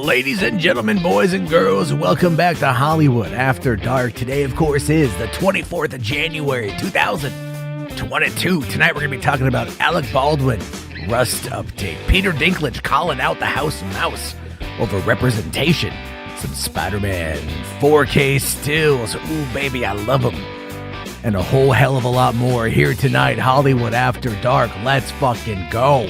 Ladies and gentlemen, boys and girls, welcome back to Hollywood After Dark. Today, of course, is the 24th of January, 2022. Tonight, we're going to be talking about Alec Baldwin, Rust Update, Peter Dinklage calling out the House Mouse over representation, some Spider-Man 4K stills, ooh, baby, I love them, and a whole hell of a lot more here tonight, Hollywood After Dark. Let's fucking go.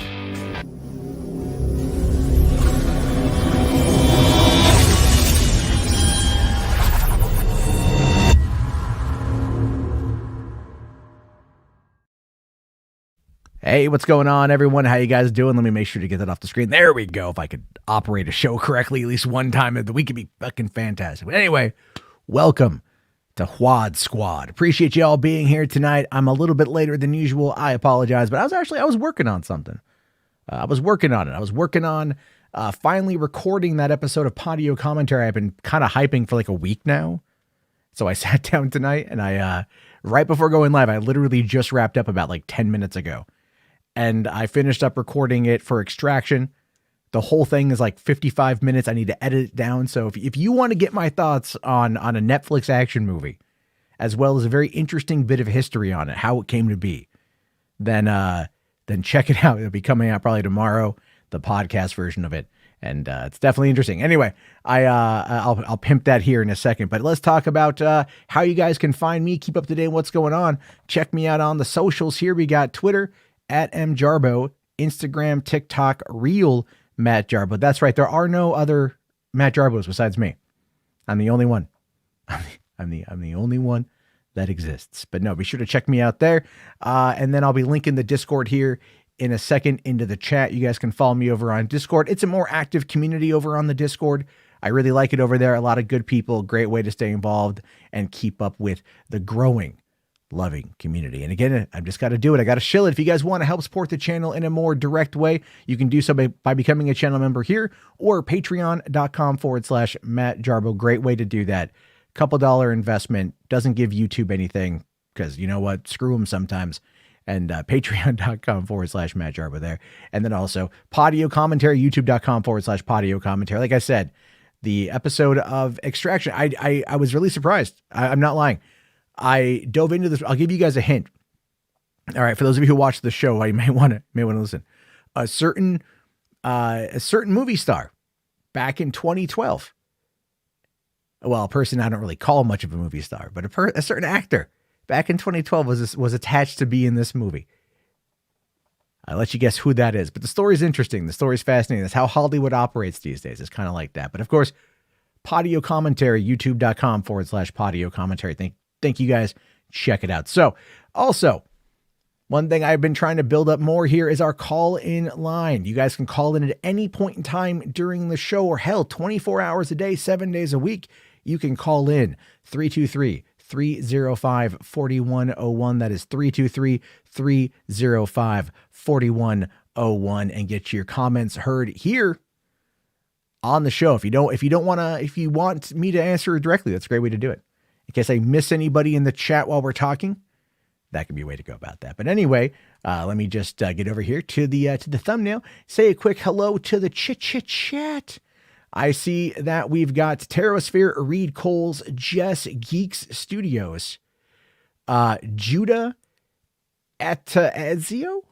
Hey, what's going on, everyone? How you guys doing? Let me make sure to get that off the screen. There we go. If I could operate a show correctly at least one time of the week, it'd be fucking fantastic. But anyway, welcome to Wad Squad. Appreciate you all being here tonight. I'm a little bit later than usual. I apologize, but I was working on something. I was working on finally recording that episode of Patio Commentary I've been kind of hyping for like a week now. So I sat down tonight and I, right before going live, I literally just wrapped up about like 10 minutes ago. And I finished up recording it for Extraction. The whole thing is like 55 minutes. I need to edit it down. So if you want to get my thoughts on a Netflix action movie, as well as a very interesting bit of history on it, how it came to be, then check it out. It'll be coming out probably tomorrow, the podcast version of it. And it's definitely interesting. Anyway, I'll pimp that here in a second. But let's talk about how you guys can find me, keep up to date on what's going on. Check me out on the socials here. We got Twitter, @MJarbo, Instagram, TikTok, Real Matt Jarbo. That's right. There are no other Matt Jarbos besides me. I'm the only one. I'm the only one that exists. But no, be sure to check me out there. And then I'll be linking the Discord here in a second into the chat. You guys can follow me over on Discord. It's a more active community over on the Discord. I really like it over there. A lot of good people, great way to stay involved and keep up with the growing, loving community. And again, I've just got to do it. I got to shill it. If you guys want to help support the channel in a more direct way, you can do so by becoming a channel member here or patreon.com/Matt Jarbo. Great way to do that. Couple dollar investment, doesn't give YouTube anything because you know what? Screw them sometimes. And patreon.com/Matt Jarbo there. And then also Patio Commentary, youtube.com/Patio Commentary. Like I said, the episode of Extraction, I was really surprised. I'm not lying. I dove into this. I'll give you guys a hint. All right, for those of you who watch the show, you may want to listen. A certain movie star back in 2012. Well, a person I don't really call much of a movie star, but a certain actor back in 2012 was attached to be in this movie. I'll let you guess who that is, but the story's interesting. The story's fascinating. That's how Hollywood operates these days. It's kind of like that. But of course, Patio Commentary, youtube.com/Patio Commentary. Thank you guys. Check it out. So also, one thing I've been trying to build up more here is our call-in line. You guys can call in at any point in time during the show, or hell, 24 hours a day, 7 days a week. You can call in 323-305-4101. That is 323-305-4101, and get your comments heard here on the show. If you want me to answer directly, that's a great way to do it. In case I miss anybody in the chat while we're talking, that could be a way to go about that. But anyway, let me just get over here to the thumbnail. Say a quick hello to the chat. I see that we've got Terrosphere, Reed Coles, Jess, Geeks Studios, Judah Ataezio.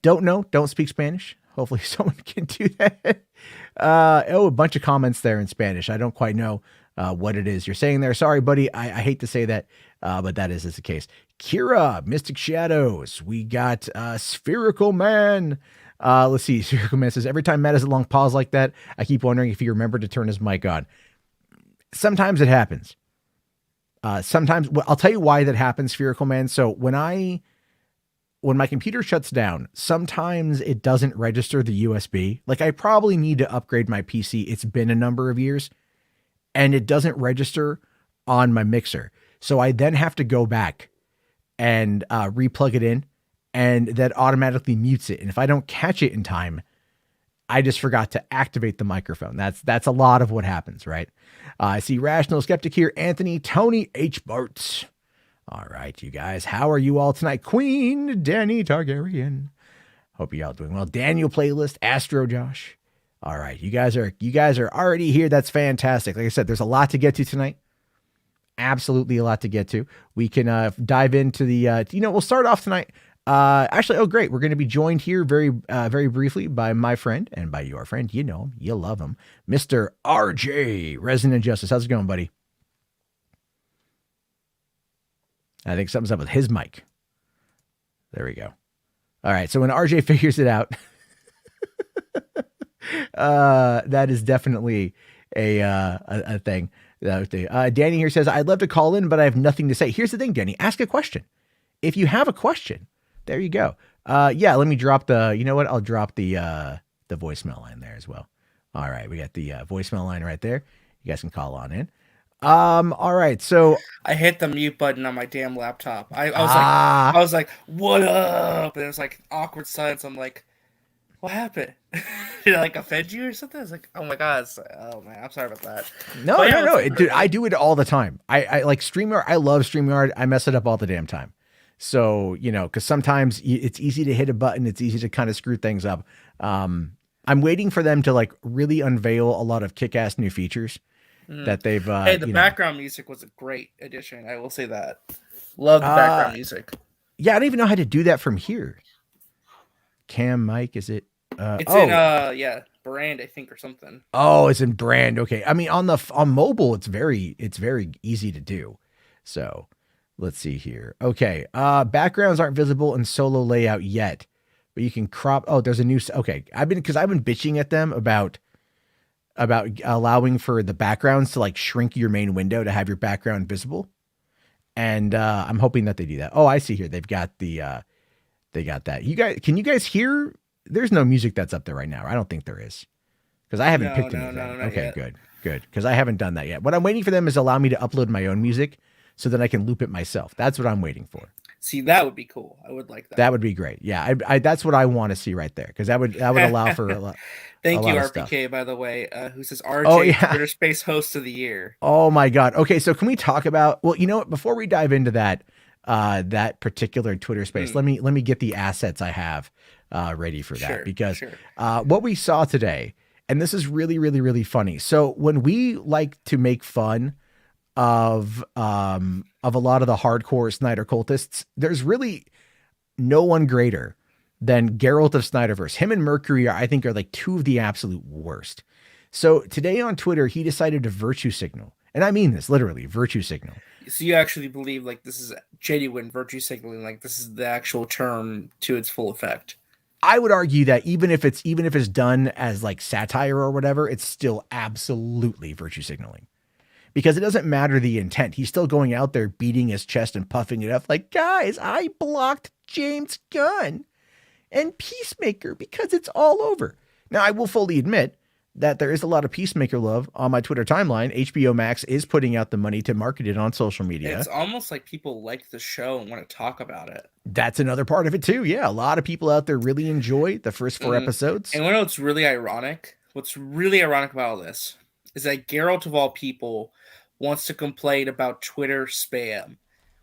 Don't know. Don't speak Spanish. Hopefully someone can do that. A bunch of comments there in Spanish. I don't quite know what it is you're saying there. Sorry, buddy. I hate to say that, but that is the case. Kira, Mystic Shadows. We got Spherical Man. Let's see. Spherical Man says, every time Matt has a long pause like that, I keep wondering if he remembered to turn his mic on. Sometimes it happens. Sometimes, I'll tell you why that happens, Spherical Man. So when my computer shuts down, sometimes it doesn't register the USB. Like I probably need to upgrade my PC. It's been a number of years. And it doesn't register on my mixer. So I then have to go back and replug it in, and that automatically mutes it. And if I don't catch it in time, I just forgot to activate the microphone. That's a lot of what happens, right? I see Rational Skeptic here. Anthony, Tony, H. Bartz. All right, you guys, how are you all tonight? Queen Danny Targaryen. Hope you all doing well. Daniel Playlist, Astro Josh. All right, you guys are already here. That's fantastic. Like I said, there's a lot to get to tonight. Absolutely a lot to get to. We can dive into the. We'll start off tonight. Actually, oh great, we're going to be joined here very briefly by my friend and by your friend. You know him, you love him, Mr. RJ, Resident Justice. How's it going, buddy? I think something's up with his mic. There we go. All right, so when RJ figures it out. That is definitely a thing. Danny here says, I'd love to call in, but I have nothing to say. Here's the thing, Danny, ask a question. If you have a question, there you go. Yeah, let me drop I'll drop the voicemail line there as well. All right. We got the voicemail line right there. You guys can call on in. All right. So I hit the mute button on my damn laptop. I was like, what up? And it was like awkward silence. I'm like, what happened? Did I offend you or something? I was like, oh my God. Oh man, I'm sorry about that. No. Dude, I do it all the time. I like StreamYard. I love StreamYard. I mess it up all the damn time. So, because sometimes it's easy to hit a button. It's easy to kind of screw things up. I'm waiting for them to really unveil a lot of kick-ass new features that they've. The background music was a great addition. I will say that. Love the background music. Yeah, I don't even know how to do that from here. Cam Mike, is it? It's in Brand, I think, or something. Oh, it's in Brand. Okay. I mean, on mobile, it's very easy to do. So let's see here. Okay. Backgrounds aren't visible in solo layout yet, but you can crop. Oh, there's a new. Okay. I've been bitching at them about allowing for the backgrounds to shrink your main window to have your background visible. And I'm hoping that they do that. Oh, I see here. They've got they got that. Can you guys hear? There's no music that's up there right now. I don't think there is, because I haven't picked anything. Okay, yet. Good. Because I haven't done that yet. What I'm waiting for them is allow me to upload my own music so that I can loop it myself. That's what I'm waiting for. See, that would be cool. I would like that. That would be great. Yeah, I that's what I want to see right there, because that would allow for a lot. Thank you, RPK, by the way, who says RJ Twitter Space Host of the Year. Oh my God. Okay, so can we talk about? Well, you know what? Before we dive into that particular Twitter Space, let me get the assets I have ready for that, because what we saw today, and this is really, really, really funny. So when we like to make fun of a lot of the hardcore Snyder cultists, there's really no one greater than Geralt of Snyderverse. Him and Mercury, I think, are two of the absolute worst. So today on Twitter, he decided to virtue signal. And I mean this, literally, virtue signal. So you actually believe this is genuine virtue signaling, this is the actual term to its full effect? I would argue that even if it's done as satire or whatever, it's still absolutely virtue signaling. Because it doesn't matter the intent. He's still going out there beating his chest and puffing it up guys, I blocked James Gunn and Peacemaker because it's all over. Now, I will fully admit that there is a lot of Peacemaker love on my Twitter timeline. HBO Max is putting out the money to market it on social media. It's almost like people like the show and want to talk about it. That's another part of it too. Yeah, a lot of people out there really enjoy the first 4 episodes. And what's really ironic? What's really ironic about all this is that Geralt of all people wants to complain about Twitter spam,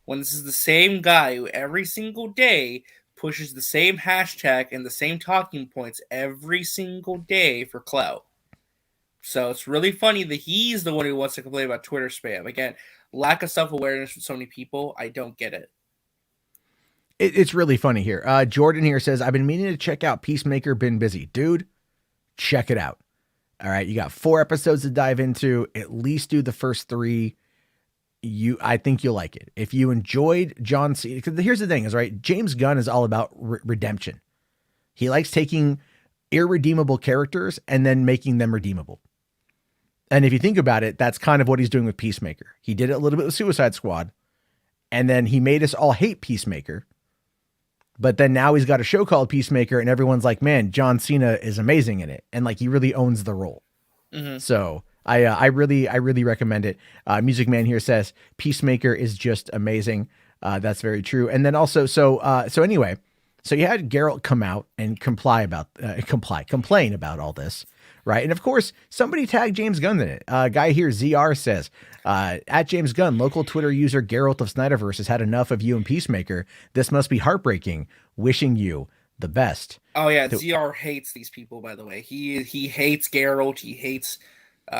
when this is the same guy who every single day pushes the same hashtag and the same talking points every single day for clout. So it's really funny that he's the one who wants to complain about Twitter spam. Again, lack of self-awareness from so many people. I don't get it. It's really funny here. Jordan here says, I've been meaning to check out Peacemaker, been busy. Dude, check it out. All right, you got 4 episodes to dive into. At least do the first 3. I think you'll like it. If you enjoyed John Cena, because here's the thing is, right, James Gunn is all about redemption. He likes taking irredeemable characters and then making them redeemable. And if you think about it, that's kind of what he's doing with Peacemaker. He did it a little bit with Suicide Squad, and then he made us all hate Peacemaker. But then now he's got a show called Peacemaker, and everyone's like, man, John Cena is amazing in it. And he really owns the role. Mm-hmm. So I really recommend it. Music Man here says Peacemaker is just amazing. That's very true. And then also, so anyway, so you had Geralt come out and complain about all this. Right. And of course, somebody tagged James Gunn in it. Guy here, ZR says, at James Gunn, local Twitter user Geralt of Snyderverse has had enough of you and Peacemaker. This must be heartbreaking. Wishing you the best. Oh yeah, ZR hates these people. By the way, he hates Geralt. He hates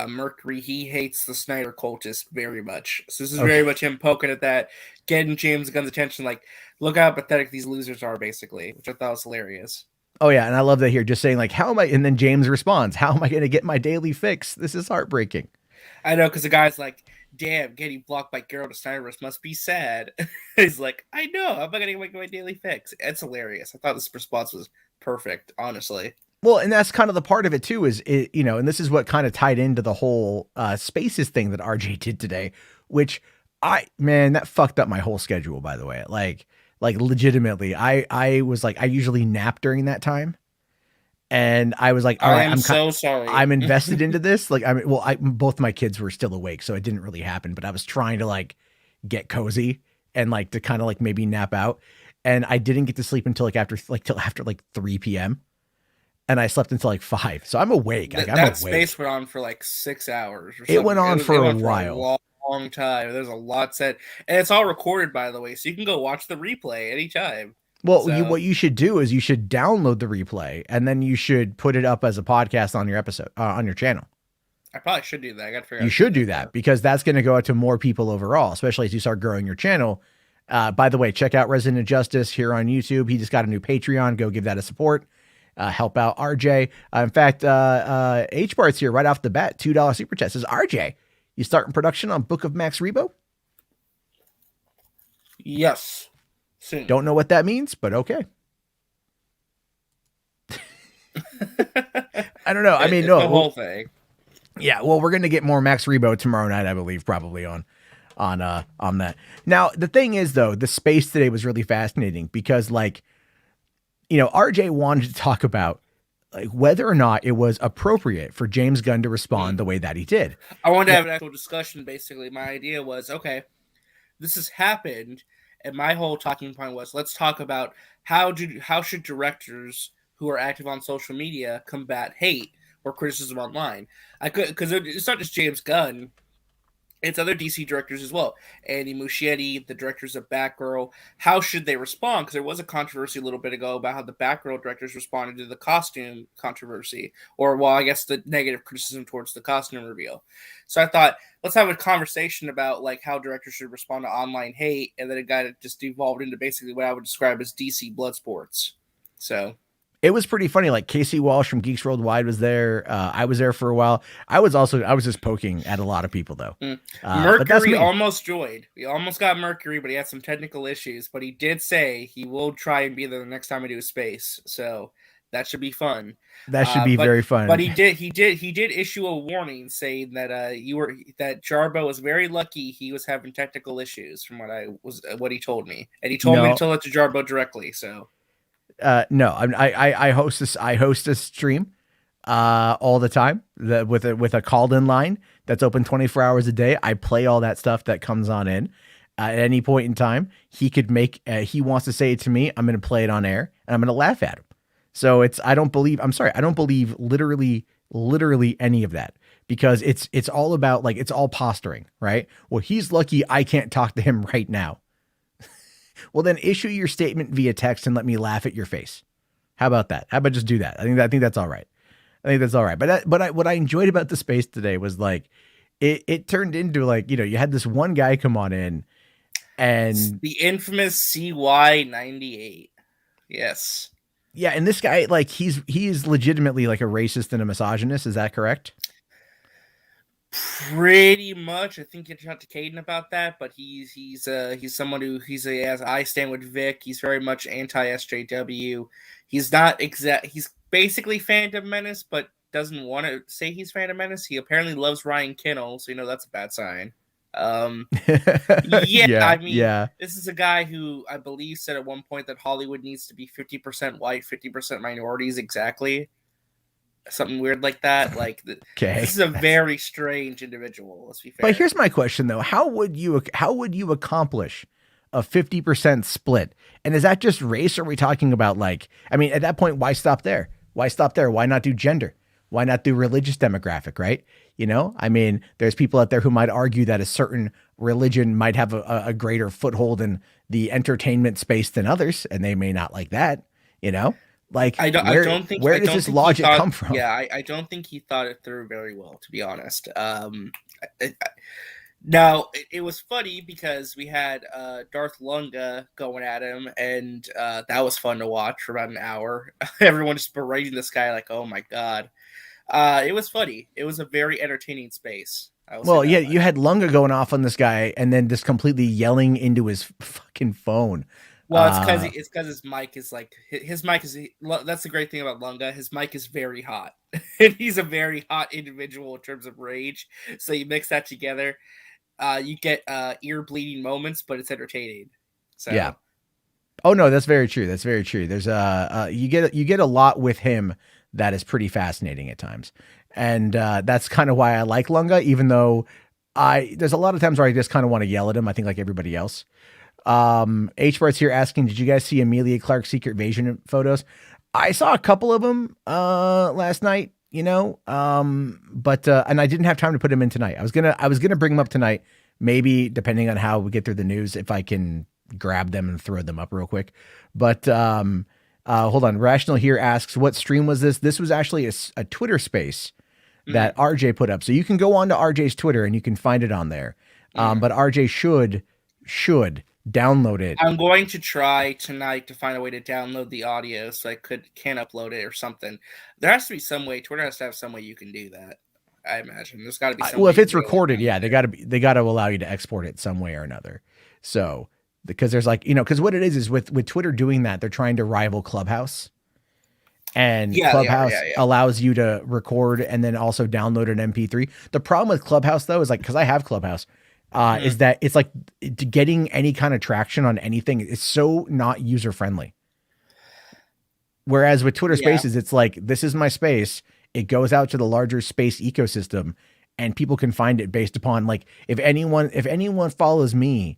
Mercury. He hates the Snyder cultists very much. So this is very much him poking at that, getting James Gunn's attention. Like, look how pathetic these losers are, basically, which I thought was hilarious. Oh yeah, and I love that here, just saying like, how am I? And then James responds, "How am I going to get my daily fix? This is heartbreaking." I know, because the guy's like, "Damn, getting blocked by Geralt of Snyderverse must be sad." He's like, "I know, I'm not going to make my daily fix." It's hilarious. I thought this response was perfect, honestly. Well, and that's kind of the part of it too, is it, and this is what kind of tied into the whole spaces thing that RJ did today, which that fucked up my whole schedule, by the way. Like legitimately, I was like, I usually nap during that time. And I was like, all right, I'm so sorry. I'm invested into this. Like, both my kids were still awake, so it didn't really happen, but I was trying to like get cozy and like to kind of like maybe nap out. And I didn't get to sleep until after 3 PM. And I slept until like 5. So I'm awake. Like, I'm awake. Space went on for like 6 hours or something. It went on for a while. Long time. There's a lot said. And it's all recorded, by the way, so you can go watch the replay anytime. Well, what you should do is you should download the replay and then you should put it up as a podcast on your episode, on your channel. I probably should do that. I got to figure out. You should do that because that's going to go out to more people overall, especially as you start growing your channel. By the way, check out Resident Justice here on YouTube. He just got a new Patreon. Go give that a support. Help out RJ. In fact, H-Bart's here right off the bat. $2 super chat says, RJ, you starting production on Book of Max Rebo? Yes. Soon. Don't know what that means, but okay. I don't know. I mean, no, the whole thing. Yeah, well, we're gonna get more Max Rebo tomorrow night, I believe, probably on that. Now, the thing is, though, the space today was really fascinating because, like, RJ wanted to talk about like whether or not it was appropriate for James Gunn to respond the way that he did. I wanted to have an actual discussion. Basically, my idea was, okay, this has happened. And my whole talking point was, let's talk about how should directors who are active on social media combat hate or criticism online. Because it's not just James Gunn, it's other DC directors as well. Andy Muschietti, the directors of Batgirl. How should they respond? Because there was a controversy a little bit ago about how the Batgirl directors responded to the costume controversy, or I guess the negative criticism towards the costume reveal. So I thought, let's have a conversation about like how directors should respond to online hate, and then it got just evolved into basically what I would describe as DC blood sports. So it was pretty funny. Like Casey Walsh from Geeks Worldwide was there. I was there for a while. I was just poking at a lot of people though. Mercury almost joined. We almost got Mercury, but he had some technical issues. But he did say he will try and be there the next time we do space. So that should be fun. That should be very fun. But he did issue a warning saying that that Jarbo was very lucky he was having technical issues from what he told me, and he told me to tell it to Jarbo directly. So. No, I host a stream all the time with a called in line that's open 24 hours a day. I play all that stuff that comes on in at any point in time. He could he wants to say it to me. I'm going to play it on air and I'm going to laugh at him. So I don't believe literally any of that because it's all about like, it's all posturing, right? Well, he's lucky I can't talk to him right now. Well, then issue your statement via text and let me laugh at your face. How about that? How about just do that? I think that's all right. But what I enjoyed about the space today was like, it turned into like, you had this one guy come on in and the infamous CY98. Yes. Yeah. And this guy, like, he is legitimately like a racist and a misogynist. Is that correct? Pretty much. I think you talked to Caden about that, but he's someone who as I stand with Vic. He's very much anti SJW. He's not he's basically Phantom Menace, but doesn't want to say he's Phantom Menace. He apparently loves Ryan Kinnell, so that's a bad sign. This is a guy who I believe said at one point that Hollywood needs to be 50% white, 50% minorities exactly. Something weird like that. Like, This is a very strange individual. Let's be fair. But here's my question though: How would you accomplish a 50% split? And is that just race? Or are we talking about like? I mean, at that point, why stop there? Why not do gender? Why not do religious demographic? Right? I mean, there's people out there who might argue that a certain religion might have a greater foothold in the entertainment space than others, and they may not like that. You know, like I don't think where does this he logic thought. come from? Yeah, I don't think he thought it through very well, to be honest. Now it was funny because we had Darth Lunga going at him, and that was fun to watch for about an hour. Everyone just berating this guy like, "Oh my god!" It was funny. It was a very entertaining space. I will say Well, yeah, that you much. had Lunga going off on this guy, and then just completely yelling into his fucking phone. Well, it's because his mic is like his mic is. That's the great thing about Lunga. His mic is very hot, and he's a very hot individual in terms of rage. So you mix that together, you get ear bleeding moments, but it's entertaining. Yeah. So Oh no, that's very true. That's very true. There's you get a lot with him that is pretty fascinating at times, and that's kind of why I like Lunga. Even though there's a lot of times where I just kind of want to yell at him. I think like everybody else. H Bart's here asking, did you guys see Amelia Clark's secret invasion photos? I saw a couple of them last night. You know, but and I didn't have time to put them in tonight. I was gonna bring them up tonight. Maybe depending on how we get through the news, if I can grab them and throw them up real quick. But hold on. Rational here asks, what stream was this? This was actually a Twitter space that RJ put up. So you can go on to RJ's Twitter and you can find it on there. But RJ should download it. I'm going to try tonight to find a way to download the audio so I can upload it or something. There has to be some way. Twitter has to have some way you can do that. I imagine there's got to be some. Well, if it's recorded, yeah, they got to allow you to export it some way or another. So because there's like, because what it is with Twitter doing that, they're trying to rival Clubhouse. And Clubhouse allows you to record and then also download an MP3. The problem with Clubhouse though is like, because I have Clubhouse, is that it's like getting any kind of traction on anything. It's so not user friendly. Whereas with Twitter Spaces, it's like, this is my space. It goes out to the larger space ecosystem, and people can find it based upon like if anyone follows me,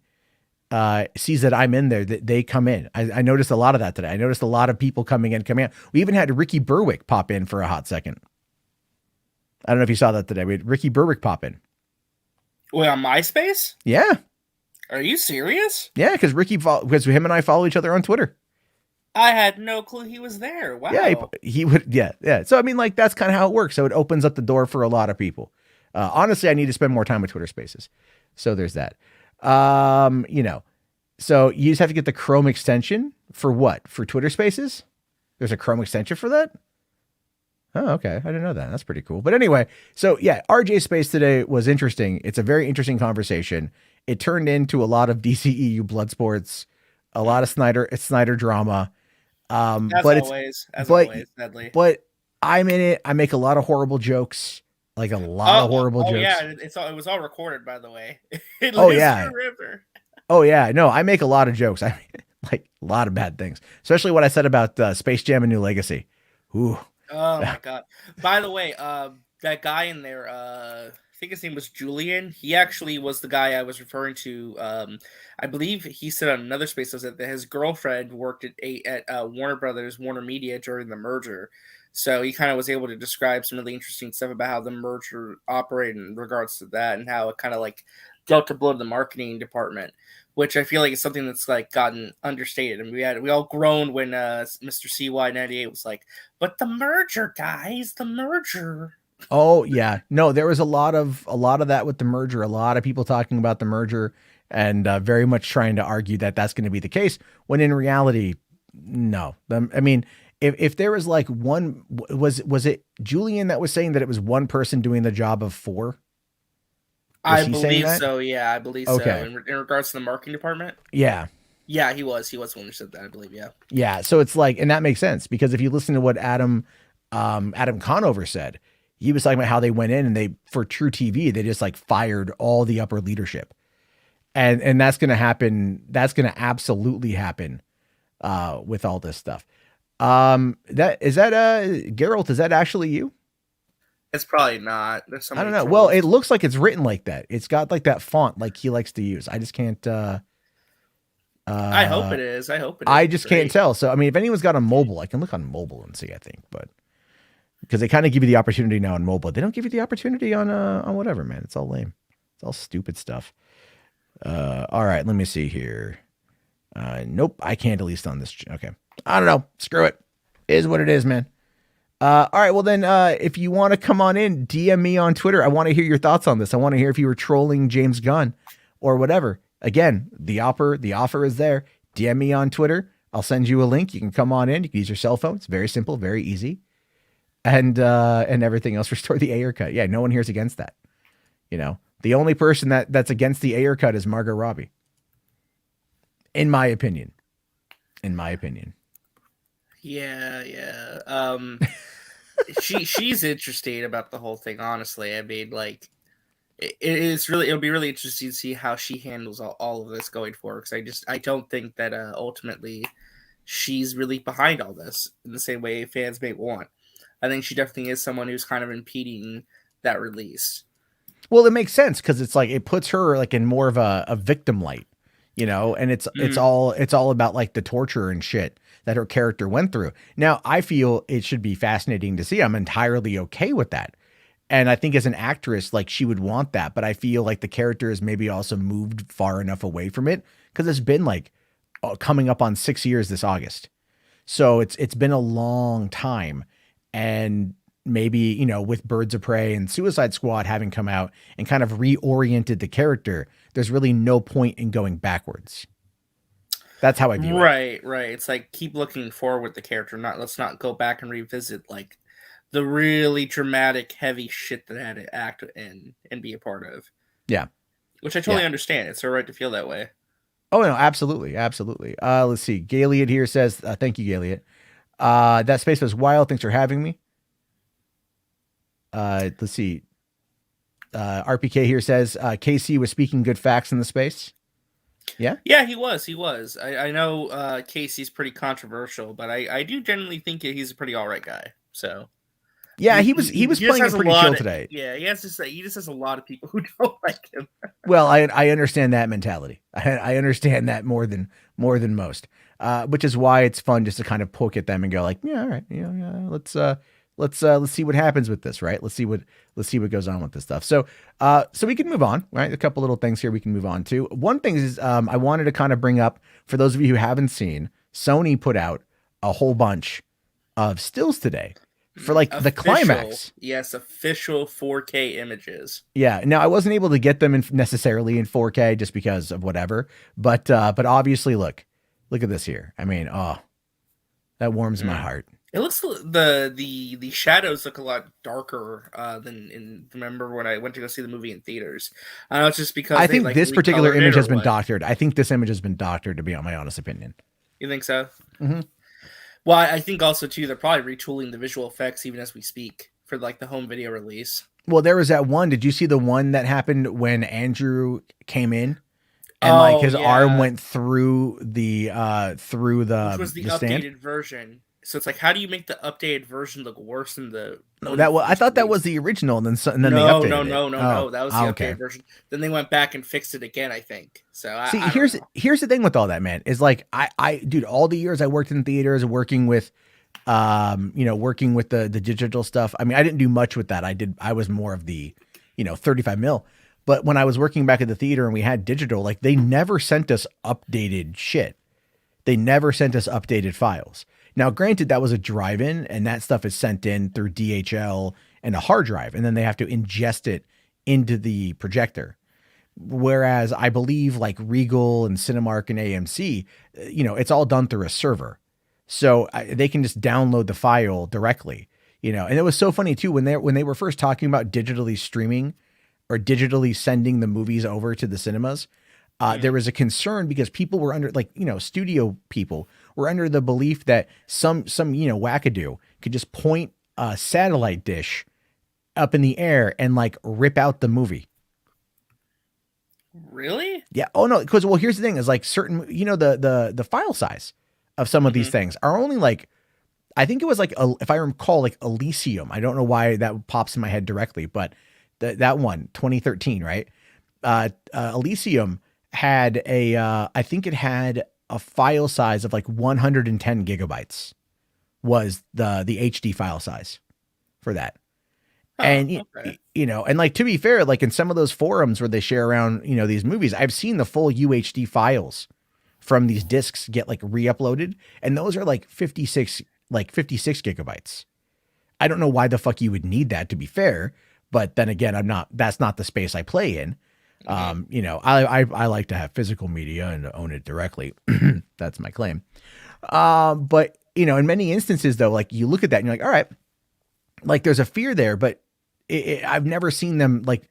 sees that I'm in there, that they come in. I noticed a lot of that today. I noticed a lot of people coming in. We even had Ricky Berwick pop in for a hot second. I don't know if you saw that today. We had Ricky Berwick pop in. Wait, on MySpace? Yeah. Are you serious? Yeah, because him and I follow each other on Twitter. I had no clue he was there. Wow. Yeah, he would. Yeah. So I mean, like that's kind of how it works. So it opens up the door for a lot of people. Honestly, I need to spend more time with Twitter Spaces. So there's that. So you just have to get the Chrome extension for what? For Twitter Spaces? There's a Chrome extension for that? Oh, okay. I didn't know that. That's pretty cool. But anyway, so yeah, RJ Space today was interesting. It's a very interesting conversation. It turned into a lot of DCEU blood sports, a lot of Snyder drama. Always, sadly. But I'm in it. I make a lot of horrible jokes. Like a lot of horrible jokes. Yeah, it was all recorded, by the way. Oh yeah. Oh yeah. No, I make a lot of jokes. I mean, like a lot of bad things, especially what I said about Space Jam and New Legacy. Ooh. Oh my god. By the way, that guy in there, I think his name was Julian. He actually was the guy I was referring to. I believe he said on another space that his girlfriend worked at Warner Brothers, Warner Media during the merger. So he kind of was able to describe some really interesting stuff about how the merger operated in regards to that and how it kind of like dealt a blow to the marketing department, which I feel like is something that's like gotten understated. And we all groaned when Mr. CY98 was like, "But the merger, guys, the merger." Oh yeah, no, there was a lot of that with the merger. A lot of people talking about the merger and very much trying to argue that that's going to be the case. When in reality, no. I mean, if there was like one, was it Julian that was saying that it was one person doing the job of four? I believe so. Yeah, I believe so. In regards to the marketing department. Yeah. Yeah, he was the one who said that, I believe. Yeah. Yeah. So it's like, and that makes sense because if you listen to what Adam Conover said, he was talking about how they went in and for True TV, they just like fired all the upper leadership. And that's going to happen. That's going to absolutely happen with all this stuff. Geralt, is that actually you? It's probably not. There's I don't know. Well, it looks like it's written like that. It's got like that font like he likes to use. I just can't I hope it is. I just can't tell. So I mean, if anyone's got a mobile, I can look on mobile and see, I think, but because they kind of give you the opportunity now on mobile. They don't give you the opportunity on whatever, man. It's all lame. It's all stupid stuff. All right, let me see here. Nope, I can't at least on this. Okay. I don't know. Screw it. It is what it is, man. All right. Well, then, if you want to come on in, DM me on Twitter. I want to hear your thoughts on this. I want to hear if you were trolling James Gunn or whatever. Again, the offer is there. DM me on Twitter. I'll send you a link. You can come on in. You can use your cell phone. It's very simple, very easy. And everything else, restore the Ayer cut. Yeah, no one here's against that. You know, the only person that's against the Ayer cut is Margot Robbie. In my opinion. Yeah. She's interesting about the whole thing, honestly. I mean, like, it'll be really interesting to see how she handles all of this going forward, because I don't think that ultimately she's really behind all this in the same way fans may want. I think she definitely is someone who's kind of impeding that release. Well, it makes sense, because it's like it puts her like in more of a victim light, you know, and it's all about like the torture and shit that her character went through. Now, I feel it should be fascinating to see. I'm entirely okay with that. And I think as an actress, like, she would want that, but I feel like the character has maybe also moved far enough away from it, because it's been like coming up on 6 years this August. So it's been a long time. And maybe, you know, with Birds of Prey and Suicide Squad having come out and kind of reoriented the character, there's really no point in going backwards. That's how I view it. Right. It's like, keep looking forward with the character. Let's not go back and revisit like the really dramatic, heavy shit that I had to act in and be a part of. Yeah. Which I totally understand. It's all right to feel that way. Oh, no, absolutely. Let's see. Galiot here says, thank you, Galiot. That space was wild. Thanks for having me. Let's see. RPK here says, KC was speaking good facts in the space. Yeah, he was. I know Casey's pretty controversial, but I do generally think he's a pretty all right guy. So yeah, he was playing it pretty chill today. Yeah, he just has a lot of people who don't like him. Well, I understand that mentality. I understand that more than most, which is why it's fun just to kind of poke at them and go like, yeah, all right, yeah, let's see what happens with this, right? Let's see what goes on with this stuff. So we can move on, right? A couple little things here we can move on to. One thing is, I wanted to kind of bring up, for those of you who haven't seen, Sony put out a whole bunch of stills today for like the climax. Yes, official 4K images. Yeah. Now, I wasn't able to get them necessarily in 4K just because of whatever, but obviously, look at this here. I mean, that warms my heart. It looks, the shadows look a lot darker than remember when I went to go see the movie in theaters. I know it's just because I think this particular image has been doctored. I think this image has been doctored, to be my honest opinion. You think so? Mm-hmm. Well, I think also too, they're probably retooling the visual effects even as we speak for like the home video release. Well, there was that one. Did you see the one that happened when Andrew came in? And like his arm went through the which was the updated stand? Version. So it's like, how do you make the updated version look worse than the? No, I thought that was the original, and then they updated it. No, that was the updated version. Then they went back and fixed it again, I think. So see, here's the thing with all that, man, is like dude, all the years I worked in theaters, working with the digital stuff. I mean, I didn't do much with that. I was more of the, 35 mil. But when I was working back at the theater and we had digital, like, they never sent us updated shit. They never sent us updated files. Now, granted, that was a drive-in, and that stuff is sent in through DHL and a hard drive, and then they have to ingest it into the projector. Whereas I believe like Regal and Cinemark and AMC, it's all done through a server. So they can just download the file directly, and it was so funny too, when they were first talking about digitally streaming or digitally sending the movies over to the cinemas. There was a concern because people were under, studio people were under the belief that some wackadoo could just point a satellite dish up in the air and like rip out the movie. Really? Yeah. Oh no. Because here's the thing: is like certain, the file size of some of these things are only like, I think it was like if I recall, like Elysium. I don't know why that pops in my head directly, but that one 2013, right? Elysium had I think it had a file size of like 110 gigabytes was the HD file size for that. And, okay. And like, to be fair, like in some of those forums where they share around, these movies, I've seen the full UHD files from these discs get like re-uploaded, and those are like 56 gigabytes. I don't know why the fuck you would need that, to be fair, but then again, that's not the space I play in. You know, I like to have physical media and own it directly. That's my claim. But you know, in many instances though, like you look at that and you're like, all right, like there's a fear there, but I've never seen them like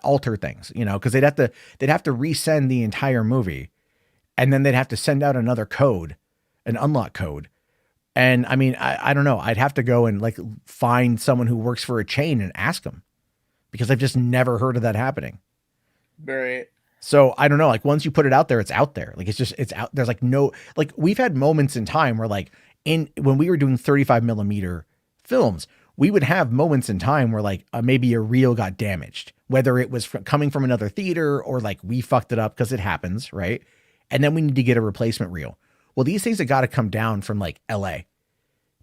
alter things, you know, because they'd have to resend the entire movie, and then they'd have to send out another code, an unlock code. And I mean, I don't know. I'd have to go and like find someone who works for a chain and ask them, because I've just never heard of that happening. Right. So I don't know. Like once you put it out there, it's out there. Like it's out. There's like no, like we've had moments in time where like when we were doing 35 millimeter films, we would have moments in time where like maybe a reel got damaged, whether it was coming from another theater or like we fucked it up, because it happens, right? And then we need to get a replacement reel. Well, these things have got to come down from like LA,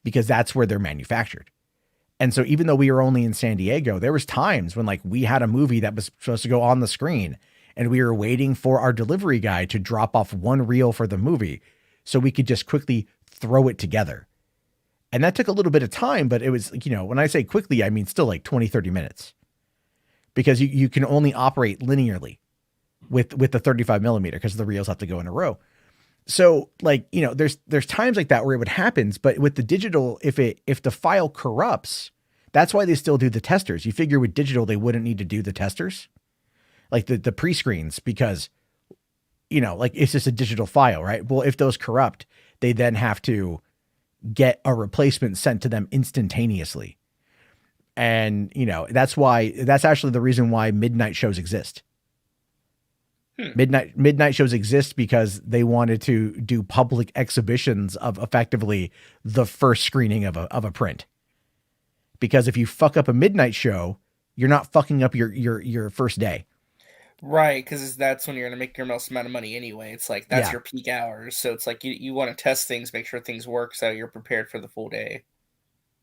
because that's where they're manufactured. And so even though we were only in San Diego, there was times when like we had a movie that was supposed to go on the screen, and we were waiting for our delivery guy to drop off one reel for the movie so we could just quickly throw it together. And that took a little bit of time, but it was, you know, when I say quickly, I mean still like 20, 30 minutes, because you can only operate linearly with the 35 millimeter, because the reels have to go in a row. So like, you know, there's times like that where it would happen, but with the digital, if the file corrupts, that's why they still do the testers. You figure with digital, they wouldn't need to do the testers, like the pre-screens, because, you know, like it's just a digital file, right? Well, if those corrupt, they then have to get a replacement sent to them instantaneously. And, you know, that's actually the reason why midnight shows exist. Midnight shows exist because they wanted to do public exhibitions of effectively the first screening of a print. Because if you fuck up a midnight show, you're not fucking up your first day. Right, because that's when you're going to make your most amount of money anyway. It's like, that's your peak hours. So it's like you want to test things, make sure things work so you're prepared for the full day.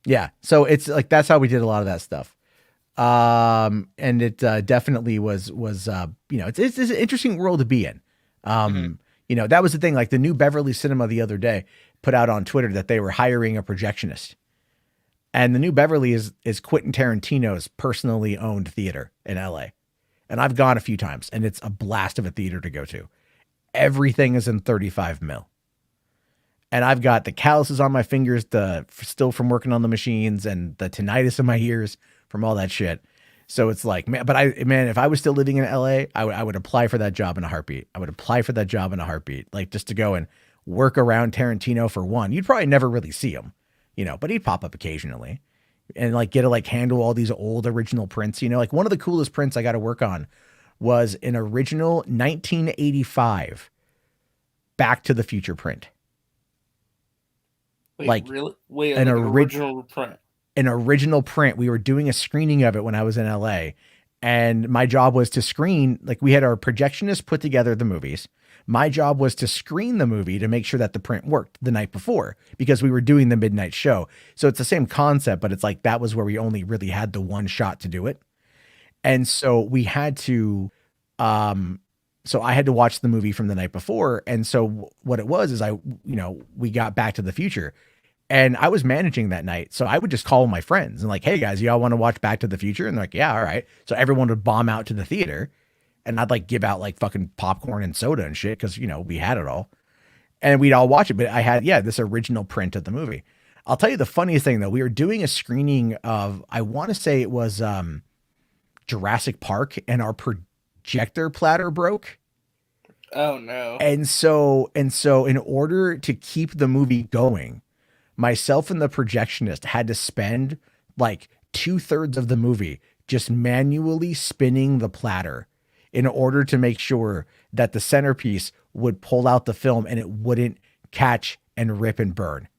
Yeah. So it's like, that's how we did a lot of that stuff. And it definitely was you know, it's an interesting world to be in. You know, that was the thing, like the New Beverly Cinema the other day put out on Twitter that they were hiring a projectionist. And the New Beverly is Quentin Tarantino's personally owned theater in LA. And I've gone a few times, and it's a blast of a theater to go to. Everything is in 35 mil. And I've got the calluses on my fingers, still from working on the machines, and the tinnitus in my ears from all that shit. So it's like, man, if I was still living in LA, I would apply for that job in a heartbeat. Like just to go and work around Tarantino for one. You'd probably never really see him, you know, but he'd pop up occasionally. And like get to like handle all these old original prints, you know, like one of the coolest prints I got to work on was an original 1985 Back to the Future print. Wait, like really? Wait, an original print. An original print. We were doing a screening of it when I was in LA, and my job was to screen, like we had our projectionist put together the movies. My job was to screen the movie to make sure that the print worked the night before, because we were doing the midnight show. So it's the same concept, but it's like, that was where we only really had the one shot to do it. And so we had to, so I had to watch the movie from the night before. And so what it was is we got Back to the Future, and I was managing that night. So I would just call my friends and like, hey guys, y'all want to watch Back to the Future? And they're like, yeah, all right. So everyone would bomb out to the theater, and I'd like give out like fucking popcorn and soda and shit, because, you know, we had it all, and we'd all watch it. But I had, this original print of the movie. I'll tell you the funniest thing though. We were doing a screening of, I want to say it was Jurassic Park, and our projector platter broke. Oh no. And so in order to keep the movie going, myself and the projectionist had to spend like 2/3 of the movie just manually spinning the platter in order to make sure that the centerpiece would pull out the film and it wouldn't catch and rip and burn.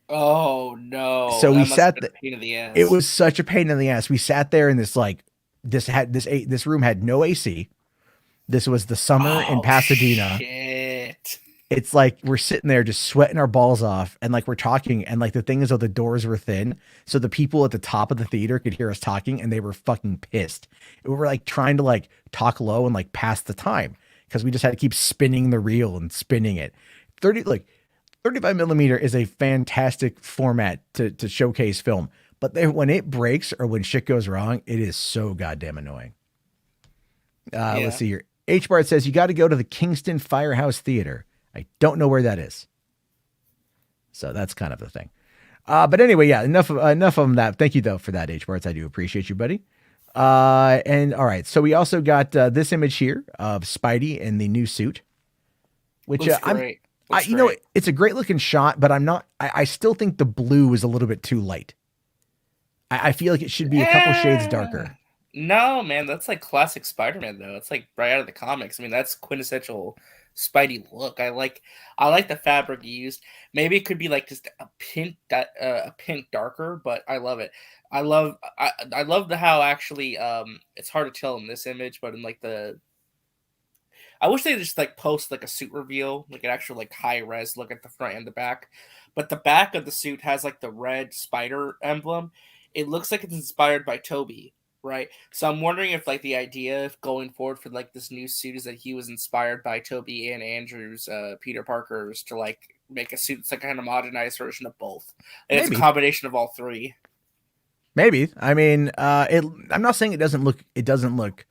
Oh no. So we sat there. It was such a pain in the ass. We sat there in this this room had no AC. This was the summer in Pasadena. Shit. It's like we're sitting there just sweating our balls off, and like we're talking, and like the thing is, the doors were thin, so the people at the top of the theater could hear us talking, and they were fucking pissed. We were like trying to like talk low and like pass the time, because we just had to keep spinning the reel and spinning it. 35 millimeter is a fantastic format to showcase film, but when it breaks or when shit goes wrong, it is so goddamn annoying. Let's see here. H Bart says you got to go to the Kingston Firehouse Theater. I don't know where that is. So that's kind of the thing. But anyway, yeah, enough of that. Thank you though for that, H Barts. I do appreciate you, buddy. And all right, so we also got this image here of Spidey in the new suit, which great. It's a great looking shot, but I still think the blue is a little bit too light. I feel like it should be a couple shades darker. No, man, that's like classic Spider-Man though. It's like right out of the comics. I mean, that's quintessential Spidey look. I like the fabric used. Maybe it could be like just a pink darker, but I love it. I love how actually it's hard to tell in this image, but in like I wish they just like post like a suit reveal, like an actual like high res look at the front and the back. But the back of the suit has like the red spider emblem. It looks like it's inspired by Toby, right? So I'm wondering if like the idea of going forward for like this new suit is that he was inspired by Toby and Andrew's Peter Parker's to like make a suit that's like kind of modernized version of both. And it's a combination of all three. Maybe. I mean, I'm not saying it doesn't look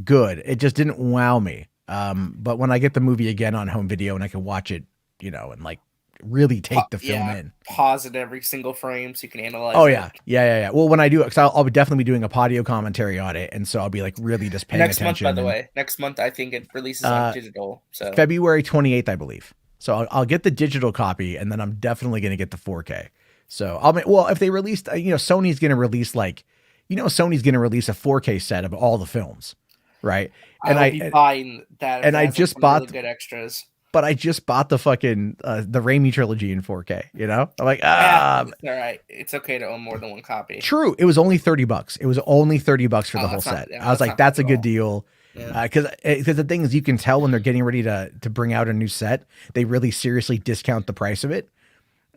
good. It just didn't wow me. But when I get the movie again on home video and I can watch it, and like really take the film in, pause it every single frame so you can analyze. Oh yeah. Yeah. Well, when I do it, because I'll definitely be doing a audio commentary on it, and so I'll be like really just paying attention. Next month, by the way, next month I think it releases on digital. So February 28th, I believe. So I'll get the digital copy, and then I'm definitely going to get the 4K. So if they released, Sony's going to release Sony's going to release a 4K set of all the films, right? And I'll be buying that. And I just bought really good extras. But I just bought the fucking the Raimi trilogy in 4K. I'm like, all right. It's okay to own more than one copy. True. It was only $30. It was only $30 for the whole set. I was like, that's a good deal. Because the thing is, you can tell when they're getting ready to bring out a new set, they really seriously discount the price of it.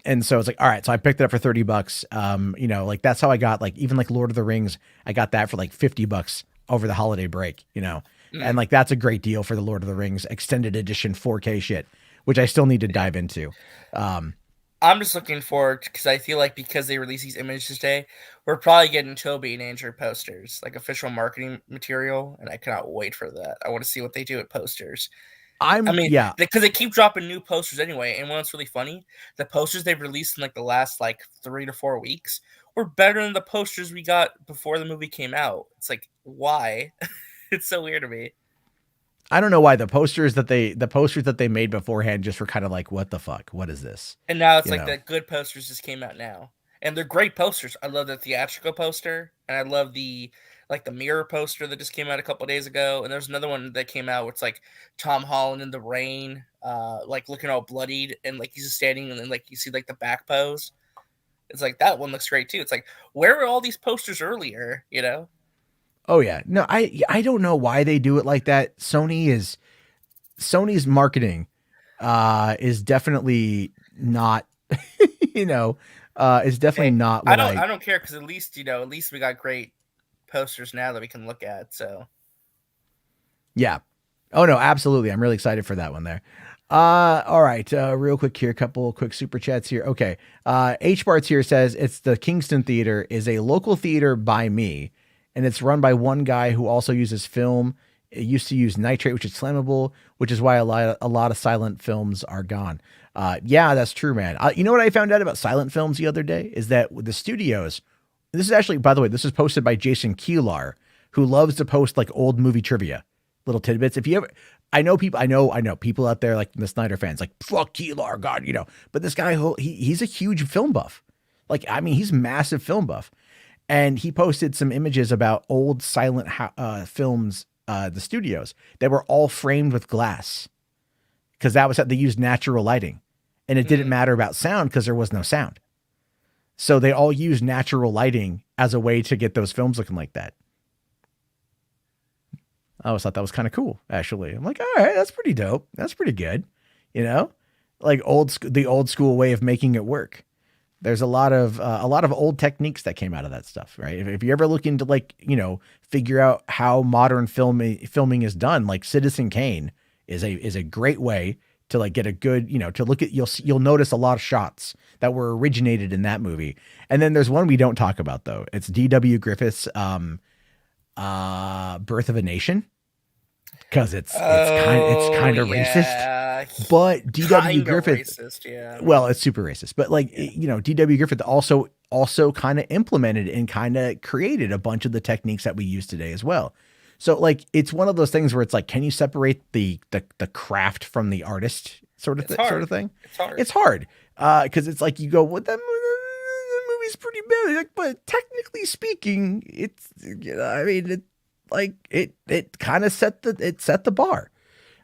And so it's like, all right, so I picked it up for $30. Like that's how I got like even like Lord of the Rings. I got that for like $50 over the holiday break. And like that's a great deal for the Lord of the Rings extended edition 4K shit, which I still need to dive into. I'm just looking forward because I feel like because they release these images today, we're probably getting Toby and Andrew posters, like official marketing material, and I cannot wait for that. I want to see what they do with posters. Because they keep dropping new posters anyway, and what's really funny, the posters they've released in like the last like 3 to 4 weeks were better than the posters we got before the movie came out. It's like, why? It's so weird to me. I don't know why the posters that they made beforehand just were kind of like, what the fuck? What is this? And now it's like the good posters just came out now. And they're great posters. I love the theatrical poster, and I love the mirror poster that just came out a couple of days ago. And there's another one that came out where it's like Tom Holland in the rain, like looking all bloodied, and like he's just standing, and then like you see like the back pose. It's like that one looks great too. It's like, where were all these posters earlier? Oh yeah. No, I don't know why they do it like that. Sony's marketing is definitely not is definitely not what I don't care, because at least we got great posters now that we can look at. So yeah. Oh no, absolutely. I'm really excited for that one there. All right. Real quick here, a couple quick super chats here. Okay. H Barts here says it's the Kingston Theater is a local theater by me. And it's run by one guy who also uses film. It used to use nitrate, which is flammable, which is why a lot of silent films are gone. Yeah, that's true, man. You know what I found out about silent films the other day is that the studios, this is actually, by the way, this is posted by Jason Keelar, who loves to post like old movie trivia, little tidbits. If you ever, I know people out there like the Snyder fans, like fuck Keelar, God, but this guy, he's a huge film buff. Like, I mean, he's massive film buff. And he posted some images about old silent films, the studios that were all framed with glass, because that was how they used natural lighting, and it didn't matter about sound because there was no sound. So they all used natural lighting as a way to get those films looking like that. I always thought that was kind of cool, actually. I'm like, all right, that's pretty dope. That's pretty good. Like the old school way of making it work. There's a lot of old techniques that came out of that stuff, right? If you're ever looking to figure out how modern filming is done, like Citizen Kane is a great way to like get a good, to look at, you'll notice a lot of shots that were originated in that movie. And then there's one we don't talk about though. It's D.W. Griffith's Birth of a Nation. Because it's kind of racist, but D.W. Griffith, racist, yeah. Well, it's super racist, but like D.W. Griffith also kind of implemented and kind of created a bunch of the techniques that we use today as well. So like it's one of those things where it's like, can you separate the craft from the artist sort of thing? It's hard because it's like you go, what that movie's pretty bad, like, but technically speaking, it's I mean it. Like it kind of set the bar.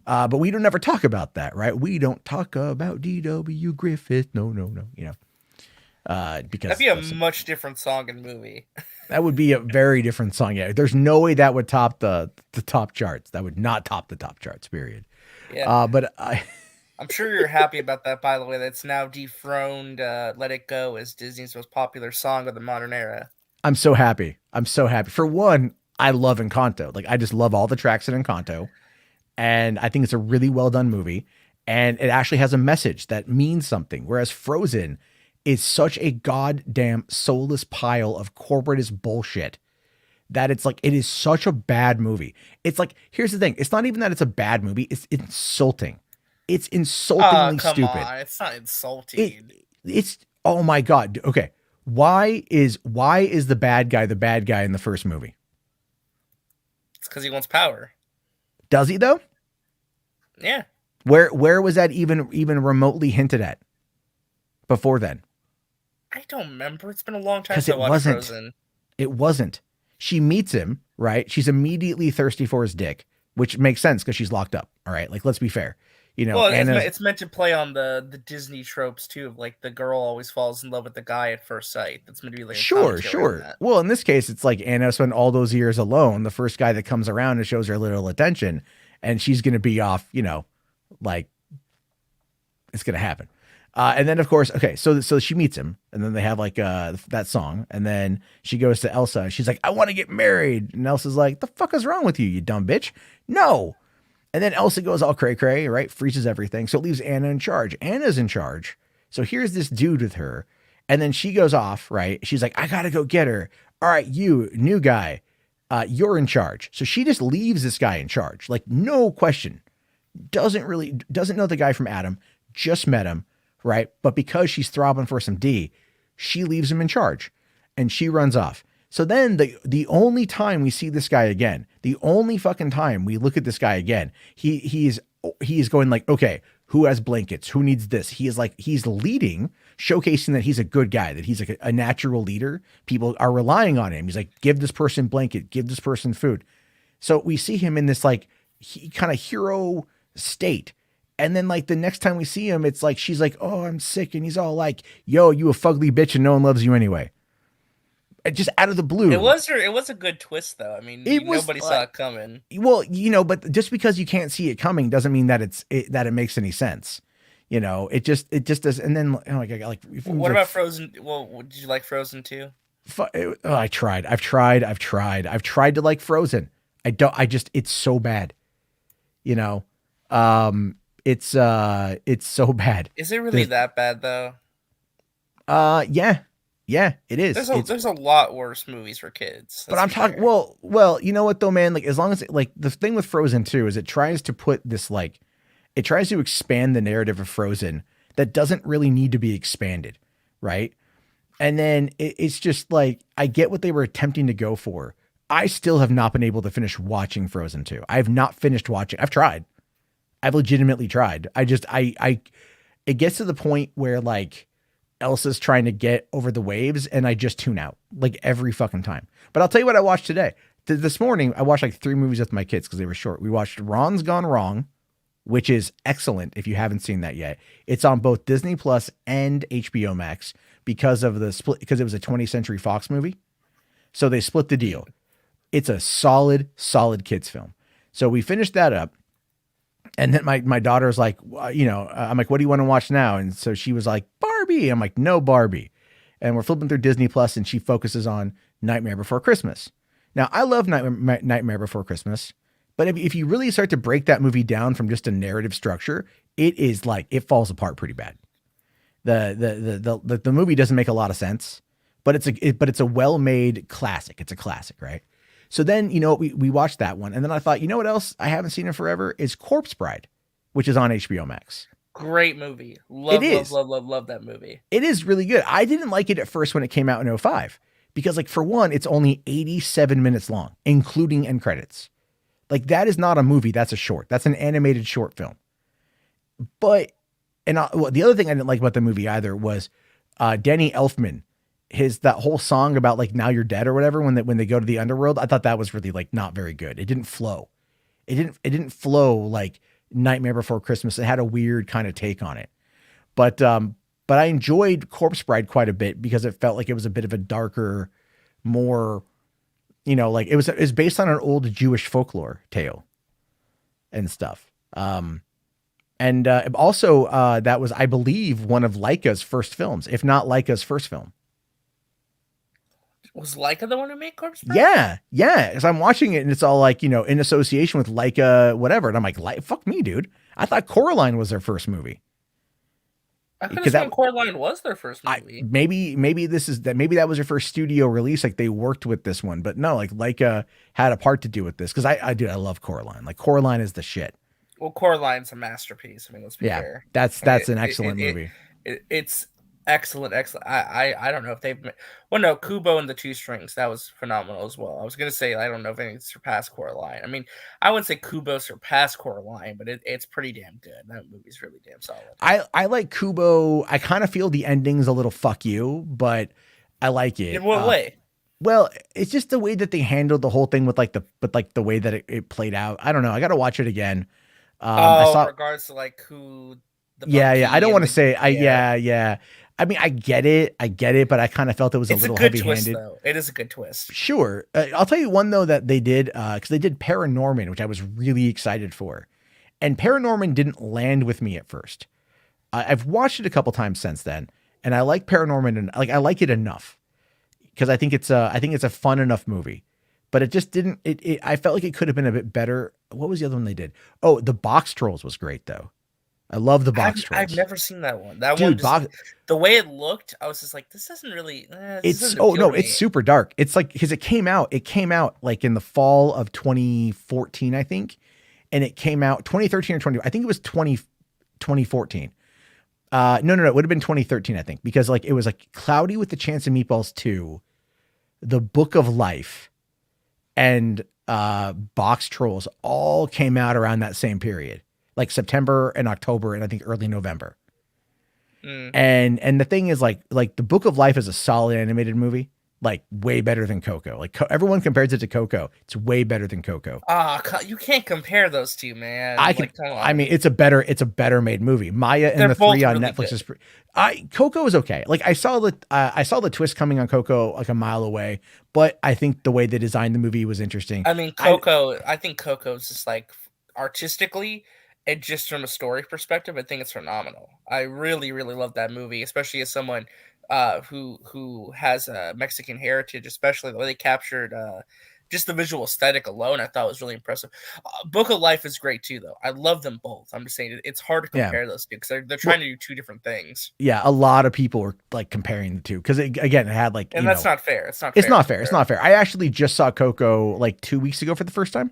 But we don't ever talk about that, right? We don't talk about D.W. Griffith. No. Because that'd be a much different song and movie. That would be a very different song. Yeah. There's no way that would top the top charts. That would not top the top charts, period. Yeah. But I'm sure you're happy about that, by the way. That's now dethroned Let It Go as Disney's most popular song of the modern era. I'm so happy. For one, I love Encanto. Like, I just love all the tracks in Encanto. And I think it's a really well done movie. And it actually has a message that means something. Whereas Frozen is such a goddamn soulless pile of corporatist bullshit that it's like, it is such a bad movie. It's like, here's the thing. It's not even that it's a bad movie. It's insulting. It's insultingly stupid. On. It's not insulting. It's, oh my God. Okay. Why is the bad guy in the first movie? It's because he wants power. Does he though? Yeah. Where was that even remotely hinted at before then? I don't remember. It's been a long time since I watched Frozen. It wasn't. She meets him, right? She's immediately thirsty for his dick, which makes sense because she's locked up. All right, like let's be fair. Well, it's meant to play on the Disney tropes too, of like the girl always falls in love with the guy at first sight. That's meant to be like sure. Well, in this case, it's like Anna spent all those years alone. The first guy that comes around and shows her a little attention, and she's gonna be off. Like it's gonna happen. And then of course, okay, so she meets him, and then they have like that song, and then she goes to Elsa, and she's like, "I want to get married," and Elsa's like, "The fuck is wrong with you, you dumb bitch? No." And then Elsa goes all cray-cray, right? Freezes everything. So it leaves Anna in charge. Anna's in charge. So here's this dude with her. And then she goes off, right? She's like, I got to go get her. All right, you, new guy, you're in charge. So she just leaves this guy in charge. Like, no question. Doesn't know the guy from Adam. Just met him, right? But because she's throbbing for some D, she leaves him in charge. And she runs off. So then the only time we see this guy again, the only fucking time we look at this guy again, he is going like, okay, who has blankets? Who needs this? He's leading, showcasing that he's a good guy, that he's like a natural leader. People are relying on him. He's like, give this person blanket, give this person food. So we see him in this like kind of hero state. And then like the next time we see him, it's like, she's like, oh, I'm sick. And he's all like, yo, you a fugly bitch and no one loves you anyway. Just out of the blue. It was a good twist, though. I mean, nobody saw it coming. Well, but just because you can't see it coming doesn't mean that it makes any sense. It just does. And then what about Frozen? Well, did you like Frozen too? I tried. I've tried to like Frozen. It's so bad. It's so bad. Is it really that bad though? Yeah. Yeah, it is. There's a lot worse movies for kids. But I'm talking, well, you know what though, man? Like, as long as like the thing with Frozen 2 is it tries to put this like, it tries to expand the narrative of Frozen that doesn't really need to be expanded, right? And then it's just like, I get what they were attempting to go for. I still have not been able to finish watching Frozen 2. I have not finished watching. I've tried. I've legitimately tried. It gets to the point where like, Elsa's trying to get over the waves and I just tune out like every fucking time. But I'll tell you what I watched today. This morning, I watched like 3 movies with my kids because they were short. We watched Ron's Gone Wrong, which is excellent if you haven't seen that yet. It's on both Disney Plus and HBO Max because of the split, because it was a 20th Century Fox movie. So they split the deal. It's a solid kids film. So we finished that up. And then my daughter's like, I'm like, what do you want to watch now? And so she was like, Barbie. I'm like, no Barbie. And we're flipping through Disney Plus and she focuses on Nightmare Before Christmas. Now, I love Nightmare Before Christmas But if you really start to break that movie down from just a narrative structure, it is like it falls apart pretty bad. The movie doesn't make a lot of sense, but it's a well-made classic. It's a classic, right? So then, we watched that one, and then I thought, you know what else I haven't seen in forever is Corpse Bride, which is on HBO Max. Great movie. It is. Love that movie. It is really good. I didn't like it at first when it came out in 2005 because, like, for one, it's only 87 minutes long, including end credits. Like, that is not a movie. That's a short. That's an animated short film. But, the other thing I didn't like about the movie either was Danny Elfman. That whole song about like now you're dead or whatever when they go to the underworld. I thought that was really like not very good. It didn't flow. It didn't flow like Nightmare Before Christmas. It had a weird kind of take on it. But I enjoyed Corpse Bride quite a bit because it felt like it was a bit of a darker, more, like it was based on an old Jewish folklore tale and stuff. And also that was, I believe, one of Laika's first films, if not Laika's first film. Was Laika the one who made Corpse Bride? Yeah. As I'm watching it and it's all like, in association with Laika, whatever. And I'm like, fuck me, dude. I thought Coraline was their first movie. I could have sworn Coraline was their first movie. Maybe that was their first studio release. Like they worked with this one, but no, like Laika had a part to do with this. Cause I love Coraline. Like Coraline is the shit. Well, Coraline's a masterpiece. I mean, let's be fair. That's an excellent movie. It's excellent. I don't know if they've. Well, no, Kubo and the Two Strings, that was phenomenal as well. I was gonna say I don't know if anything surpassed Coraline. I mean, I wouldn't say Kubo surpassed Coraline, but it's pretty damn good. That movie's really damn solid. I like Kubo. I kind of feel the ending's a little fuck you, but I like it. In what way? Well, it's just the way that they handled the whole thing with the way that it played out. I don't know. I got to watch it again. In regards to like who. I don't want to say. Yeah. I mean, I get it, but I kind of felt it was a little heavy-handed. Though. It is a good twist. Sure. I'll tell you one, though, that they did, because they did Paranorman, which I was really excited for. And Paranorman didn't land with me at first. I've watched it a couple times since then, and I like Paranorman, and I like it enough. Because I think it's a fun enough movie. But it just didn't, I felt like it could have been a bit better. What was the other one they did? Oh, The Box Trolls was great, though. I love The Box Trolls. I've never seen that one. The way it looked, I was just like, this doesn't really. It's super dark. It's like because it came out like in the fall of 2014, I think, and it came out 2013 or 20. I think it was 2014. No, it would have been 2013, I think, because like it was like Cloudy with the Chance of Meatballs 2, The Book of Life, and Box Trolls all came out around that same period. Like September and October and I think early November. And the thing is like The Book of Life is a solid animated movie, like way better than Coco. Like everyone compares it to Coco. It's way better than Coco. You can't compare those two, man. I mean, it's a better made movie. Maya and the Three on Netflix is Coco is okay. Like I saw the twist coming on Coco like a mile away, but I think the way they designed the movie was interesting. I mean, I think Coco's just like artistically and just from a story perspective, I think it's phenomenal. I really, really love that movie, especially as someone who has a Mexican heritage, especially the way they captured just the visual aesthetic alone. I thought was really impressive. Book of Life is great too, though. I love them both. I'm just saying it's hard to compare those two because they're trying to do two different things. Yeah, a lot of people were like comparing the two because it had like, and that's not fair. It's not fair. It's not fair. I actually just saw Coco like 2 weeks ago for the first time.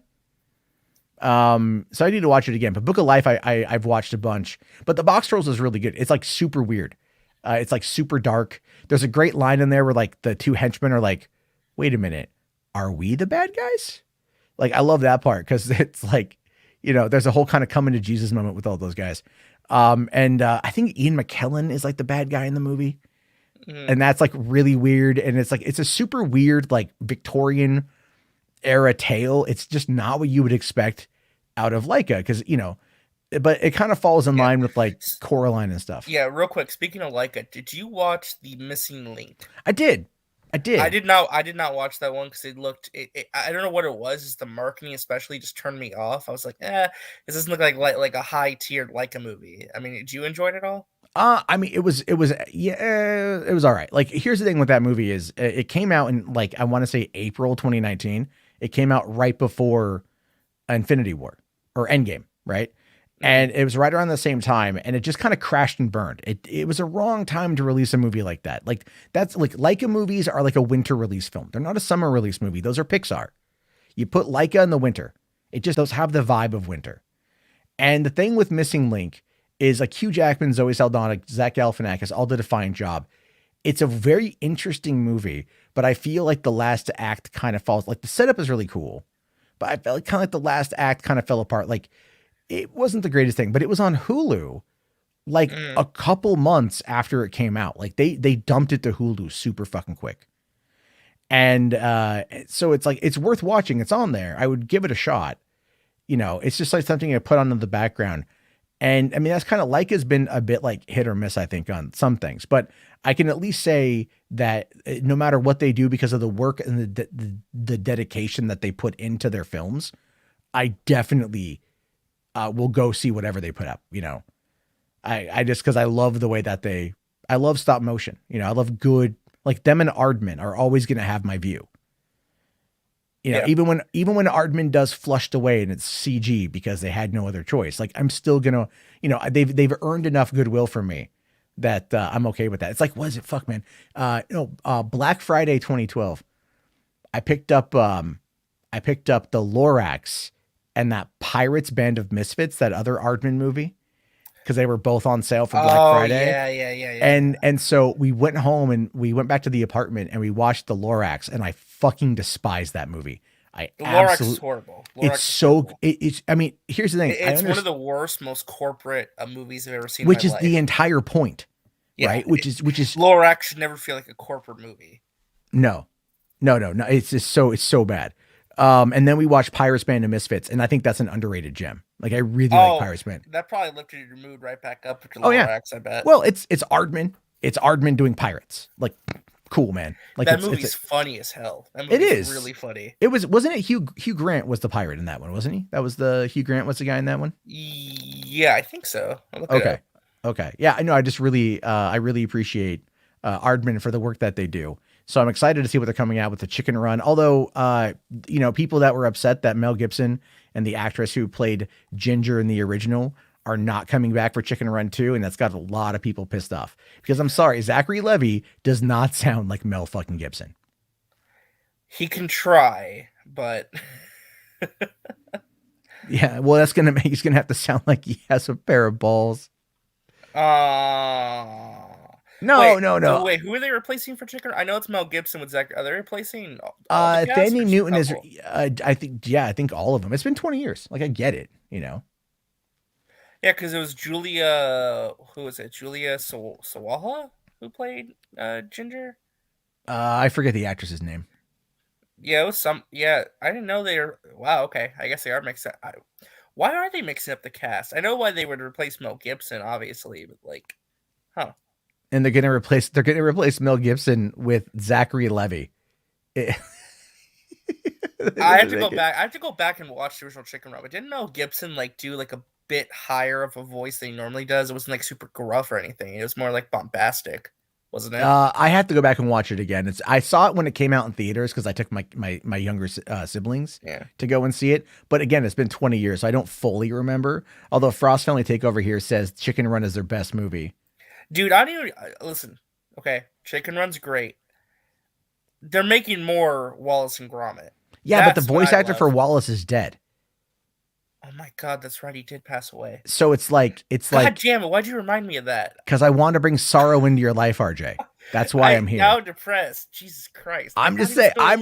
So I need to watch it again, but Book of Life, I've watched a bunch, but The Box Trolls is really good. It's like super weird. It's like super dark. There's a great line in there where like the two henchmen are like, wait a minute, are we the bad guys? Like, I love that part. Cause it's like, there's a whole kind of coming to Jesus moment with all those guys. And I think Ian McKellen is like the bad guy in the movie. And that's like really weird. And it's like, it's a super weird, like Victorian era tale. It's just not what you would expect out of Laika because but it kind of falls in line with like Coraline and stuff. Yeah, real quick, speaking of Laika, did you watch The Missing Link? I did. I did not watch that one because it looked I don't know what it was. Just the marketing especially just turned me off. I was like, this doesn't look like a high tiered Laika movie. I mean, did you enjoy it at all? I mean, it was all right. Like, here's the thing with that movie is it came out in like, I want to say April 2019. It came out right before Infinity War or Endgame, right? And it was right around the same time, and it just kind of crashed and burned. It was a wrong time to release a movie like that. Like that's like Leica movies are like a winter release film. They're not a summer release movie. Those are Pixar. You put Leica in the winter. It just does have the vibe of winter. And the thing with Missing Link is like Hugh Jackman, Zoe Saldana, Zach Galifianakis all did a fine job. It's a very interesting movie, but I feel like the last act kind of falls. Like the setup is really cool, but I felt like kind of like the last act kind of fell apart. Like it wasn't the greatest thing, but it was on Hulu like a couple months after it came out. Like they dumped it to Hulu super fucking quick. And so it's like, it's worth watching. It's on there. I would give it a shot. You know, it's just like something I put on in the background. And I mean, that's kind of like has been a bit like hit or miss, I think, on some things. But I can at least say that no matter what they do, because of the work and the dedication that they put into their films, I definitely will go see whatever they put up. You know, I just because I love the way that I love stop motion. You know, I love good, like them and Aardman are always going to have my view. You know, Yeah. even when Aardman does Flushed Away and it's CG because they had no other choice, like I'm still gonna, you know, they've earned enough goodwill from me that I'm okay with that. It's like, what is it? Fuck, man. Black Friday 2012. I picked up the Lorax and that Pirates Band of Misfits, that other Aardman movie, because they were both on sale for Black Friday. Yeah. And so we went home and we went back to the apartment and we watched the Lorax, and I fucking despise that movie. Lorax is horrible. Lorax it's so it's. I mean, here's the thing. It's one of the worst, most corporate movies I've ever seen. Which in is my life. the entire point, right? Which is Lorax should never feel like a corporate movie. No. It's just so bad. And then we watched Pirates Band of Misfits, and I think that's an underrated gem. Like I really like Pirates Band. That probably lifted your mood right back up to Lorax, yeah. I bet. Well, it's Aardman. It's Aardman doing pirates. Like cool, man. Like that movie's funny as hell. That movie's it is really funny. Wasn't it Hugh Grant was the pirate in that one, wasn't he? That was the Hugh Grant was the guy in that one? Yeah, I think so. Okay. Yeah, I know. I just really I really appreciate Aardman for the work that they do. So I'm excited to see what they're coming out with the Chicken Run. Although, you know, people that were upset that Mel Gibson and the actress who played Ginger in the original are not coming back for Chicken Run 2, and that's got a lot of people pissed off. Because I'm sorry, Zachary Levi does not sound like Mel fucking Gibson. He can try, but yeah, well, that's gonna make he's gonna have to sound like he has a pair of balls. No. Wait, who are they replacing for Chicken? I know it's Mel Gibson with Zach. Are they replacing all the cast, Danny Newton is I think all of them. It's been 20 years. Like I get it, you know. Yeah, because it was Julia. Who was it? Julia Sawaha who played Ginger. I forget the actress's name. Yeah, it was some. Yeah, I didn't know they were. Wow. Okay, I guess they are mixing. Why are they mixing up the cast? I know why they would replace Mel Gibson, obviously, but like, huh? And they're gonna replace Mel Gibson with Zachary Levi. I have to go back. I have to go back and watch the original Chicken Run. But didn't Mel Gibson like do like a bit higher of a voice than he normally does? It wasn't like super gruff or anything. It was more like bombastic, wasn't it? I have to go back and watch it again. I saw it when it came out in theaters because I took my younger siblings to go and see it. But again, it's been 20 years, so I don't fully remember. Although Frost Family Takeover here says Chicken Run is their best movie. Dude, I don't even listen. Okay, Chicken Run's great. They're making more Wallace and Gromit. Yeah, but the voice actor for Wallace is dead. Oh my god, that's right. He did pass away. So it's like God damn it! Why'd you remind me of that? Because I want to bring sorrow into your life, RJ. That's why I'm here. Now depressed. Jesus Christ! I'm just saying. I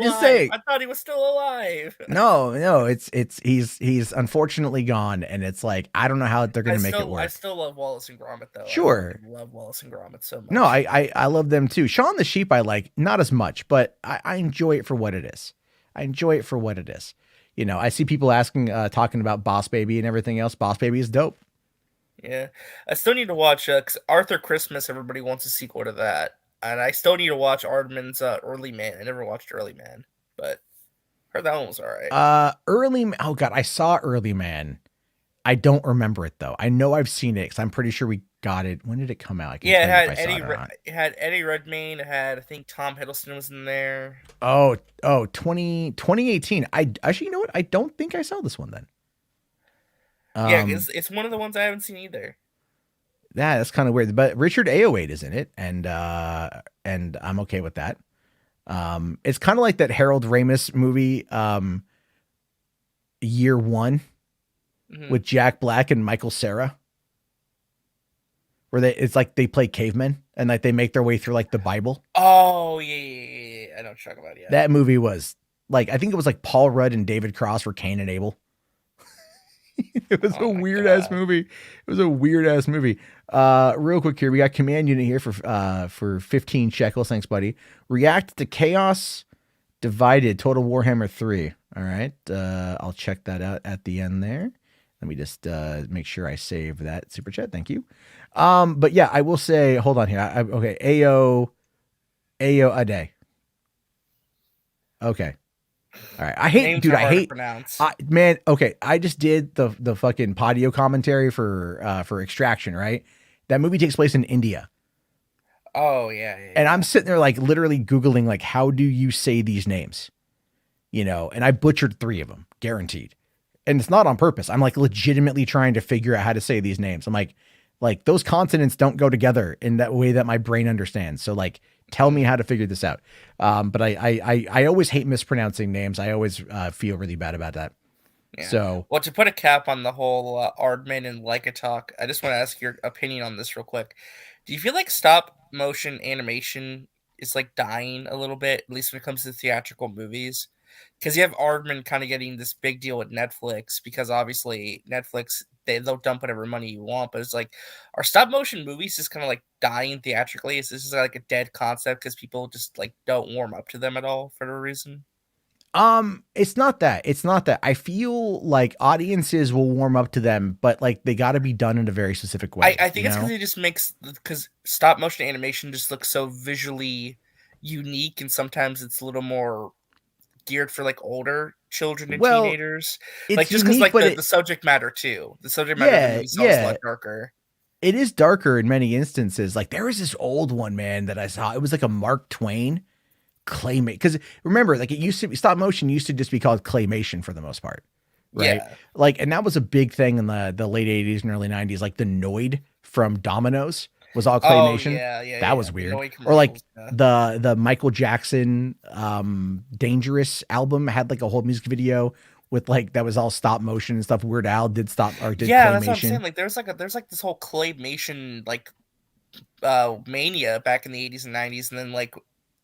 thought he was still alive. No. He's unfortunately gone, and it's like I don't know how they're gonna make it work. I still love Wallace and Gromit though. Sure, I love Wallace and Gromit so much. No, I love them too. Shaun the Sheep I like not as much, but I enjoy it for what it is. You know, I see people talking about Boss Baby and everything else. Boss Baby is dope. Yeah, I still need to watch because Arthur Christmas. Everybody wants a sequel to that. And I still need to watch Aardman's Early Man. I never watched Early Man, but heard that one was all right. Oh god, I saw Early Man. I don't remember it though. I know I've seen it because I'm pretty sure we got it. When did it come out? It had Eddie Redmayne. It had, I think, Tom Hiddleston was in there. 2018. I actually, you know what? I don't think I saw this one then. Yeah, Um, it's one of the ones I haven't seen either. that's kind of weird. But Richard Ayoade is in it, and I'm okay with that. It's kind of like that Harold Ramis movie, Year One, Hmm. with Jack Black and Michael Cera, where it's like they play cavemen and like they make their way through like the Bible. Oh yeah. I know what you're talking about. Yeah. That movie was like, I think it was like Paul Rudd and David Cross were Cain and Abel. It was a Oh my weird ass god. movie. It was a weird ass movie. Real quick here, we got Command Unit here for 15 shekels. Thanks, buddy. React to Chaos Divided Total Warhammer 3. All right. I'll check that out at the end there. Let me just make sure I save that super chat. Thank you. But yeah, I will say, hold on here. Okay, Ayo Ade. Okay. All right. Names are I hard to hate, pronounce. man. Okay. I just did the fucking Podio commentary for Extraction, right? That movie takes place in India. Oh yeah. And I'm sitting there like literally Googling, like, how do you say these names? You know, and I butchered 3 of them, guaranteed. And it's not on purpose. I'm like legitimately trying to figure out how to say these names. I'm like those consonants don't go together in that way that my brain understands. So like, tell me how to figure this out. But I always hate mispronouncing names. I always feel really bad about that. Yeah. So, well, to put a cap on the whole Aardman and Leica talk, I just want to ask your opinion on this real quick. Do you feel like stop motion animation is like dying a little bit, at least when it comes to theatrical movies? Because you have Aardman kind of getting this big deal with Netflix, because obviously Netflix, they'll dump whatever money you want, but it's like, are stop motion movies just kind of like dying theatrically? Is this just like a dead concept because people just like don't warm up to them at all for no reason? it's not that. It's not that. I feel like audiences will warm up to them, but like they got to be done in a very specific way. I think it's because it just makes, because stop motion animation just looks so visually unique, and sometimes it's a little more geared for like older children and Well, teenagers. Like it's just because unique, like but the subject matter too. The subject matter of the yeah, movie itself is a yeah, lot darker. it is darker in many instances. Like there was this old one, man, that I saw. It was like a Mark Twain claymation. Because remember, like it used to be, stop motion used to just be called claymation for the most part, right? Yeah. Like, and that was a big thing in the late 80s and early 90s. Like the Noid from Domino's was all Oh claymation. yeah. That was The weird. Noe Or like commercials. Yeah. the Michael Jackson Dangerous album had like a whole music video with like that was all stop motion and stuff. Weird Al did Yeah, that's what I'm claymation. saying. Like there's like this whole claymation like mania back in the 80s and 90s, and then like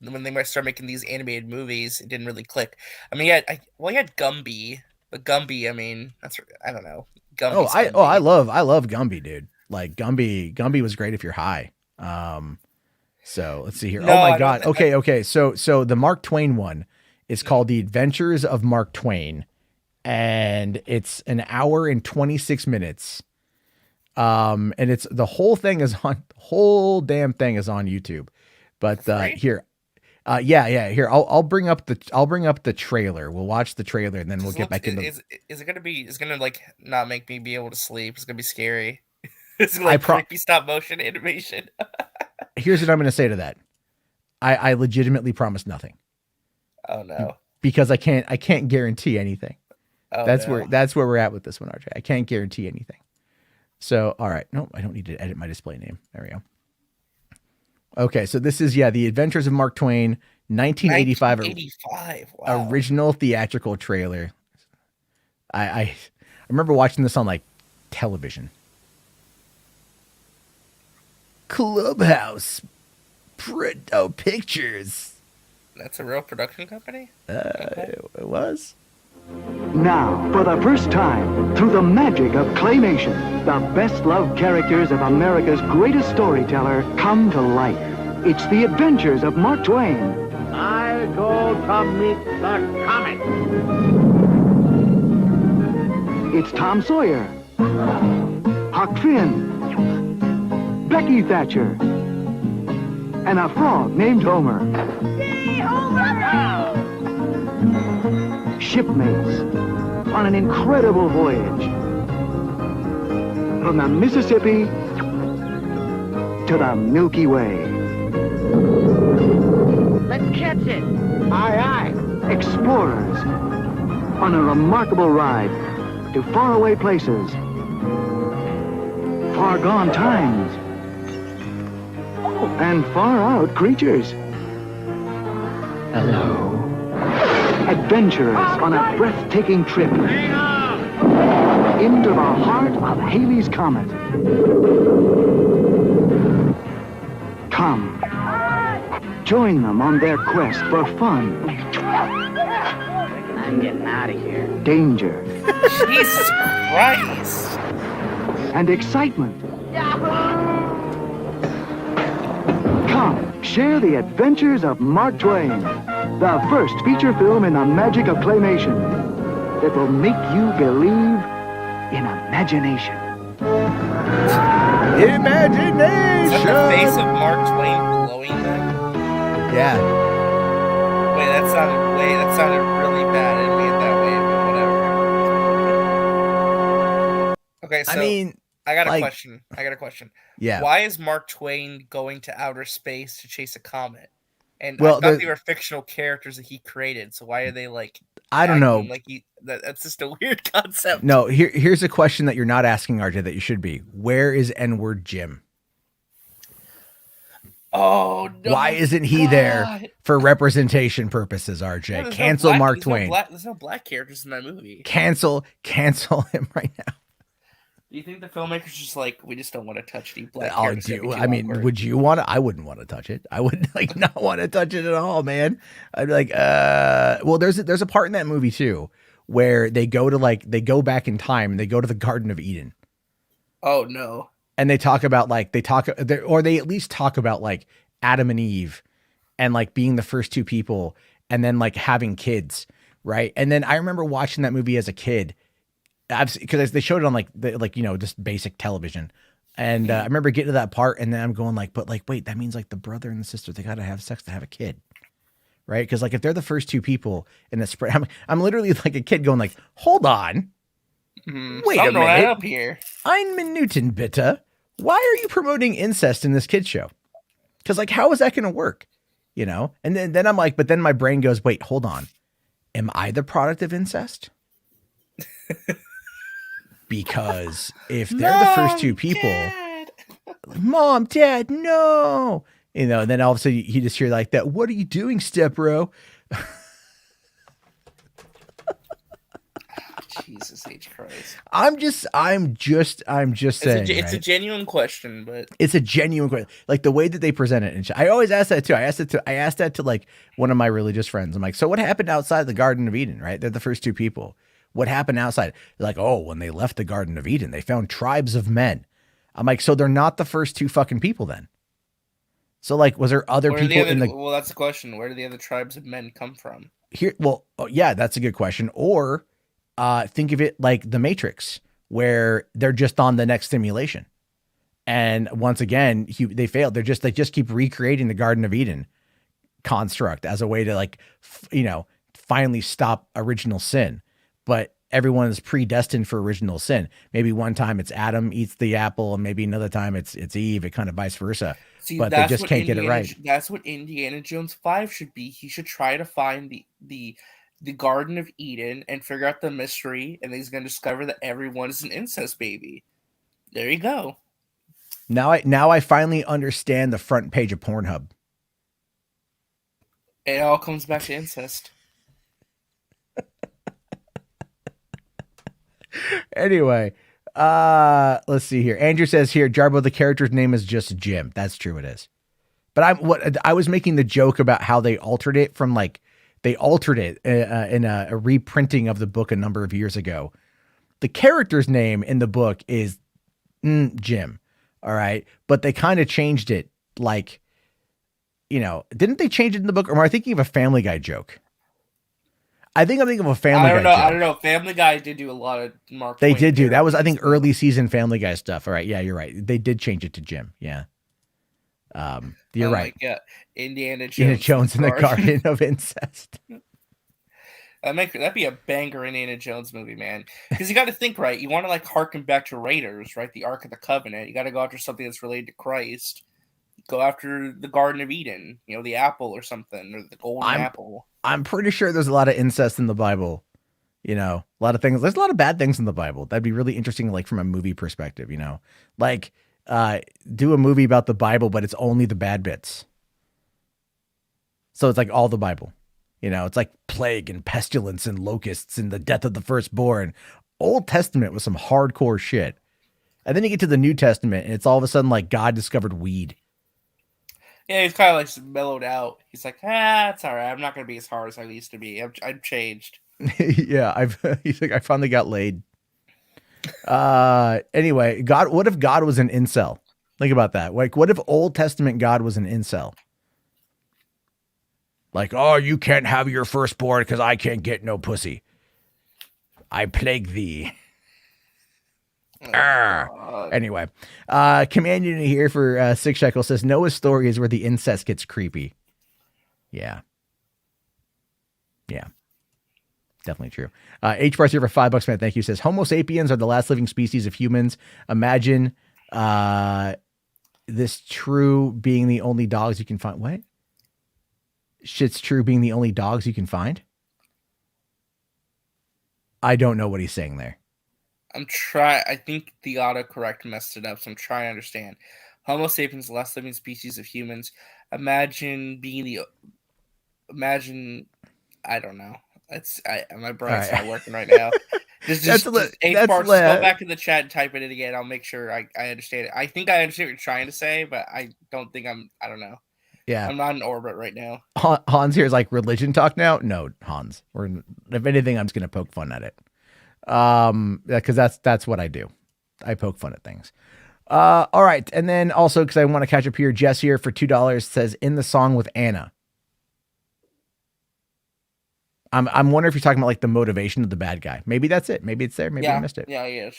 when they might start making these animated movies, it didn't really click. I mean, you had Gumby, but Gumby, I mean, I don't know. Gumby's I Gumby. love Gumby, dude. Like Gumby was great if you're high. So let's see here. No, Oh my I don't God. Okay. So the Mark Twain one is called The Adventures of Mark Twain, and it's an hour and 26 minutes. And it's the whole damn thing is on YouTube. But Right? here, yeah. Here, I'll bring up the trailer. We'll watch the trailer and then we'll get back into. Is it gonna be? It's gonna like not make me be able to sleep. It's gonna be scary. It's I like pro. creepy stop motion animation. Here's what I'm going to say to that. I legitimately promise nothing Oh no! because I can't guarantee anything. Oh That's no! where we're at with this one, RJ. I can't guarantee anything. So, all right. No, I don't need to edit my display name. There we go. Okay, so this is The Adventures of Mark Twain, 1985, 1985. Wow. original theatrical trailer. I remember watching this on like television. Clubhouse Pictures. That's a real production company? It was. Now, for the first time, through the magic of claymation, the best-loved characters of America's greatest storyteller come to life. It's the adventures of Mark Twain. I'll go to meet the comet. It's Tom Sawyer, Huck Finn, Becky Thatcher, and a frog named Homer. Hey, Homer! Shipmates on an incredible voyage from the Mississippi to the Milky Way. Let's catch it. Aye, aye. Explorers on a remarkable ride to faraway places far gone times, and far out creatures. Hello. Adventurers on a breathtaking trip into the heart of Halley's Comet. Come, join them on their quest for fun, I'm getting out of here. danger, Jesus Christ. and excitement. Come, share the adventures of Mark Twain, the first feature film in the magic of claymation that will make you believe in imagination. Imagination. Is that the face of Mark Twain glowing then? Yeah. Wait, that sounded really bad. I didn't mean it that way, but whatever. Okay, so I mean, I got a like- question. yeah. Why is Mark Twain going to outer space to chase a comet? And Well, I thought there- they were fictional characters that he created. So why are they like? I don't know. acting Like that's just a weird concept. No, here's a question that you're not asking, RJ, that you should be. Where is N-word Jim? Oh no! Why isn't he there for representation purposes, RJ? Yeah, there's no Cancel black- Mark there's Twain. There's no black characters in that movie. Cancel him right now. Do you think the filmmakers just like we just don't want to touch the black Oh, characters? That'd be too I mean, awkward. would you want to? I wouldn't want to touch it. I would like not want to touch it at all, man. I'd be like, well, there's a part in that movie too where they go back in time and they go to the Garden of Eden Oh no! and they talk about they at least talk about like Adam and Eve and like being the first two people and then like having kids, right? And then I remember watching that movie as a kid. Because they showed it on just basic television, and I remember getting to that part, and then I'm going but wait, that means like the brother and the sister, they gotta have sex to have a kid, right? Because like if they're the first two people in the spread, I'm literally like a kid going hold on, wait a Something right minute, up here. Ein Minuten bitte, why are you promoting incest in this kid show? Because like how is that gonna work, And then I'm like, but then my brain goes, wait, hold on, am I the product of incest? Because if they're the first two people, Mom, Dad, no, and then all of a sudden you just hear like that. What are you doing, step bro? Jesus H Christ! I'm just saying. It's a genuine question, but it's a genuine question. Like the way that they present it, and I always ask that too. I asked that to like one of my religious friends. I'm like, so what happened outside the Garden of Eden? Right? They're the first two people. What happened outside? They're like, oh, when they left the Garden of Eden, they found tribes of men. I'm like, so they're not the first two fucking people then. So like, was there other people in the? Well, that's the question. Where do the other tribes of men come from? Here, well, yeah, that's a good question. Or think of it like the Matrix, where they're just on the next simulation, and once again, they failed. They just keep recreating the Garden of Eden construct as a way to finally stop original sin. But everyone is predestined for original sin. Maybe one time it's Adam eats the apple, and maybe another time it's Eve. It kind of vice versa. See, but they just can't get it right. That's what Indiana Jones 5 should be. He should try to find the Garden of Eden and figure out the mystery, and he's going to discover that everyone is an incest baby. There you go. Now I finally understand the front page of Pornhub. It all comes back to incest. Anyway, let's see here. Andrew says here, Jarbo, the character's name is just Jim. That's true, it is. But I was making the joke about how they altered it from in a reprinting of the book a number of years ago. The character's name in the book is Jim. All right. But they kind of changed it. Didn't they change it in the book? Or am I thinking of a Family Guy joke? I think I'm thinking of a Family Guy joke. I don't know. Family Guy did do a lot of Mark They Twain did do that. Was, I think, characters. early season Family Guy stuff. All right. Yeah, you're right. They did change it to Jim. Yeah. You're right. Yeah. Indiana Jones in the Garden of Incest. That'd be a banger Indiana Jones movie, man. Because you got to think, right? You want to harken back to Raiders, right? The Ark of the Covenant. You got to go after something that's related to Christ. Go after the Garden of Eden, the apple or something, or the golden apple. I'm pretty sure there's a lot of incest in the Bible. You know, a lot of things. There's a lot of bad things in the Bible. That'd be really interesting, like from a movie perspective. You know, like do a movie about the Bible, but it's only the bad bits. So it's like all the Bible. You know, it's like plague and pestilence and locusts and the death of the firstborn. Old Testament was some hardcore shit. And then you get to the New Testament and it's all of a sudden like God discovered weed. Yeah, he's kind of like mellowed out. He's like, it's all right. I'm not going to be as hard as I used to be. I've changed. Yeah, he's like, I finally got laid. Anyway, God, what if God was an incel? Think about that. Like, what if Old Testament God was an incel? Like, oh, you can't have your firstborn because I can't get no pussy. I plague thee. Anyway, Command Unit here for 6 shekels says Noah's story is where the incest gets creepy. Yeah. Definitely true. H Bars here for $5, man. Thank you. Says Homo sapiens are the last living species of humans. Imagine this true being the only dogs you can find. What? Shit's true being the only dogs you can find? I don't know what he's saying there. I think the autocorrect messed it up, so I'm trying to understand. Homo sapiens, the last living species of humans. Imagine, I don't know. My brain's not working right now. Just go back in the chat and type it in again. I'll make sure I understand it. I think I understand what you're trying to say, but I don't think I don't know. Yeah. I'm not in orbit right now. Hans here is like religion talk now. No, Hans. If anything, I'm just going to poke fun at it. Because that's what I do. I poke fun at things. All right. And then also, because I want to catch up here, Jess here for $2 says in the song with Anna. I'm wondering if you're talking about like the motivation of the bad guy. Maybe that's it. Maybe it's there. Maybe I missed it. Yeah, he is.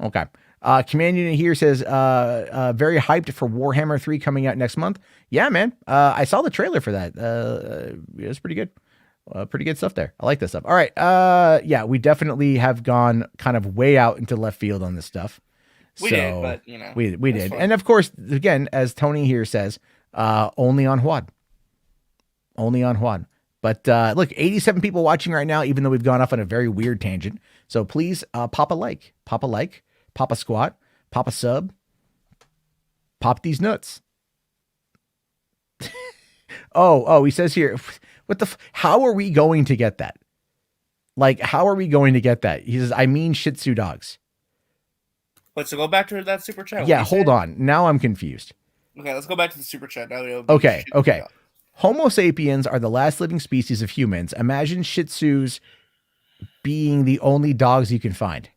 Okay. Command Unit here says, very hyped for Warhammer 3 coming out next month. Yeah, man. I saw the trailer for that. It was pretty good. Pretty good stuff there. I like this stuff. All right. Yeah, we definitely have gone kind of way out into left field on this stuff. We did, but you know, we did. Fun. And of course, again, as Tony here says, only on Huad. Only on Huad. But look, 87 people watching right now, even though we've gone off on a very weird tangent. So please pop a like, pop a squat, pop a sub, pop these nuts. Oh, he says here, how are we going to get that? Like, how are we going to get that? He says, I mean Shih Tzu dogs. Wait, so go back to that super chat. Yeah, hold on. Now I'm confused. Okay, let's go back to the super chat. Now okay. Homo sapiens are the last living species of humans. Imagine Shih Tzus being the only dogs you can find.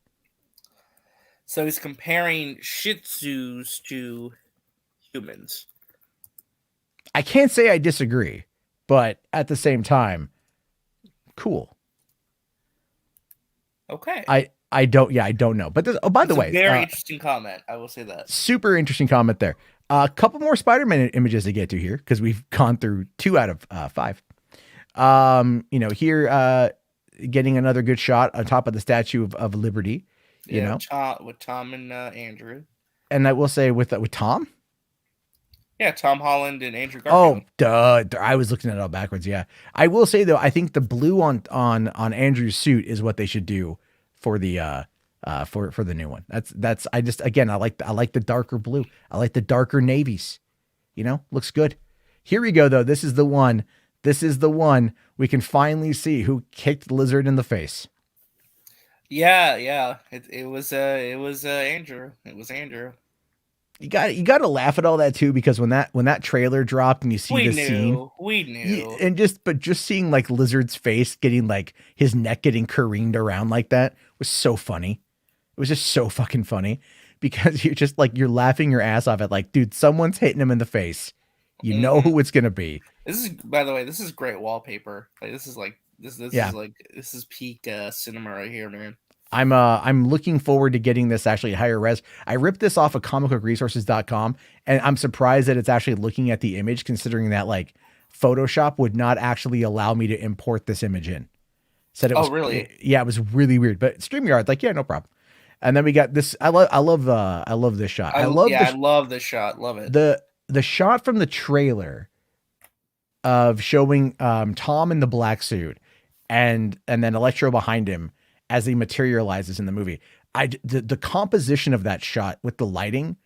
So he's comparing Shih Tzus to humans. I can't say I disagree, but at the same time, cool. Okay. I don't know. But by the way, very interesting comment. I will say that. Super interesting comment there. A couple more Spider-Man images to get to here because we've gone through 2 out of 5. Here, getting another good shot on top of the Statue of Liberty. With Tom and Andrew. And I will say with Tom. Yeah, Tom Holland and Andrew Garfield. Oh, duh! I was looking at it all backwards. Yeah, I will say though, I think the blue on Andrew's suit is what they should do for the for the new one. That's I like the darker blue. I like the darker navies. Looks good. Here we go though. This is the one. We can finally see who kicked the lizard in the face. Yeah. It was Andrew. It was Andrew. You got to laugh at all that too, because when that trailer dropped and you see scene, we knew, and just seeing like Lizard's face getting like his neck getting careened around like that was so funny. It was just so fucking funny because you're just like, you're laughing your ass off at like, dude, someone's hitting him in the face. You know who it's gonna be. This is, by the way, this is great wallpaper. Like this is peak cinema right here, man. I'm looking forward to getting this actually at higher res. I ripped this off of comicbookresources.com and I'm surprised that it's actually looking at the image, considering that like Photoshop would not actually allow me to import this image in. Said it was really? Yeah, it was really weird. But StreamYard, like, yeah, no problem. And then we got this. I love this shot. I love this shot. Love it. The shot from the trailer of showing Tom in the black suit and then Electro behind him. as he materializes in the movie. The composition of that shot with the lighting,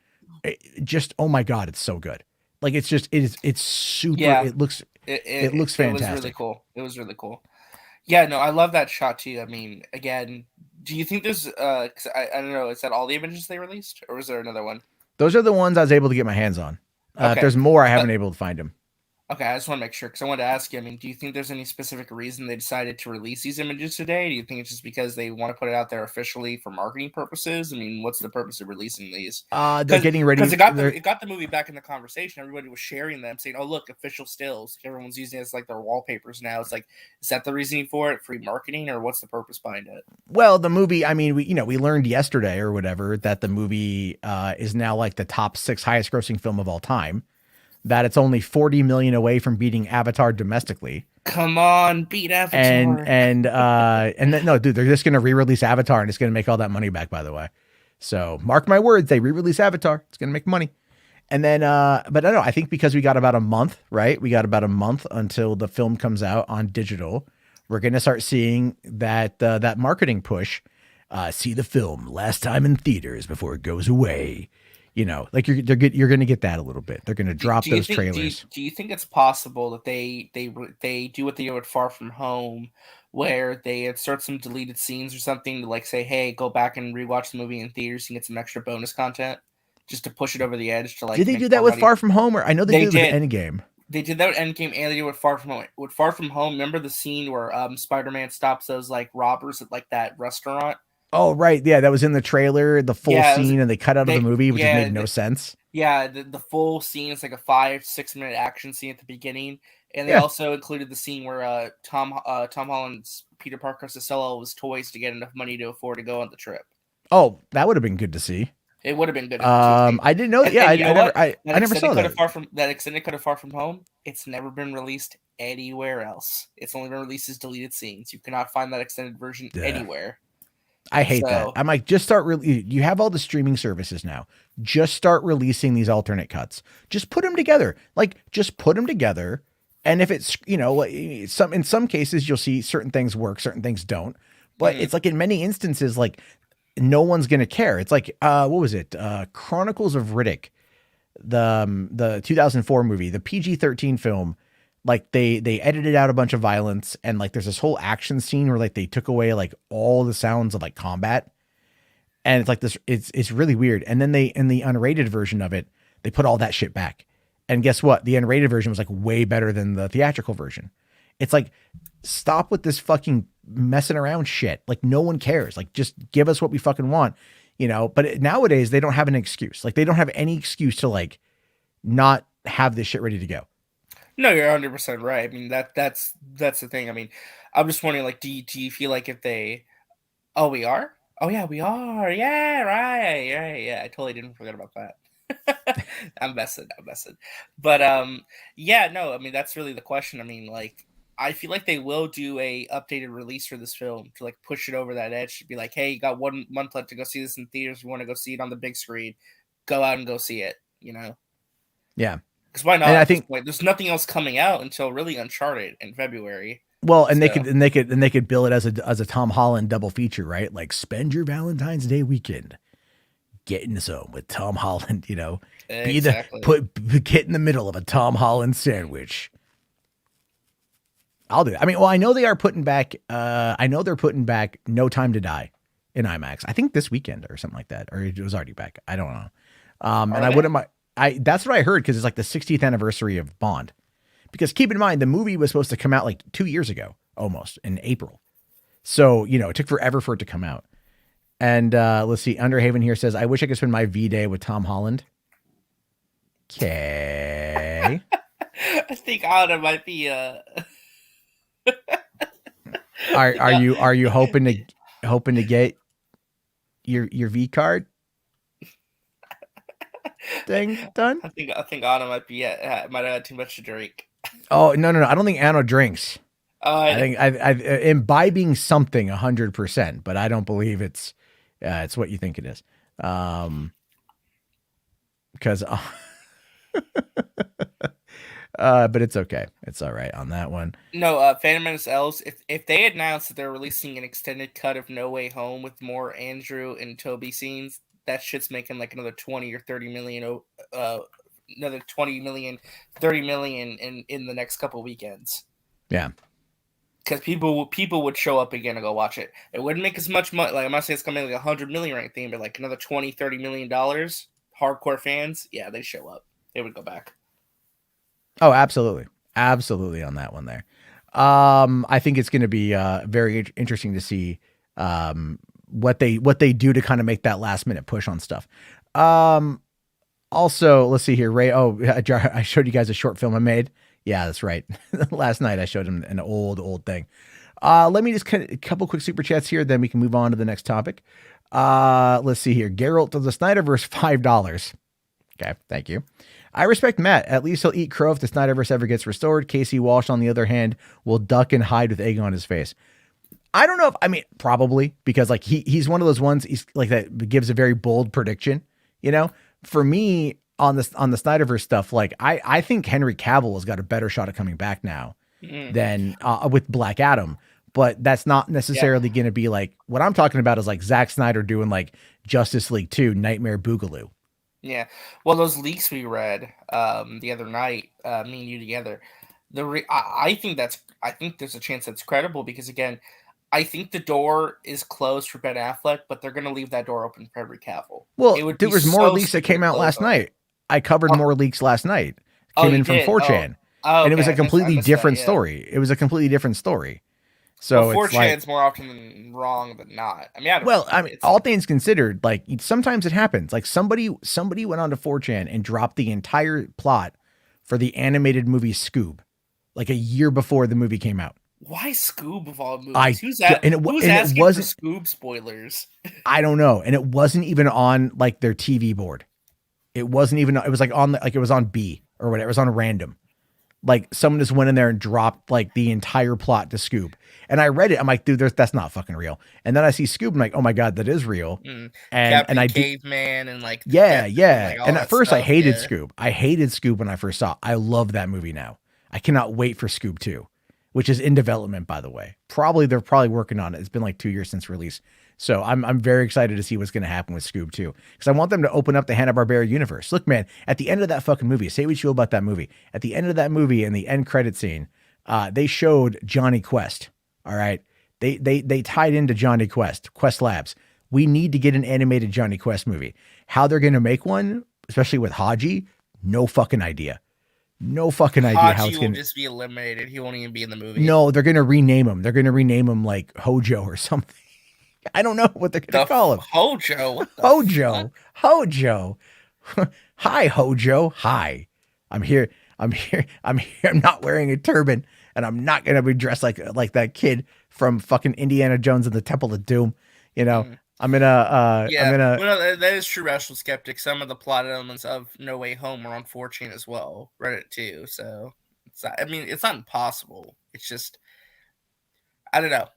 just, oh my God, it's so good. Like, it's super, Yeah. it looks fantastic. It was really cool. It was really cool. Yeah, no, I love that shot too. I mean, again, do you think there's 'cause I don't know, is that all the images they released, or was there another one? Those are the ones I was able to get my hands on. If Okay. there's more, I haven't been able to find them. Okay, I just want to make sure because I wanted to ask you. I mean, do you think there's any specific reason they decided to release these images today? Do you think it's just because they want to put it out there officially for marketing purposes? I mean, what's the purpose of releasing these? They're getting ready because it got the movie back in the conversation. Everybody was sharing them, saying, "Oh, look, official stills." Everyone's using it as like their wallpapers now. It's like, is that the reasoning for it? Free marketing, or what's the purpose behind it? Well, the movie. I mean, we learned yesterday or whatever that the movie is now like the top 6 highest grossing film of all time. That it's only 40 million away from beating Avatar domestically. Come on, beat Avatar. And then, no, dude, they're just going to re-release Avatar and it's going to make all that money back, by the way. So mark my words, they re-release Avatar. It's going to make money. And then, but I don't know, I think because we got about a month, right? We got about a month until the film comes out on digital. We're going to start seeing that, that marketing push, see the film last time in theaters before it goes away. You know, like you're going to get that a little bit. They're going to drop those trailers. Do you think it's possible that they do what they do at Far From Home, where they insert some deleted scenes or something to like say, hey, go back and rewatch the movie in theaters and get some extra bonus content, just to push it over the edge to like. Did they do that with Far From Home? Or I know they did with Endgame. They did that with Endgame, and they did with Far From Home. With Far From Home, remember the scene where Spider-Man stops those like robbers at like that restaurant? Oh, right. Yeah, that was in the trailer, the full scene, and they cut out of the movie, which made no sense. Yeah, the full scene is like a 5-6 minute action scene at the beginning. And they also included the scene where Tom Holland's Peter Parker has to sell all his toys to get enough money to afford to go on the trip. Oh, that would have been good to see. It would have been good. I didn't know. I never saw that. That extended cut of Far From Home, it's never been released anywhere else. It's only been released as deleted scenes. You cannot find that extended version anywhere. I hate that. I'm like, just start you have all the streaming services now. Just start releasing these alternate cuts. Just put them together. Like, just put them together. And if it's, you know, in some cases you'll see certain things work, certain things don't. But it's like in many instances, like no one's gonna care. It's like what was it? Chronicles of Riddick, the 2004 movie, the PG-13 film. Like they edited out a bunch of violence, and like there's this whole action scene where like they took away like all the sounds of like combat, and it's like this, it's really weird. And then in the unrated version of it, they put all that shit back. And guess what? The unrated version was like way better than the theatrical version. It's like, stop with this fucking messing around shit. Like no one cares. Like just give us what we fucking want, you know? But nowadays they don't have an excuse. Like they don't have any excuse to like not have this shit ready to go. No, you're 100% right. I mean, that's the thing. I mean, I'm just wondering, like, do you feel like if they, we are? Oh yeah, we are. Yeah, right. Yeah, I totally didn't forget about that. I'm messing. But yeah, no. I mean, that's really the question. I mean, like, I feel like they will do a updated release for this film to like push it over that edge. To be like, hey, you got 1 month left to go see this in theaters. You want to go see it on the big screen? Go out and go see it. You know? Yeah. Because why not? And I think there's nothing else coming out until really Uncharted in February. Well, and they could bill it as a Tom Holland double feature, right? Like spend your Valentine's Day weekend getting some with Tom Holland. You know, get in the middle of a Tom Holland sandwich. I'll do it. I mean, well, I know they are putting back. I know they're putting back No Time to Die in IMAX. I think this weekend or something like that, or it was already back. I don't know. And I wouldn't mind. That's what I heard, because it's like the 60th anniversary of Bond. Because keep in mind, the movie was supposed to come out like 2 years ago, almost in April. So, you know, it took forever for it to come out. And let's see, Underhaven here says, I wish I could spend my V-Day with Tom Holland. Okay. I think Anna might be Are you hoping to get your V card thing done? I think Anna might have had too much to drink. Oh no! I don't think Anna drinks. I think I imbibing something 100%, but I don't believe it's what you think it is. Because But it's okay. It's all right on that one. No, Phantom Menace Elves. If they announced that they're releasing an extended cut of No Way Home with more Andrew and Toby scenes, that shit's making like another 20 or 30 million. Another 20 million, 30 million in the next couple weekends. Yeah. Because people would show up again and go watch it. It wouldn't make as much money. Like, I'm not saying it's going to be like 100 million or anything, but like another 20, 30 million dollars. Hardcore fans, yeah, they show up. They would go back. Oh, absolutely. Absolutely on that one there. I think it's going to be very interesting to see what they do to kind of make that last minute push on stuff. Also, let's see here, Ray. Oh, I showed you guys a short film I made. Yeah, that's right. Last night I showed him an old thing. Let me just a couple quick super chats here, then we can move on to the next topic. Let's see here. Geralt of the Snyderverse, $5. Okay, thank you. I respect Matt. At least he'll eat crow if the Snyderverse ever gets restored. Casey Walsh, on the other hand, will duck and hide with egg on his face. I don't know if, probably, because like he's one of those ones, he's like that gives a very bold prediction, you know? For me, on the Snyderverse stuff, like I think Henry Cavill has got a better shot at coming back now than with Black Adam. But that's not necessarily going to be like, what I'm talking about is like Zack Snyder doing like Justice League 2, Nightmare Boogaloo. Yeah. Well, those leaks we read the other night, me and you together, I think there's a chance that's credible because, again, I think the door is closed for Ben Affleck, but they're going to leave that door open for Henry Cavill. Well, there was more leaks that came out last night. I covered more leaks last night. Came in from 4chan. And it was a completely different story. It was a completely different story. So 4chan's more often than wrong than not. All things considered, like sometimes it happens. Like somebody went onto 4chan and dropped the entire plot for the animated movie Scoob, like a year before the movie came out. Why Scoob of all movies? Who's asking for Scoob spoilers? I don't know. And it wasn't even on like their TV board. It wasn't even. It was like on it was on B or whatever. It was on random. Like someone just went in there and dropped like the entire plot to Scoob. And I read it. I'm like, dude, that's not fucking real. And then I see Scoob. I'm like, oh my God, that is real. And I Caveman and like yeah. Like and at first I hated Scoob. I hated Scoob when I first saw it. I love that movie now. I cannot wait for Scoob 2, which is in development, by the way. They're probably working on it. It's been like 2 years since release. So I'm very excited to see what's going to happen with Scoob 2, because I want them to open up the Hanna-Barbera universe. Look, man, at the end of that fucking movie, say what you will about that movie. At the end of that movie, in the end credit scene, they showed Johnny Quest. All right, they tied into Johnny Quest Labs. We need to get an animated Johnny Quest movie. How they're going to make one, especially with Haji, no fucking idea. No fucking idea how it's going to just be eliminated. He won't even be in the movie. No, they're going to rename him. They're going to rename him like Hojo or something. I don't know what they're going to call him. Hojo. Hojo. Hi, Hojo. Hi. I'm here. I'm not wearing a turban, and I'm not going to be dressed like that kid from fucking Indiana Jones and the Temple of Doom. You know, I'm gonna. Well, that is true, Rational Skeptic. Some of the plot elements of No Way Home are on 4chan as well, Reddit too. So it's not impossible. It's just, I don't know.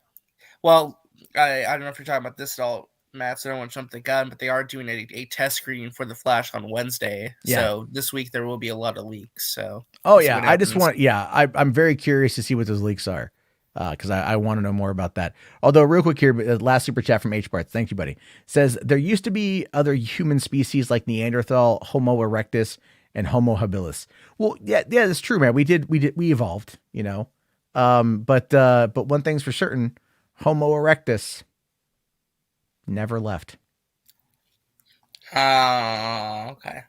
Well, I don't know if you're talking about this at all, Matt, so I don't want to jump the gun, but they are doing a test screening for The Flash on Wednesday. Yeah. So this week there will be a lot of leaks. So I'm very curious to see what those leaks are, because I want to know more about that. Although real quick here, last super chat from H Barth, thank you, buddy, says there used to be other human species like Neanderthal, Homo erectus, and Homo habilis. Well, yeah, that's true, man. We evolved, you know. But one thing's for certain. Homo erectus never left. Okay.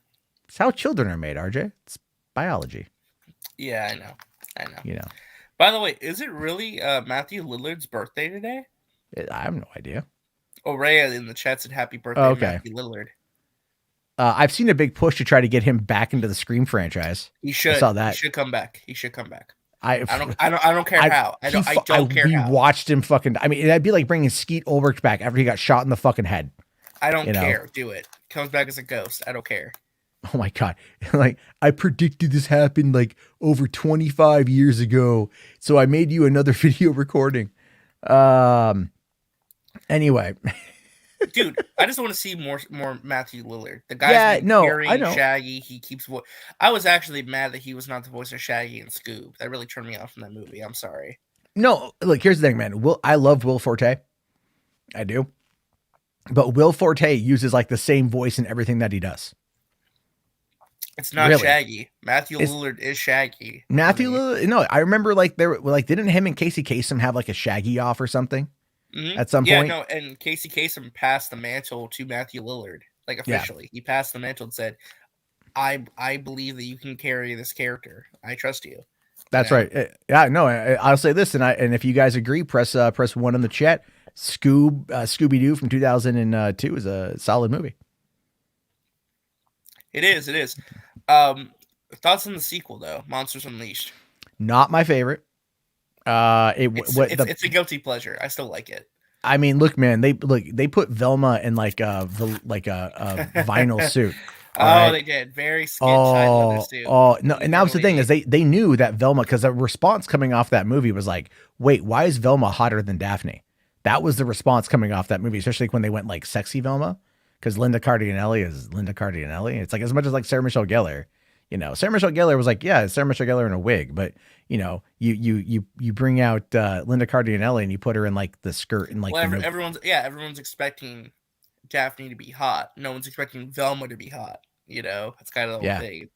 It's how children are made, RJ. It's biology. Yeah, I know. You know. By the way, is it really Matthew Lillard's birthday today? I have no idea. Oh, Ray in the chat said happy birthday, Matthew Lillard. I've seen a big push to try to get him back into the Scream franchise. He should. I saw that. He should come back. I don't care how. I don't care how. We watched him fucking. I mean, that'd be like bringing Skeet Ulrich back after he got shot in the fucking head. I don't care. Do it. Comes back as a ghost. I don't care. Oh my God. Like, I predicted this happened like over 25 years ago. So I made you another video recording. Anyway. Dude, I just want to see more Matthew Lillard. The guy's Yeah, named no, Harry I know. Shaggy. He keeps I was actually mad that he was not the voice of Shaggy and Scoob. That really turned me off from that movie. I'm sorry. No, look, here's the thing, man. I love Will Forte. I do. But Will Forte uses like the same voice in everything that he does. It's not Really? Shaggy. Matthew Lillard is Shaggy. Matthew Lillard, no, I remember like didn't him and Casey Kasem have like a Shaggy off or something at some point? Yeah, no, and Casey Kasem passed the mantle to Matthew Lillard, like officially. He passed the mantle and said, I believe that you can carry this character. I trust you. That's right. Yeah, no, I'll say this, and if you guys agree, press 1 in the chat. Scooby Doo from 2002 is a solid movie. It is. Thoughts on the sequel though? Monsters Unleashed. Not my favorite. It's a guilty pleasure. I still like it. I mean, look, man, they put Velma in like a vinyl suit. Right? They did. Very skin tight leather suit. Oh no, and that was the thing is they knew that Velma, because the response coming off that movie was like, wait, why is Velma hotter than Daphne? That was the response coming off that movie, especially when they went like sexy Velma, because Linda Cardinelli is Linda Cardinelli. It's like as much as like Sarah Michelle Gellar. You know, Sarah Michelle Gellar was like, yeah, Sarah Michelle Gellar in a wig, but you know, you bring out Linda Cardinelli and you put her in like the skirt and like everyone's expecting Daphne to be hot. No one's expecting Velma to be hot. You know, that's kind of the whole thing.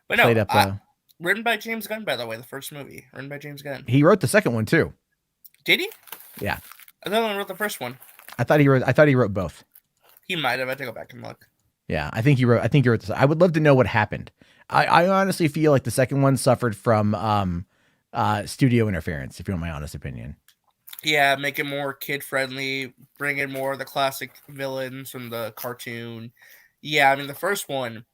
But no, written by James Gunn, by the way, the first movie written by James Gunn. He wrote the second one too. Did he? Yeah, I thought he wrote the first one. I thought he wrote both. He might have. I have to go back and look. Yeah, I think he wrote this. I would love to know what happened. I honestly feel like the second one suffered from studio interference, if you want my honest opinion. Yeah, make it more kid friendly, bring in more of the classic villains from the cartoon. Yeah, I mean the first one,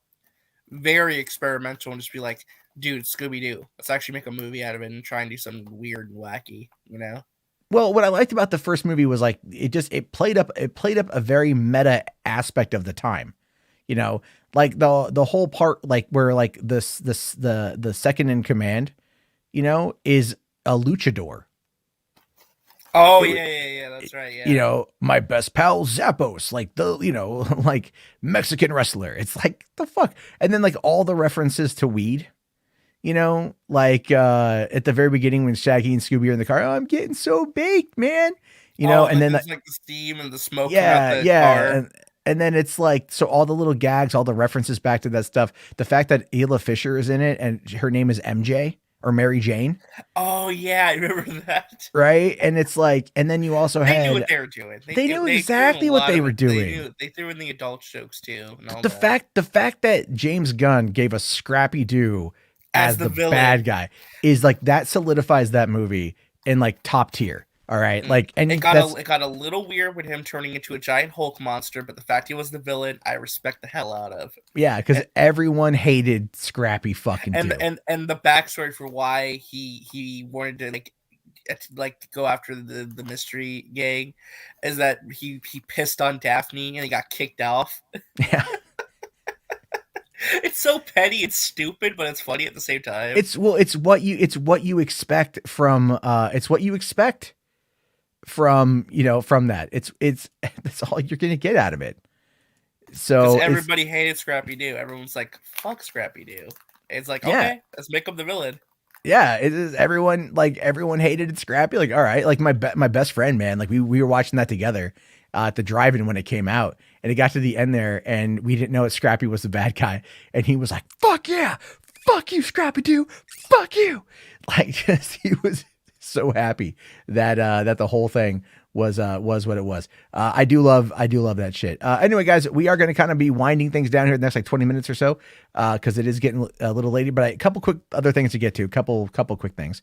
very experimental, and just be like, dude, Scooby Doo. Let's actually make a movie out of it and try and do something weird and wacky, you know? Well, what I liked about the first movie was like it played up a very meta aspect of the time. You know, like the whole part, like where like the second in command, you know, is a luchador. Oh yeah, that's right. Yeah, you know, my best pal Zappos, like the like Mexican wrestler. It's like the fuck, and then like all the references to weed. You know, like at the very beginning when Shaggy and Scooby are in the car, oh, I'm getting so baked, man. You know, and then like the steam and the smoke. Yeah, car. And then it's like, so all the little gags, all the references back to that stuff. The fact that Isla Fisher is in it and her name is MJ or Mary Jane. Oh yeah, I remember that. Right, and it's like, and then you also they knew what they were doing. They knew exactly what they were doing. They threw in the adult jokes too. The fact that James Gunn gave us Scrappy Doo as the bad guy is like, that solidifies that movie in like top tier. All right, like, and it got a little weird with him turning into a giant Hulk monster, but the fact he was the villain, I respect the hell out of. Yeah, because everyone hated Scrappy fucking Doo. And the backstory for why he wanted to like go after the mystery gang is that he pissed on Daphne and he got kicked off. Yeah. It's so petty, it's stupid, but it's funny at the same time. It's what you expect from from that. It's that's all you're gonna get out of it. So everybody hated Scrappy Doo. Everyone's like, fuck Scrappy Doo. It's like, okay, let's make him the villain. Yeah, it is. Everyone hated Scrappy. Like, all right, like my best friend, man. Like we were watching that together at the drive-in when it came out, and it got to the end there, and we didn't know that Scrappy was the bad guy, and he was like, "Fuck yeah, fuck you, Scrappy Doo, fuck you!" Like, he was so happy that the whole thing was what it was. I do love that shit. Anyway, guys, we are going to kind of be winding things down here the next like 20 minutes or so, because it is getting a little late. But a couple quick other things to get to. Couple quick things.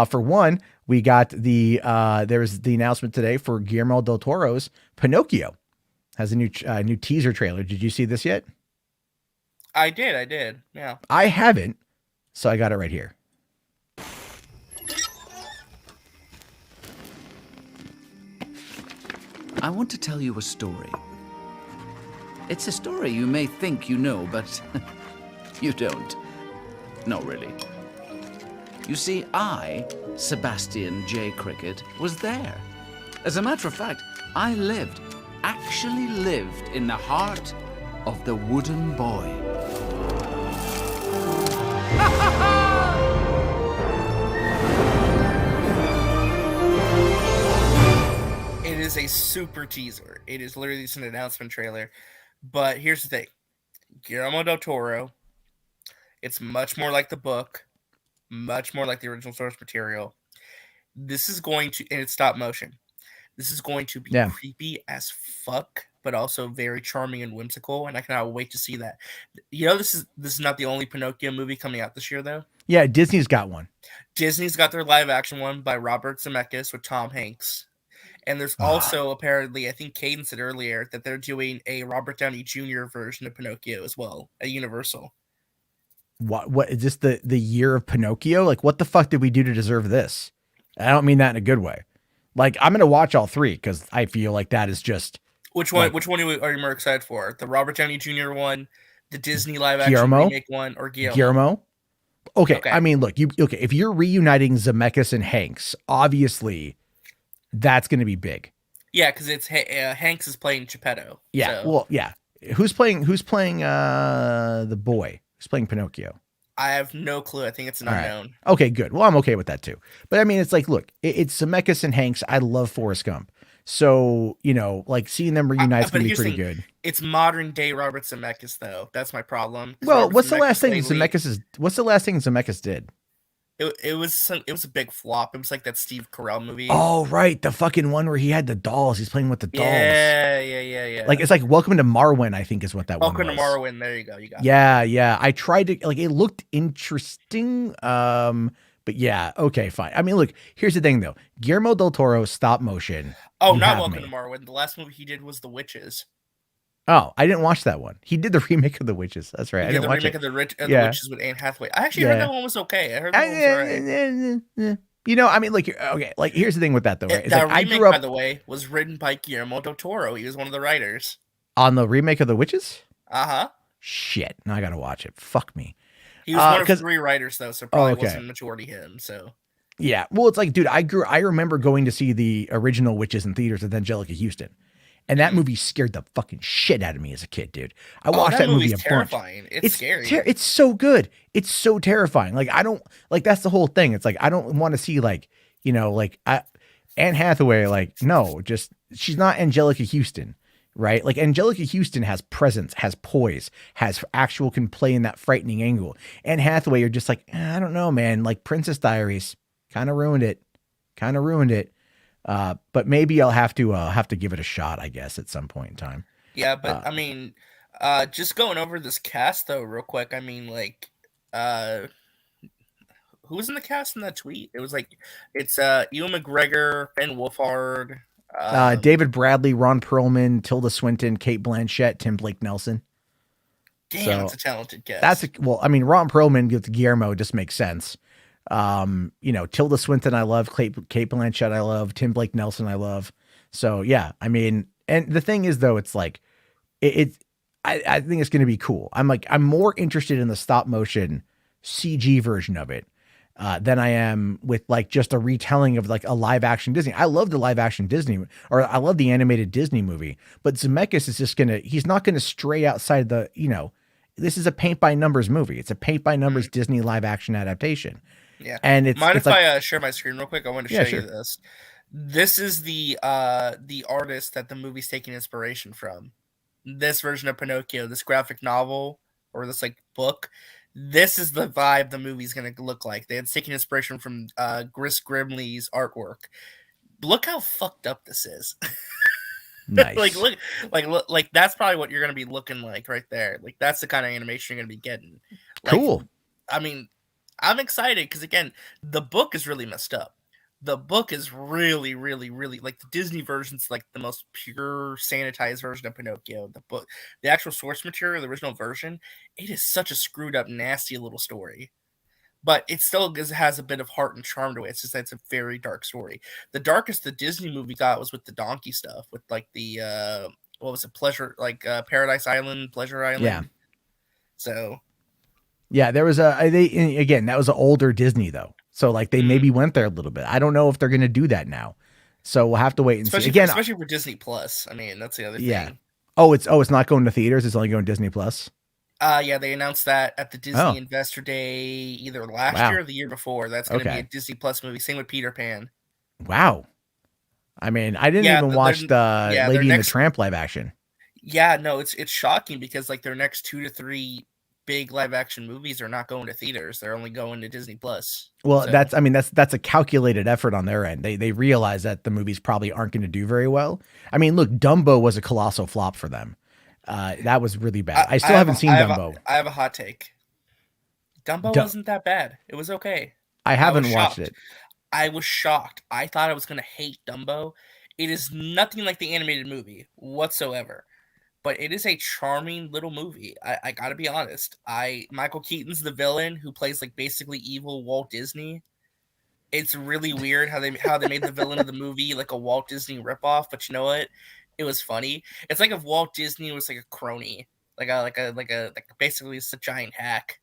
For one, we got there was the announcement today for Guillermo del Toro's Pinocchio. Has a new teaser trailer. Did you see this yet? I did. Yeah. I haven't, so I got it right here. I want to tell you a story. It's a story you may think you know, but you don't. No, really. You see, I, Sebastian J. Cricket, was there. As a matter of fact, I lived actually lived in the heart of the wooden boy. It is a super teaser. It is literally just an announcement trailer. But here's the thing. Guillermo del Toro, it's much more like the book, much more like the original source material. This is going to, and it's stop motion. This is going to be creepy as fuck, but also very charming and whimsical, and I cannot wait to see that. You know, this is not the only Pinocchio movie coming out this year, though. Yeah, Disney's got one. Disney's got their live action one by Robert Zemeckis with Tom Hanks. And there's also apparently, I think Caden said earlier, that they're doing a Robert Downey Jr. version of Pinocchio as well at Universal. What is this the year of Pinocchio? Like, what the fuck did we do to deserve this? I don't mean that in a good way. Like, I'm gonna watch all three because I feel like that is just which one. Which one are you more excited for? The Robert Downey Jr. one, the Disney live action remake one, or Guillermo? Okay, I mean, look, if you're reuniting Zemeckis and Hanks, obviously that's going to be big. Yeah, because it's Hanks is playing Geppetto. Yeah, well, yeah. Who's playing the boy? Who's playing Pinocchio? I have no clue. I think it's an unknown. Right. Okay, good. Well, I'm okay with that too. But I mean, it's like, look, it's Zemeckis and Hanks. I love Forrest Gump. So, you know, like seeing them reunite is going to be pretty good. It's modern day Robert Zemeckis, though. That's my problem. Well, what's the last thing Zemeckis did? It was a big flop. It was like that Steve Carell movie. Oh, right. The fucking one where he had the dolls. He's playing with the dolls. Yeah. Like, it's like Welcome to Marwen, I think is what that Welcome one was. Welcome to Marwen. There you go. You got it. Yeah. I tried to, like, it looked interesting. But yeah, okay, fine. I mean, look, here's the thing, though. Guillermo del Toro, stop motion. Oh, not Welcome to Marwen. The last movie he did was The Witches. Oh, I didn't watch that one. He did the remake of The Witches. That's right. I didn't watch it. The remake of The Witches with Anne Hathaway. I actually heard that one was okay. I heard that one was alright. You know, I mean, like, okay, like, here's the thing with that, though, right? That remake, by the way, was written by Guillermo del Toro. He was one of the writers. On the remake of The Witches? Uh-huh. Shit. Now I gotta watch it. Fuck me. He was one of 3 writers, though, so probably wasn't majority him, so... Yeah, well, it's like, dude, I remember going to see the original Witches in theaters with Angelica Houston. And that movie scared the fucking shit out of me as a kid, dude. I watched that movie a terrifying. bunch. It's scary. It's so good. It's so terrifying. Like, I don't, like, that's the whole thing. It's like, I don't want to see, like, you know, like, Anne Hathaway, like, no, just, she's not Angelica Houston, right? Like, Angelica Houston has presence, has poise, has can play in that frightening angle. Anne Hathaway, you're just like, I don't know, man. Like, Princess Diaries kind of ruined it. But maybe I'll have to give it a shot, I guess, at some point in time. Yeah, but I mean, just going over this cast though, real quick. I mean, like, who was in the cast in that tweet? It was like, it's Ewan McGregor, Ben Wolfhard, David Bradley, Ron Perlman, Tilda Swinton, Kate Blanchett, Tim Blake Nelson. Damn, so, that's a talented cast. I mean, Ron Perlman with Guillermo just makes sense. You know, Tilda Swinton, I love. Kate Blanchett, I love. Tim Blake Nelson, I love. So yeah, I mean, and the thing is, though, it's like, I think it's going to be cool. I'm more interested in the stop motion CG version of it than I am with like just a retelling of like a live action Disney. I love the live action Disney, or I love the animated Disney movie, but Zemeckis is just he's not going to stray outside the, you know, this is a paint by numbers movie. It's a paint by numbers Disney live action adaptation. Yeah. And if I share my screen real quick? I want to show you this. This is the artist that the movie's taking inspiration from. This version of Pinocchio, this graphic novel, or this like book. This is the vibe the movie's going to look like. They had taken inspiration from Gris Grimley's artwork. Look how fucked up this is. Nice. like that's probably what you're going to be looking like right there. Like that's the kind of animation you're going to be getting. Like, cool. I mean, I'm excited because again, the book is really messed up. The book is really, really, really like the Disney version's like the most pure sanitized version of Pinocchio. The book, the actual source material, the original version, it is such a screwed up, nasty little story. But it still has a bit of heart and charm to it. It's just that it's a very dark story. The darkest the Disney movie got was with the donkey stuff, with like the what was it, Paradise Island, Pleasure Island. Yeah. So. Yeah, there was that was an older Disney though. So like they maybe went there a little bit. I don't know if they're going to do that now. So we'll have to wait and see. Again, especially for Disney Plus. I mean, that's the other thing. It's not going to theaters. It's only going to Disney Plus. Yeah, they announced that at the Disney Investor Day either last year or the year before. That's going to be a Disney Plus movie. Same with Peter Pan. Wow. I mean, I didn't even watch the Lady and the Tramp live action. Yeah, no, it's shocking because like their next 2 to 3 big live action movies are not going to theaters. They're only going to Disney Plus. Well, that's a calculated effort on their end. They realize that the movies probably aren't going to do very well. I mean, look, Dumbo was a colossal flop for them. That was really bad. I still haven't seen Dumbo. I have a hot take. Dumbo wasn't that bad. It was okay. I haven't watched it. I was shocked. I thought I was going to hate Dumbo. It is nothing like the animated movie whatsoever. But it is a charming little movie. I gotta be honest. Michael Keaton's the villain who plays like basically evil Walt Disney. It's really weird how they made the villain of the movie like a Walt Disney ripoff. But you know what? It was funny. It's like if Walt Disney was like a crony, like basically it's a giant hack.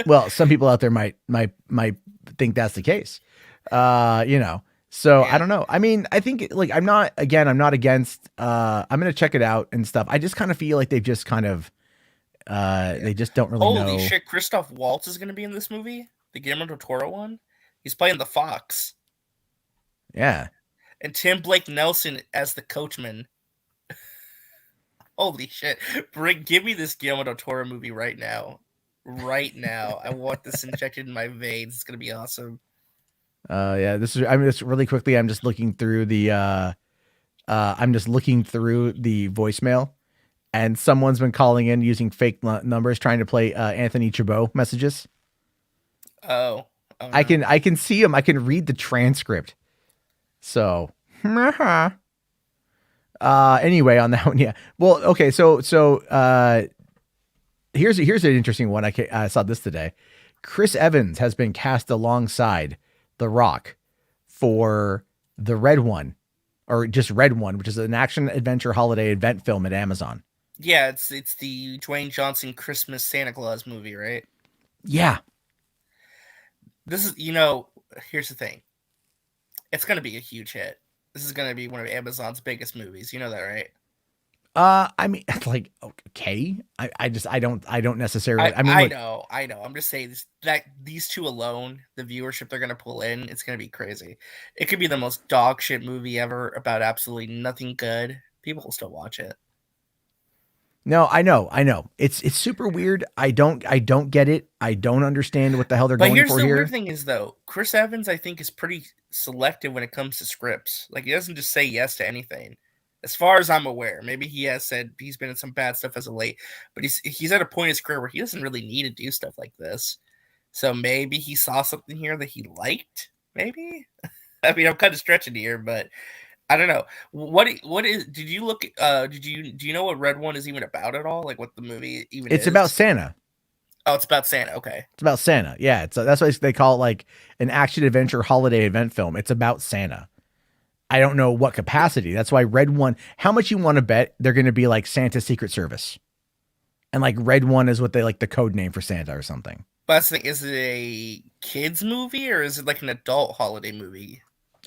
Well, some people out there might think that's the case. So I don't know. I mean, I think like I'm not against. I'm gonna check it out and stuff. I just kind of feel like they've just kind of they just don't really know. Holy shit! Christoph Waltz is gonna be in this movie, the Guillermo del Toro one. He's playing the fox. Yeah. And Tim Blake Nelson as the coachman. Holy shit! Give me this Guillermo del Toro movie right now. Right now, I want this injected in my veins. It's gonna be awesome. Just really quickly. I'm just looking through the voicemail, and someone's been calling in using fake numbers trying to play Anthony Chabot messages. Oh, no. I can see him. I can read the transcript. So, anyway, on that one, yeah. Well, okay. So here's an interesting one. I saw this today. Chris Evans has been cast alongside The Rock for the Red One, or just Red One, which is an action adventure holiday event film at Amazon. Yeah, it's the Dwayne Johnson Christmas Santa Claus movie, right? Yeah. This is, here's the thing. It's going to be a huge hit. This is going to be one of Amazon's biggest movies. You know that, right? I mean, like, okay. I don't necessarily. I know. I'm just saying that these two alone, the viewership they're gonna pull in, it's gonna be crazy. It could be the most dog shit movie ever about absolutely nothing good. People will still watch it. No, I know. It's super weird. I don't get it. I don't understand what the hell they're going for here. But here's the weird thing is though, Chris Evans, I think, is pretty selective when it comes to scripts. Like he doesn't just say yes to anything. As far as I'm aware, maybe he has said he's been in some bad stuff as of late, but he's at a point in his career where he doesn't really need to do stuff like this. So maybe he saw something here that he liked. Maybe. I mean, I'm kind of stretching here, but I don't know. What is? Did you look? Do you know what Red One is even about at all? Like what the movie even? It's about Santa. Oh, it's about Santa. Okay, it's about Santa. Yeah, that's why they call it like an action adventure holiday event film. It's about Santa. I don't know what capacity. That's why Red One, how much you want to bet they're going to be like Santa's Secret Service. And like Red One is what they like the code name for Santa or something. But that's the thing, is it a kids movie or is it like an adult holiday movie?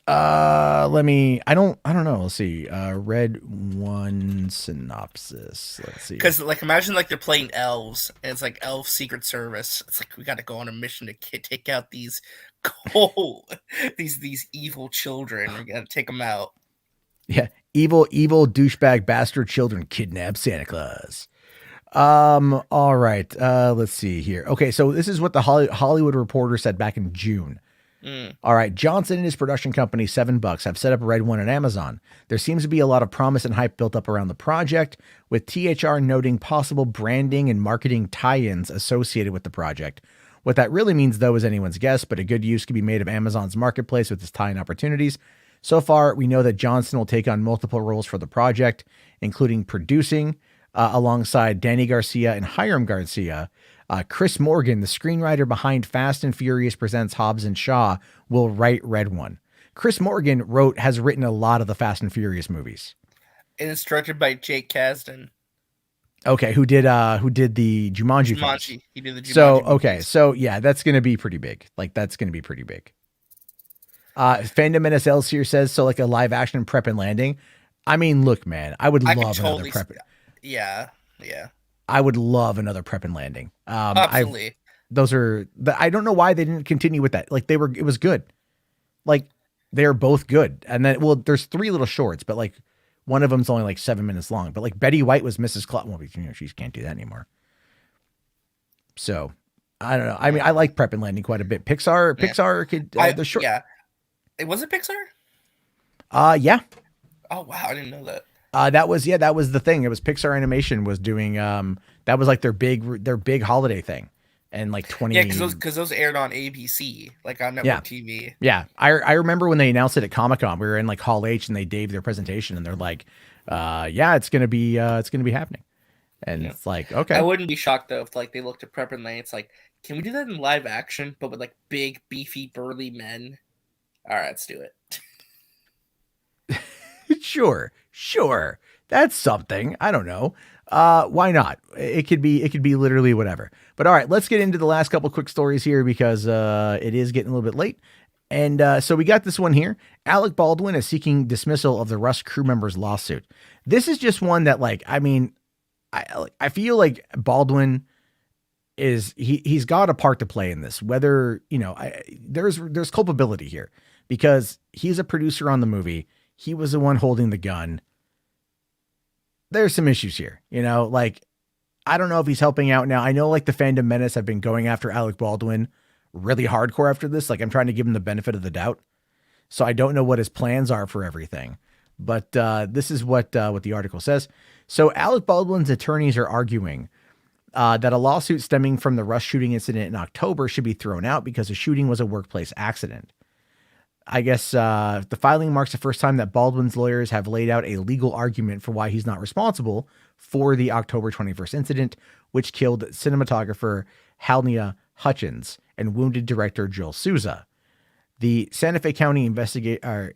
I don't know. Let's see. Red One synopsis. Let's see. Because like imagine like they're playing elves and it's like Elf Secret Service. It's like we got to go on a mission to take out these these evil children. We gotta take them out. Yeah, evil douchebag bastard children kidnap Santa Claus. All right. Let's see here. Okay, so this is what the Hollywood Reporter said back in June. All right, Johnson and his production company, $7, have set up Red One on Amazon. There seems to be a lot of promise and hype built up around the project, with THR noting possible branding and marketing tie-ins associated with the project. What that really means, though, is anyone's guess, but a good use can be made of Amazon's marketplace with its tie-in opportunities. So far, we know that Johnson will take on multiple roles for the project, including producing, alongside Danny Garcia and Hiram Garcia. Chris Morgan, the screenwriter behind Fast and Furious Presents Hobbs and Shaw, will write Red One. Chris Morgan has written a lot of the Fast and Furious movies. And it's directed by Jake Kasdan. Okay, who did the Jumanji films. He did the Jumanji So, okay, movies. so yeah, that's going to be pretty big. Like, that's going to be pretty big. Fandom NSLs here says, so like a live action Prep and Landing. I mean, look, man, I would love another Prep. Yeah. I would love another Prep and Landing. Absolutely. I don't know why they didn't continue with that. Like it was good. Like they're both good. And then, well, there's 3 little shorts, but like one of them's only like 7 minutes long. But like Betty White was Mrs. Claus. Well, she can't do that anymore. So I don't know. I mean, I like Prep and Landing quite a bit. Pixar could the short. Yeah. Was it Pixar? Yeah. Oh wow, I didn't know that. That was the thing. It was Pixar Animation was doing that was like their big holiday thing. And like 20 Yeah, because those aired on ABC, like on network TV. Yeah. I remember when they announced it at Comic-Con, we were in like Hall H and they gave their presentation and they're like, it's gonna be happening. And it's like, okay. I wouldn't be shocked though if like they looked at Prep and Lane. It's like, can we do that in live action, but with like big, beefy, burly men? All right, let's do it. Sure. That's something. I don't know. Why not? It could be literally whatever. But all right, let's get into the last couple quick stories here because it is getting a little bit late. And so we got this one here. Alec Baldwin is seeking dismissal of the Rust crew members' lawsuit. This is just one that, like, I mean, I feel like Baldwin is he's got a part to play in this. Whether there's culpability here because he's a producer on the movie. He was the one holding the gun. There's some issues here, like, I don't know if he's helping out now. I know like the Fandom Menace have been going after Alec Baldwin really hardcore after this. Like I'm trying to give him the benefit of the doubt. So I don't know what his plans are for everything, but this is what the article says. So Alec Baldwin's attorneys are arguing that a lawsuit stemming from the Rust shooting incident in October should be thrown out because the shooting was a workplace accident. I guess the filing marks the first time that Baldwin's lawyers have laid out a legal argument for why he's not responsible for the October 21st incident, which killed cinematographer Halnia Hutchins and wounded director Joel Souza. The Santa Fe County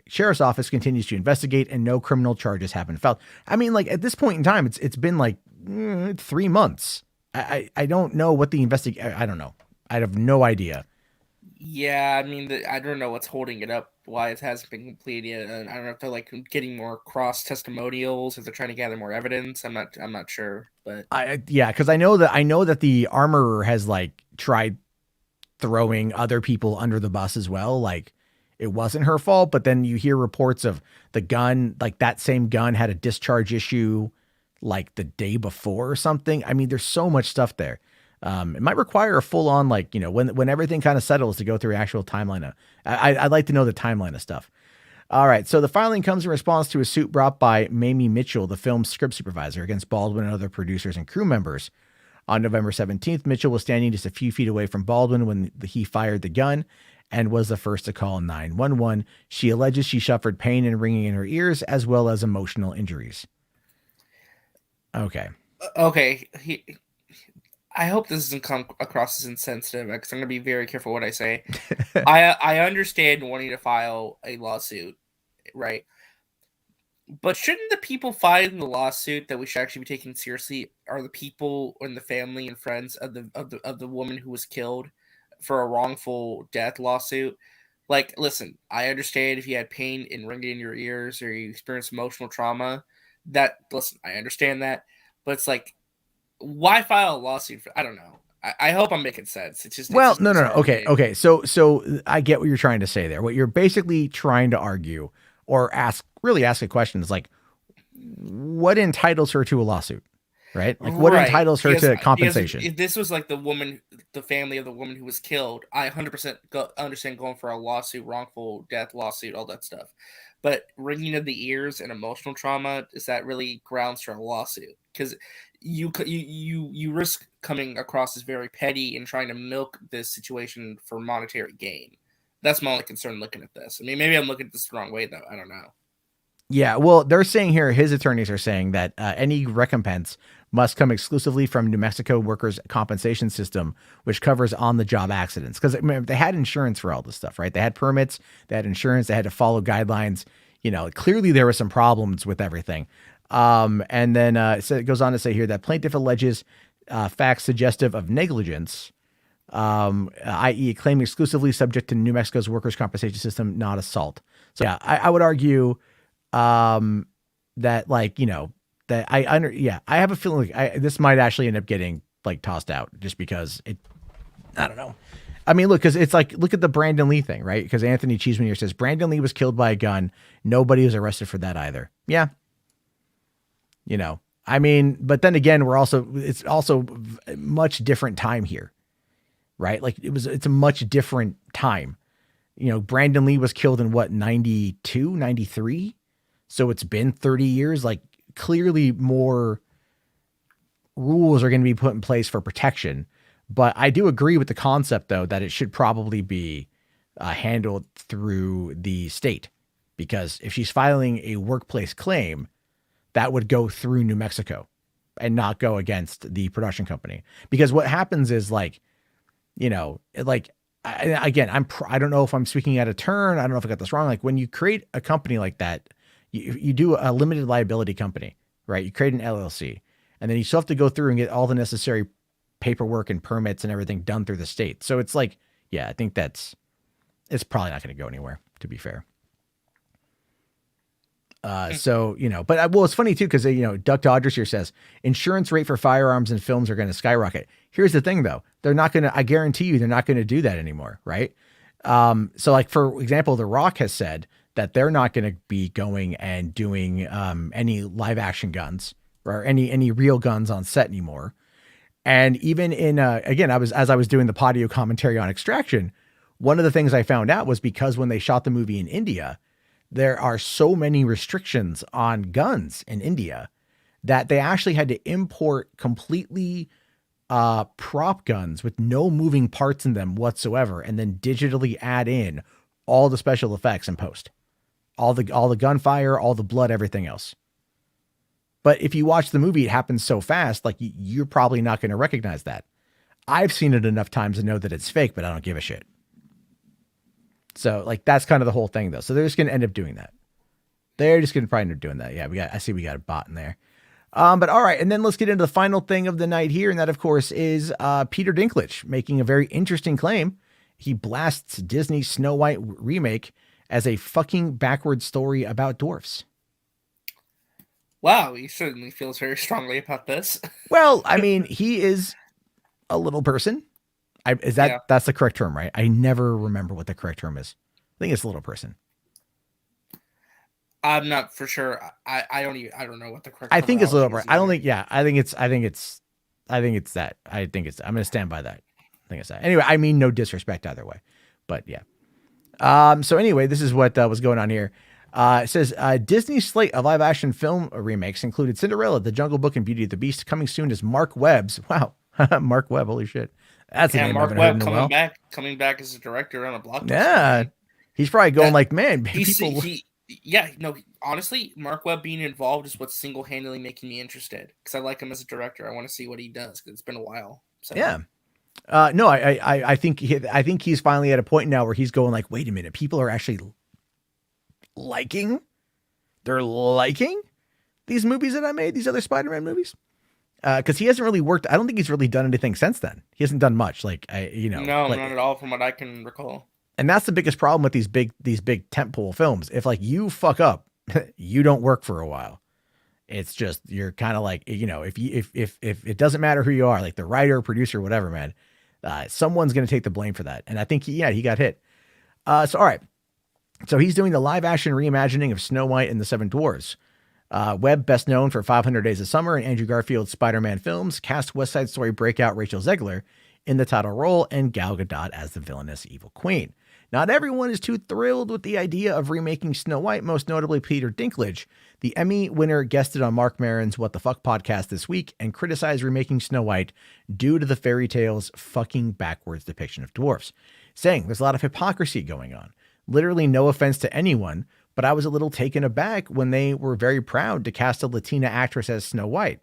Sheriff's Office continues to investigate, and no criminal charges have been filed. I mean, like at this point in time, it's been like 3 months. I don't know what the I don't know. I have no idea. Yeah, I mean, I don't know what's holding it up, why it hasn't been completed yet. And I don't know if they're like getting more cross testimonials, if they're trying to gather more evidence. I'm not sure, but because I know that the armorer has like tried throwing other people under the bus as well. Like it wasn't her fault, but then you hear reports of the gun, like that same gun had a discharge issue like the day before or something. I mean, there's so much stuff there. It might require a full on, like, when everything kind of settles to go through actual timeline. I'd like to know the timeline of stuff. All right. So the filing comes in response to a suit brought by Mamie Mitchell, the film's script supervisor, against Baldwin and other producers and crew members. On November 17th, Mitchell was standing just a few feet away from Baldwin when he fired the gun and was the first to call 911. She alleges she suffered pain and ringing in her ears as well as emotional injuries. Okay. I hope this doesn't come across as insensitive because I'm going to be very careful what I say. I understand wanting to file a lawsuit, right? But shouldn't the people filing the lawsuit that we should actually be taken seriously are the people and the family and friends of the woman who was killed for a wrongful death lawsuit? Like, listen, I understand if you had pain and ringing in your ears or you experienced emotional trauma. I understand that, but it's like, why file a lawsuit? I don't know. I hope I'm making sense. It's just no. Okay. So I get what you're trying to say there. What you're basically trying to argue or ask a question is like, what entitles her to a lawsuit, right? Like what entitles her to compensation? If this was like the family of the woman who was killed, I 100% understand going for a lawsuit, wrongful death lawsuit, all that stuff. But ringing of the ears and emotional trauma, is that really grounds for a lawsuit? Because you risk coming across as very petty and trying to milk this situation for monetary gain. That's my only concern looking at this. I mean, maybe I'm looking at this the wrong way, though. I don't know. Yeah, well, they're saying here, his attorneys are saying that any recompense must come exclusively from New Mexico workers' compensation system, which covers on-the-job accidents. Because they had insurance for all this stuff, right? They had permits, they had insurance, they had to follow guidelines. Clearly there were some problems with everything. And then so it goes on to say here that plaintiff alleges facts suggestive of negligence, i.e. a claim exclusively subject to New Mexico's workers' compensation system, not assault. So yeah, I would argue that like, that I have a feeling like this might actually end up getting like tossed out just because I don't know. I mean, look, because it's like, look at the Brandon Lee thing, right? Because Anthony Cheeseman here says Brandon Lee was killed by a gun. Nobody was arrested for that either. Yeah. I mean, but then again, it's also much different time here, right? Like it's a much different time. Brandon Lee was killed in what, 92, 93? So it's been 30 years. Like clearly more rules are going to be put in place for protection. But I do agree with the concept, though, that it should probably be handled through the state, because if she's filing a workplace claim, that would go through New Mexico and not go against the production company. Because what happens is like, I don't know if I'm speaking out of turn. I don't know if I got this wrong. Like when you create a company like that, you do a limited liability company, right? You create an LLC, and then you still have to go through and get all the necessary paperwork and permits and everything done through the state. So it's like, yeah, I think it's probably not going to go anywhere, to be fair. But it's funny too, because, Duck Dodgers here says insurance rate for firearms and films are going to skyrocket. Here's the thing though. I guarantee you, they're not going to do that anymore. Right. So like, for example, The Rock has said that they're not going to be going and doing, any live action guns or any real guns on set anymore. And even in, as I was doing the Podio commentary on Extraction, one of the things I found out was because when they shot the movie in India, there are so many restrictions on guns in India that they actually had to import completely prop guns with no moving parts in them whatsoever, and then digitally add in all the special effects in post, all the gunfire, all the blood, everything else. But if you watch the movie, it happens so fast, like you're probably not going to recognize that. I've seen it enough times to know that it's fake, but I don't give a shit. So like, that's kind of the whole thing though. So they're just going to end up doing that. They're just going to probably end up doing that. Yeah, I see we got a bot in there. But all right. And then let's get into the final thing of the night here. And that of course is Peter Dinklage making a very interesting claim. He blasts Disney's Snow White remake as a fucking backward story about dwarfs. Wow, he certainly feels very strongly about this. Well, I mean, he is a little person. That's the correct term, right? I never remember what the correct term is. I think it's a little person. I'm not for sure. I don't know what the correct. I think it's a little person. I don't think. Yeah, I think it's that. I'm going to stand by that. I think it's that. Anyway, I mean, no disrespect either way, but yeah. So anyway, this is what was going on here. It says Disney's slate of live action film remakes included Cinderella, The Jungle Book, and Beauty and the Beast. Coming soon is Mark Webb's. Wow. Mark Webb. Holy shit. That's a name Mark I Webb haven't heard in a while. coming back as a director on a blockbuster. Yeah. He's probably going like, man, honestly, Mark Webb being involved is what's single-handedly making me interested, because I like him as a director. I want to see what he does, because it's been a while. So. Yeah. No, I think he's finally at a point now where he's going like, wait a minute, people are actually liking these movies that I made, these other Spider-Man movies. Because he hasn't really worked. I don't think he's really done anything since then. He hasn't done much. No, not at all from what I can recall. And that's the biggest problem with these big tentpole films. If like you fuck up, you don't work for a while. It's just, you're kind of like, if it doesn't matter who you are, like the writer, producer, whatever, man, someone's going to take the blame for that. And I think he got hit. So, all right. So he's doing the live action reimagining of Snow White and the Seven Dwarfs. Webb, best known for 500 Days of Summer and Andrew Garfield's Spider-Man films, cast West Side Story breakout Rachel Zegler in the title role and Gal Gadot as the villainous evil queen. Not everyone is too thrilled with the idea of remaking Snow White, most notably Peter Dinklage. The Emmy winner guested on Mark Maron's What the Fuck podcast this week and criticized remaking Snow White due to the fairy tale's fucking backwards depiction of dwarfs, saying there's a lot of hypocrisy going on. Literally no offense to anyone, but I was a little taken aback when they were very proud to cast a Latina actress as Snow White.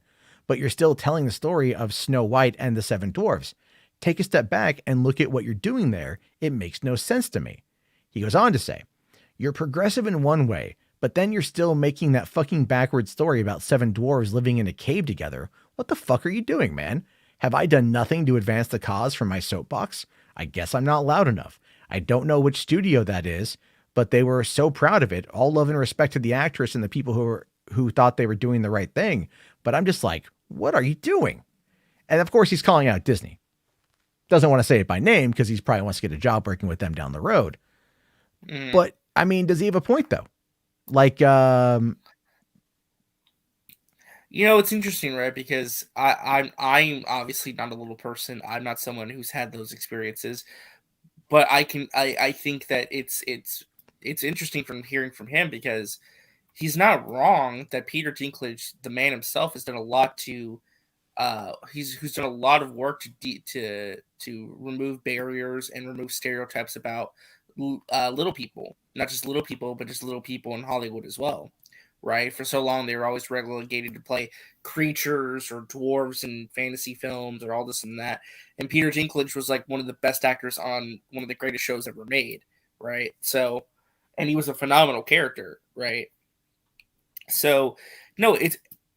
But you're still telling the story of Snow White and the Seven Dwarfs. Take a step back and look at what you're doing there. It makes no sense to me. He goes on to say, you're progressive in one way, but then you're still making that fucking backward story about seven dwarves living in a cave together. What the fuck are you doing, man? Have I done nothing to advance the cause from my soapbox? I guess I'm not loud enough. I don't know which studio that is, but they were so proud of it. All love and respect to the actress and the people who thought they were doing the right thing. But I'm just like, what are you doing? And of course, he's calling out Disney. Doesn't want to say it by name because he probably wants to get a job working with them down the road. But I mean, does he have a point though? Like, it's interesting, right? Because I'm obviously not a little person. I'm not someone who's had those experiences, but I think that it's interesting from hearing from him, because he's not wrong that Peter Dinklage, the man himself, has done a lot to who's done a lot of work to remove barriers and remove stereotypes about little people, not just little people, but just little people in Hollywood as well. Right? For so long, they were always relegated to play creatures or dwarves in fantasy films or all this and that. And Peter Dinklage was like one of the best actors on one of the greatest shows ever made. Right? So, and he was a phenomenal character. Right? So, no,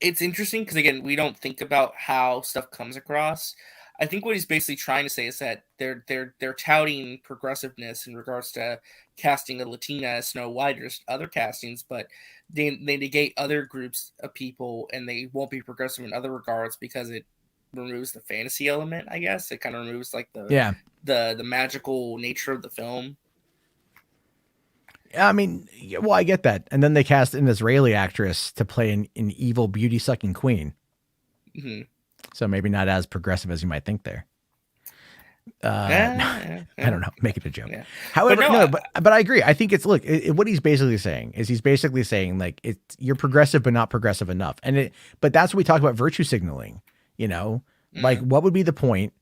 it's interesting because, again, we don't think about how stuff comes across. I think what he's basically trying to say is that they're touting progressiveness in regards to casting a Latina as Snow White or other castings, but they negate other groups of people, and they won't be progressive in other regards because it removes the fantasy element. I guess it kind of removes like the magical nature of the film. I mean, well, I get that. And then they cast an Israeli actress to play an evil beauty sucking queen. Mm-hmm. So maybe not as progressive as you might think there. I don't know. Make it a joke. Yeah. However, but I agree. I think it's, look, what he's basically saying is like, you're progressive, but not progressive enough. But that's what we talk about virtue signaling, like what would be the point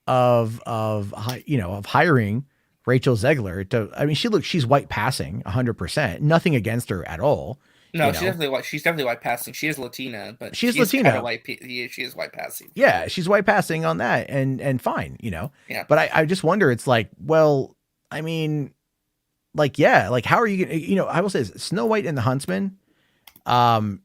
of hiring Rachel Zegler she's white passing 100%, nothing against her at all. No, she's definitely white. She's definitely white passing. She is Latina, but she's Latina. Kind of she is white passing. Yeah, she's white passing on that, and fine, Yeah. But I just wonder. It's like, well, I mean, like, yeah, like how are you gonna? I will say this, Snow White and the Huntsman. No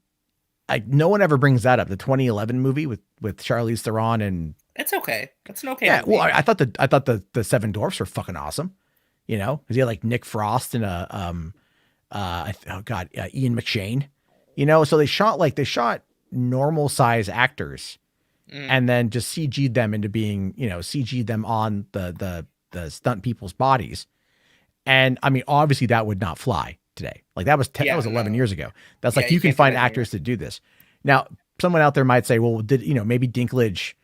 one ever brings that up. The 2011 movie with Charlize Theron, and it's okay. It's an okay. Yeah, movie. well, I thought the Seven Dwarfs were fucking awesome. Because he had like Nick Frost and Ian McShane, so they shot normal size actors and then just CG'd them into being, CG'd them on the stunt people's bodies. And I mean, obviously that would not fly today. Like that was 11 years ago. That's like, you can find actors to do this. Now, someone out there might say, well, maybe Dinklage,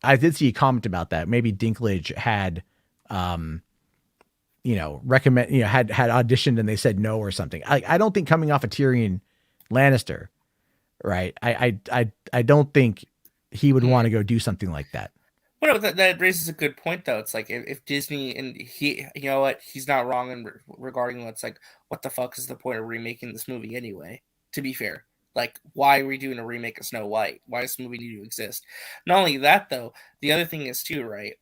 I did see a comment about that. Maybe Dinklage had, had auditioned and they said no or something. I don't think coming off of Tyrion Lannister, right? I don't think he would want to go do something like that. Well, that raises a good point, though. It's like if Disney, and he, he's not wrong regarding what's like, what the fuck is the point of remaking this movie anyway? To be fair, like, why are we doing a remake of Snow White? Why does this movie need to exist? Not only that, though, the other thing is too, right?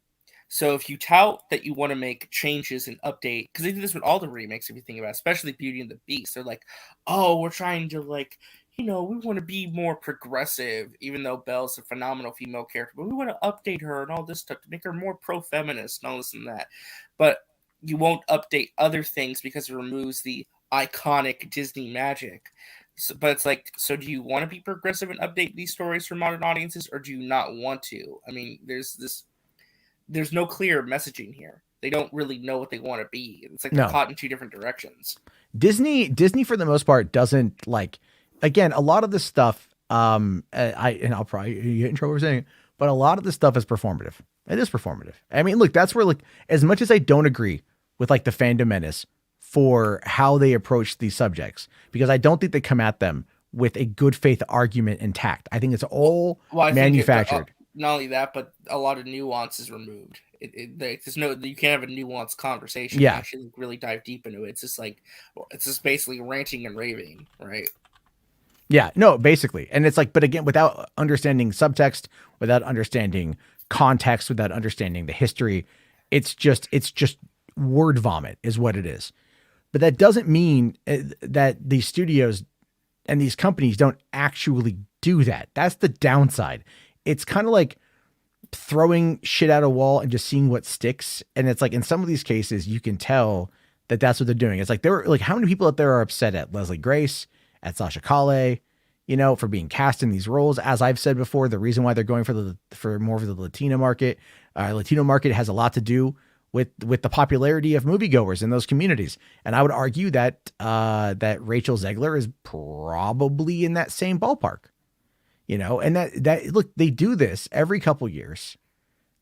So if you tout that you want to make changes and update, because they do this with all the remakes, if you think about it, especially Beauty and the Beast, they're like, oh, we're trying to we want to be more progressive, even though Belle's a phenomenal female character, but we want to update her and all this stuff to make her more pro-feminist and all this and that. But you won't update other things because it removes the iconic Disney magic. But it's like, so do you want to be progressive and update these stories for modern audiences, or do you not want to? I mean, there's no clear messaging here. They don't really know what they want to be. It's like they're caught in two different directions. Disney for the most part doesn't again, a lot of this stuff, I'll probably get in trouble for saying it, but a lot of this stuff is performative. It is performative. I mean, look, that's where as much as I don't agree with the fandom menace for how they approach these subjects, because I don't think they come at them with a good faith argument intact. I think it's all manufactured. Not only that, but a lot of nuance is removed. There's you can't have a nuanced conversation. Yeah. Actually really dive deep into it. It's just basically ranting and raving, right? Yeah, no, basically. And it's but again, without understanding subtext, without understanding context, without understanding the history, it's just word vomit is what it is. But that doesn't mean that these studios and these companies don't actually do that. That's the downside. It's kind of like, throwing shit at a wall and just seeing what sticks. And it's like in some of these cases, you can tell that that's what they're doing. It's like there were like how many people out there are upset at Leslie Grace, at Sasha Calle, you know, for being cast in these roles. As I've said before, the reason why they're going for more of the Latino market has a lot to do with the popularity of moviegoers in those communities. And I would argue that that Rachel Zegler is probably in that same ballpark, you know, and that look, they do this every couple years.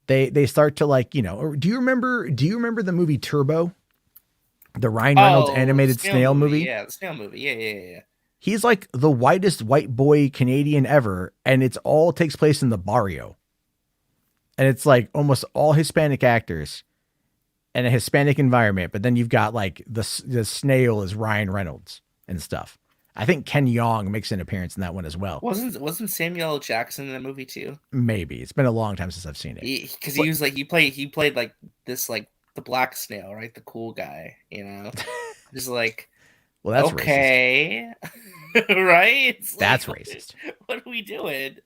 They start to like, you know, or do you remember the movie Turbo? The Ryan Reynolds animated snail movie? Yeah, the snail movie. Yeah. He's like the whitest white boy Canadian ever, and it's all takes place in the barrio. And it's like almost all Hispanic actors and a Hispanic environment, but then you've got like the snail is Ryan Reynolds and stuff. I think Ken Jeong makes an appearance in that one as well. Wasn't Samuel L. Jackson in that movie too? Maybe. It's been a long time since I've seen it. Because he was like he played like this like the black snail, right? The cool guy, you know, just like, well, that's okay, right? It's that's like, racist. What are we doing?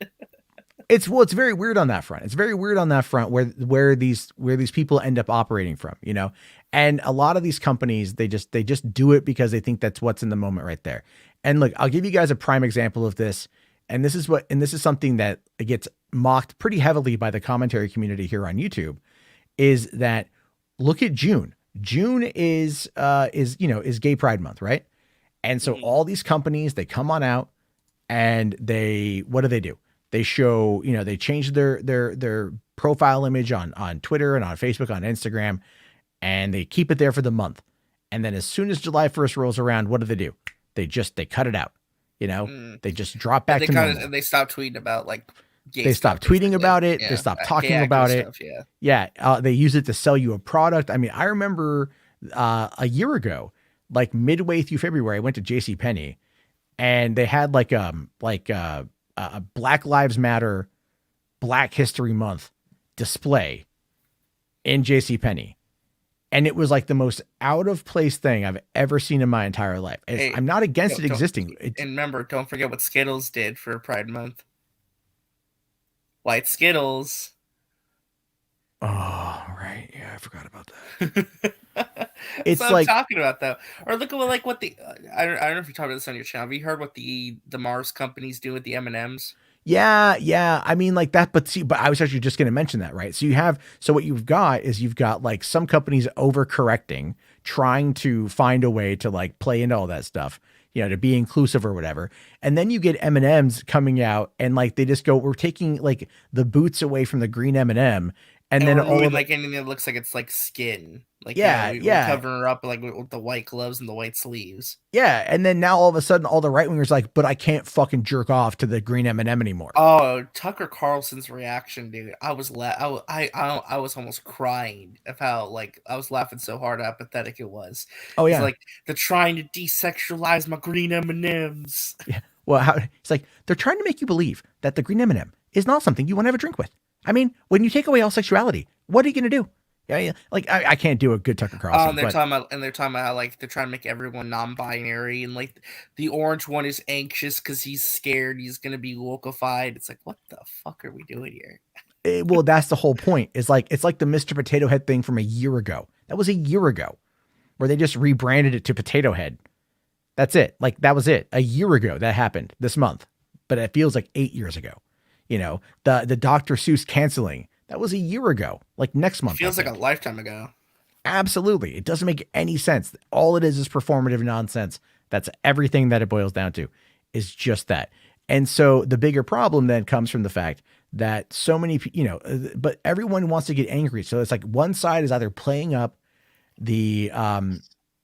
It's very weird on that front. It's very weird on that front where these people end up operating from, you know. And a lot of these companies, they just do it because they think that's what's in the moment right there. And look, I'll give you guys a prime example of this. And this is something that gets mocked pretty heavily by the commentary community here on YouTube, is that look at June. June is Gay Pride Month, right? And so all these companies, they come on out and what do? They show, you know, they change their profile image on Twitter and on Facebook, on Instagram, and they keep it there for the month. And then as soon as July 1st rolls around, what do? They cut it out. You know, they just drop back to normal. And they stop tweeting about like they stop tweeting about it. Yeah. They stop talking about it. Stuff, yeah. They use it to sell you a product. I mean, I remember a year ago, like midway through February, I went to JCPenney and they had like a Black Lives Matter, Black History Month display in JCPenney. And it was like the most out of place thing I've ever seen in my entire life. Hey, I'm not against it existing. And remember, don't forget what Skittles did for Pride Month. White Skittles. Oh, right. Yeah, I forgot about that. It's so like I'm talking about though. Or look at what the I don't know if you talked about this on your channel. Have you heard what the Mars companies do with the M&Ms? Yeah. I mean, like that, but I was actually just going to mention that, right? So what you've got like some companies overcorrecting, trying to find a way to like play into all that stuff, you know, to be inclusive or whatever. And then you get M&Ms coming out and like, they just go, we're taking like the boots away from the green M&M. And then all of like anything that looks like it's like skin. Like, we're covering her up like with the white gloves and the white sleeves. Yeah, and then now all of a sudden, all the right wingers like, but I can't fucking jerk off to the green M&M anymore. Oh, Tucker Carlson's reaction, dude! I was almost crying of how like I was laughing so hard how pathetic it was. Oh yeah, it's like they're trying to desexualize my green M&Ms. Yeah, well, it's like they're trying to make you believe that the green M&M is not something you want to have a drink with. I mean, when you take away all sexuality, what are you going to do? Yeah, like I can't do a good Tucker Carlson. They're talking about how like they're trying to make everyone non-binary, and like the orange one is anxious because he's scared he's gonna be wokeified. It's like, what the fuck are we doing here? Well, that's the whole point. It's like the Mr. Potato Head thing from a year ago. That was a year ago, where they just rebranded it to Potato Head. That's it. Like that was it. A year ago that happened this month, but it feels like 8 years ago. You know, the Dr. Seuss canceling. That was a year ago, like next month. It feels like a lifetime ago. Absolutely. It doesn't make any sense. All it is performative nonsense. That's everything that it boils down to, is just that. And so the bigger problem then comes from the fact that so many, you know, but everyone wants to get angry. So it's like one side is either playing up the,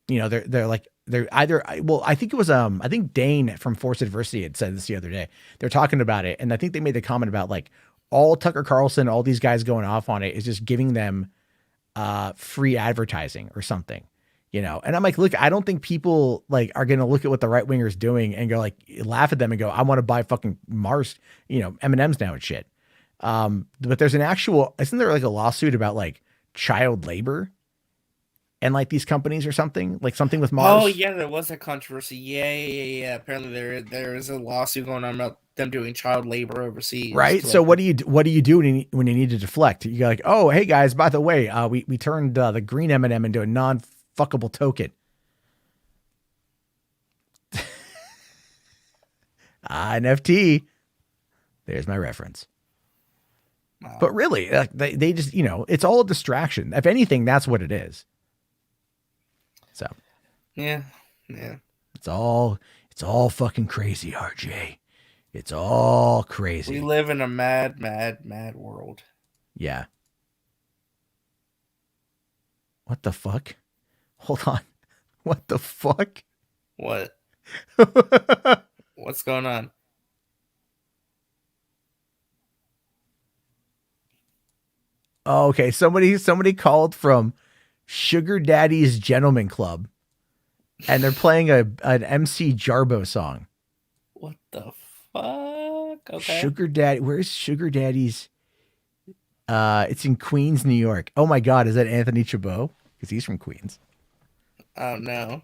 you know, they're either, well, I think it was, I think Dane from Forced Adversity had said this the other day. They're talking about it. And I think they made the comment about like, all Tucker Carlson, all these guys going off on it is just giving them free advertising or something, you know? And I'm like, look, I don't think people like are going to look at what the right wingers doing and go like, laugh at them and go, I want to buy fucking Mars, you know, M&Ms now and shit. But there's isn't there like a lawsuit about like child labor and like these companies or something, like something with Mars. Oh yeah, there was a controversy. Yeah. Apparently there is a lawsuit going on about them doing child labor overseas. Right. So what do you do when you need to deflect? You go like, oh, hey guys, by the way, we turned the green M&M into a non-fuckable token. NFT. There's my reference. Wow. But really, they just, it's all a distraction. If anything, that's what it is. So. Yeah. It's all fucking crazy, RJ. It's all crazy. We live in a mad world. Yeah. What the fuck? Hold on. What the fuck? What? What's going on? Oh, okay. Somebody called from Sugar Daddy's Gentleman Club, and they're playing an MC Jarbo song. What the fuck? Okay. Sugar Daddy. Where's Sugar Daddy's? It's in Queens, New York. Oh my God, is that Anthony Chabot? Because he's from Queens. Oh no.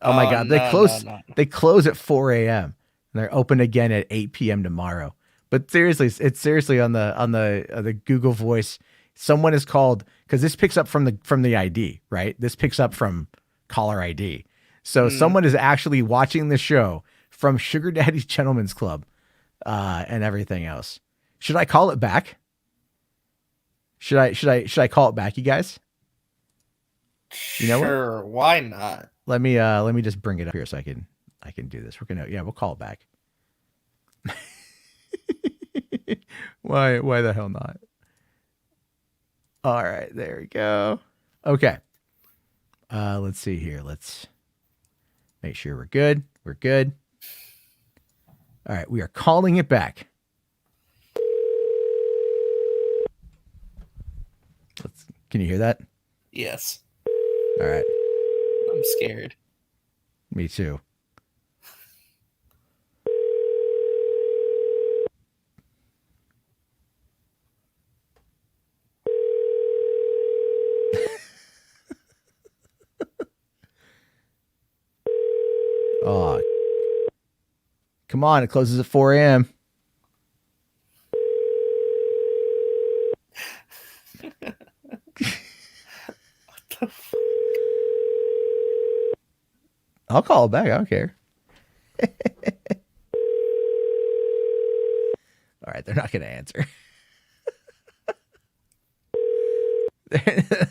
Oh my God, they close. No. They close at 4 a.m. and they're open again at 8 p.m. tomorrow. But seriously, it's seriously on the Google Voice. Someone is called, because this picks up from the ID, right? This picks up from caller ID. So someone is actually watching the show from Sugar Daddy's Gentleman's Club, and everything else. Should I call it back? Should I call it back, you guys? You know sure, what? Why not? Let me just bring it up here so I can do this. We'll call it back. Why the hell not? All right, there we go. Okay. Let's see here. Let's make sure we're good. We're good. All right, we are calling it back. Can you hear that? Yes. All right. I'm scared. Me too. Oh, come on. It closes at 4 a.m. I'll call it back. I don't care. All right. They're not going to answer. They're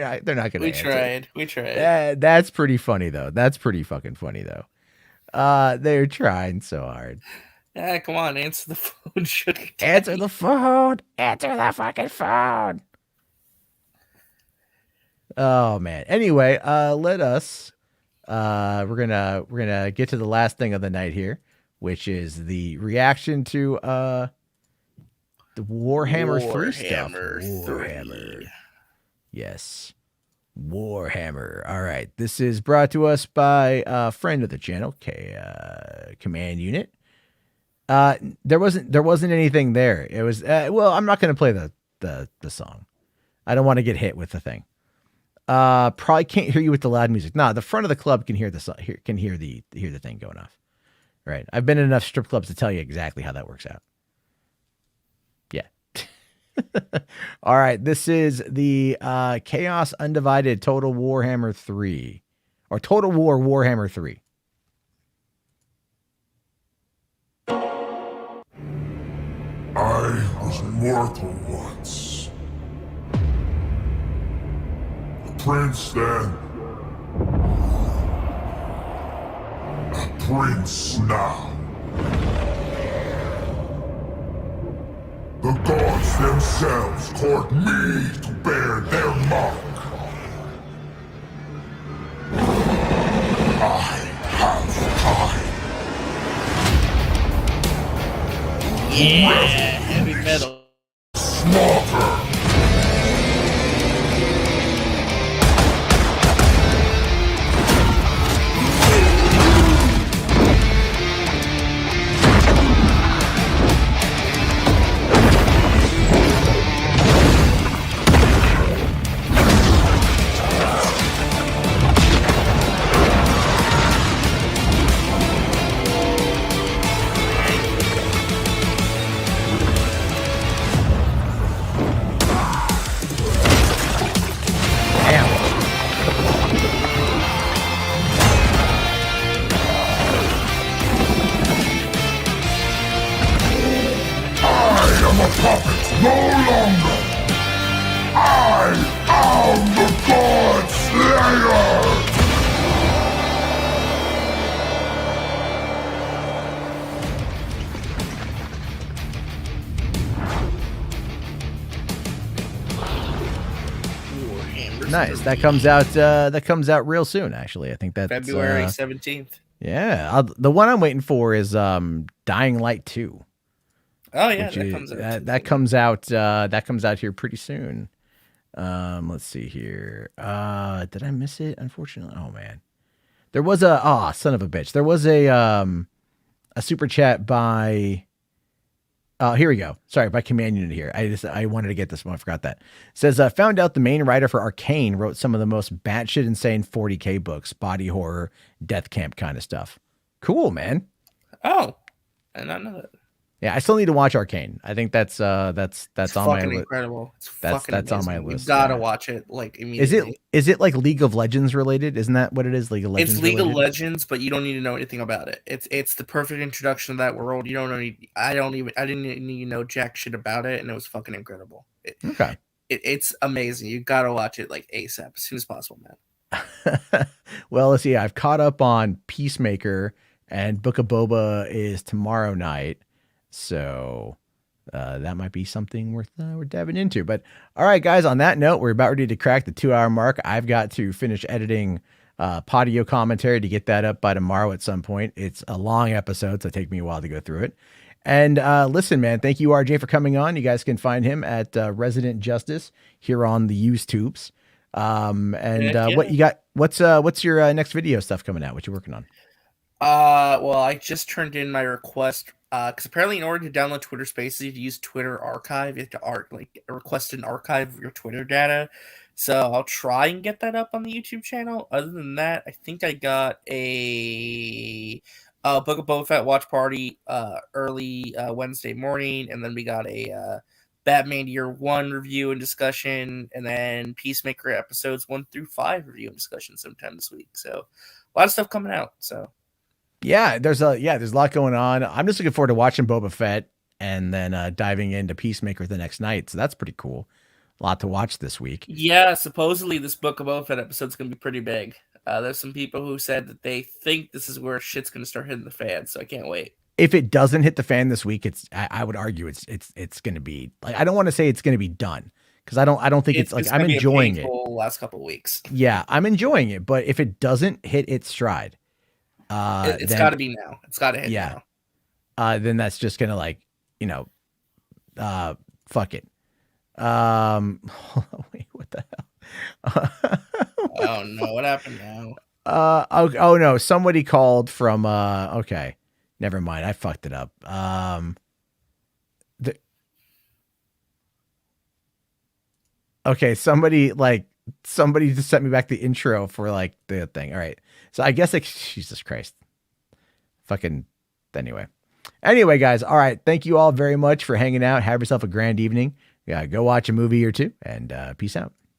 not going to answer. We tried. That's pretty funny, though. That's pretty fucking funny, though. They're trying so hard. Yeah, come on. Answer the phone. Answer the phone. Answer the fucking phone. Oh, man. Anyway, let us... we're gonna get to the last thing of the night here, which is the reaction to the Warhammer 3 stuff. Warhammer. Yes. Warhammer. All right. This is brought to us by a friend of the channel, Command Unit. There wasn't anything there. It was well, I'm not gonna play the song. I don't want to get hit with the thing. Probably can't hear you with the loud music. Nah, the front of the club can hear the thing going off. Right. I've been in enough strip clubs to tell you exactly how that works out. Yeah. All right. This is the Chaos Undivided Total Warhammer 3. Or Total War Warhammer 3. I was mortal once. Prince then, a prince now. The gods themselves court me to bear their mark. I have time. Yeah, heavy metal. Slaughter. no longer. I am the God Slayer! Nice. That comes out. That comes out real soon. Actually, I think that's February 17th. Yeah, the one I'm waiting for is Dying Light 2. Oh yeah, that comes out. That comes out here pretty soon. Let's see here. Did I miss it? Unfortunately, oh man, there was son of a bitch. There was a super chat by. Here we go. Sorry, by Command Unit here. I wanted to get this one. I forgot that. It says, found out the main writer for Arcane wrote some of the most batshit insane 40K books, body horror, death camp kind of stuff. Cool, man. Oh, I did not know that. Yeah, I still need to watch Arcane. I think that's on my list. Incredible. It's that's on my list. You gotta watch it like immediately. Is it like League of Legends related? Isn't that what it is? League of Legends. It's League of Legends, but you don't need to know anything about it. It's the perfect introduction to that world. You don't know. I didn't need to know jack shit about it, and it was fucking incredible. Okay. It's amazing. You gotta watch it like ASAP, as soon as possible, man. Well, let's see. I've caught up on Peacemaker, and Book of Boba is tomorrow night. So that might be something worth diving into. But all right, guys, on that note, we're about ready to crack the 2-hour mark. I've got to finish editing Podio commentary to get that up by tomorrow at some point. It's a long episode, so it'll take me a while to go through it. And listen, man, thank you, RJ, for coming on. You guys can find him at Resident Justice here on the YouTubes. What you got? What's your next video stuff coming out? What you working on? Well, I just turned in my request because apparently in order to download Twitter Spaces, you have to use Twitter Archive. You have to request an archive of your Twitter data. So I'll try and get that up on the YouTube channel. Other than that, I think I got a Book of Boba Fett watch party early Wednesday morning, and then we got a Batman Year 1 review and discussion, and then Peacemaker episodes 1 through 5 review and discussion sometime this week. So a lot of stuff coming out. So. Yeah, there's a lot going on. I'm just looking forward to watching Boba Fett and then diving into Peacemaker the next night. So that's pretty cool. A lot to watch this week. Yeah, supposedly this Book of Boba Fett episode is going to be pretty big. There's some people who said that they think this is where shit's going to start hitting the fan. So I can't wait. If it doesn't hit the fan this week, I would argue it's going to be like, I don't want to say it's going to be done because I don't think it's like, I'm enjoying it. Last couple of weeks. Yeah, I'm enjoying it, but if it doesn't hit its stride. It's got to be now. It's got to hit now. Then that's just gonna fuck it. Wait, what the hell? Oh no, what happened now? Oh no, somebody called from. Okay, never mind. I fucked it up. Okay, somebody just sent me back the intro for the thing. All right. So I guess Jesus Christ. Fucking anyway. Anyway, guys. All right. Thank you all very much for hanging out. Have yourself a grand evening. Yeah, go watch a movie or two and peace out.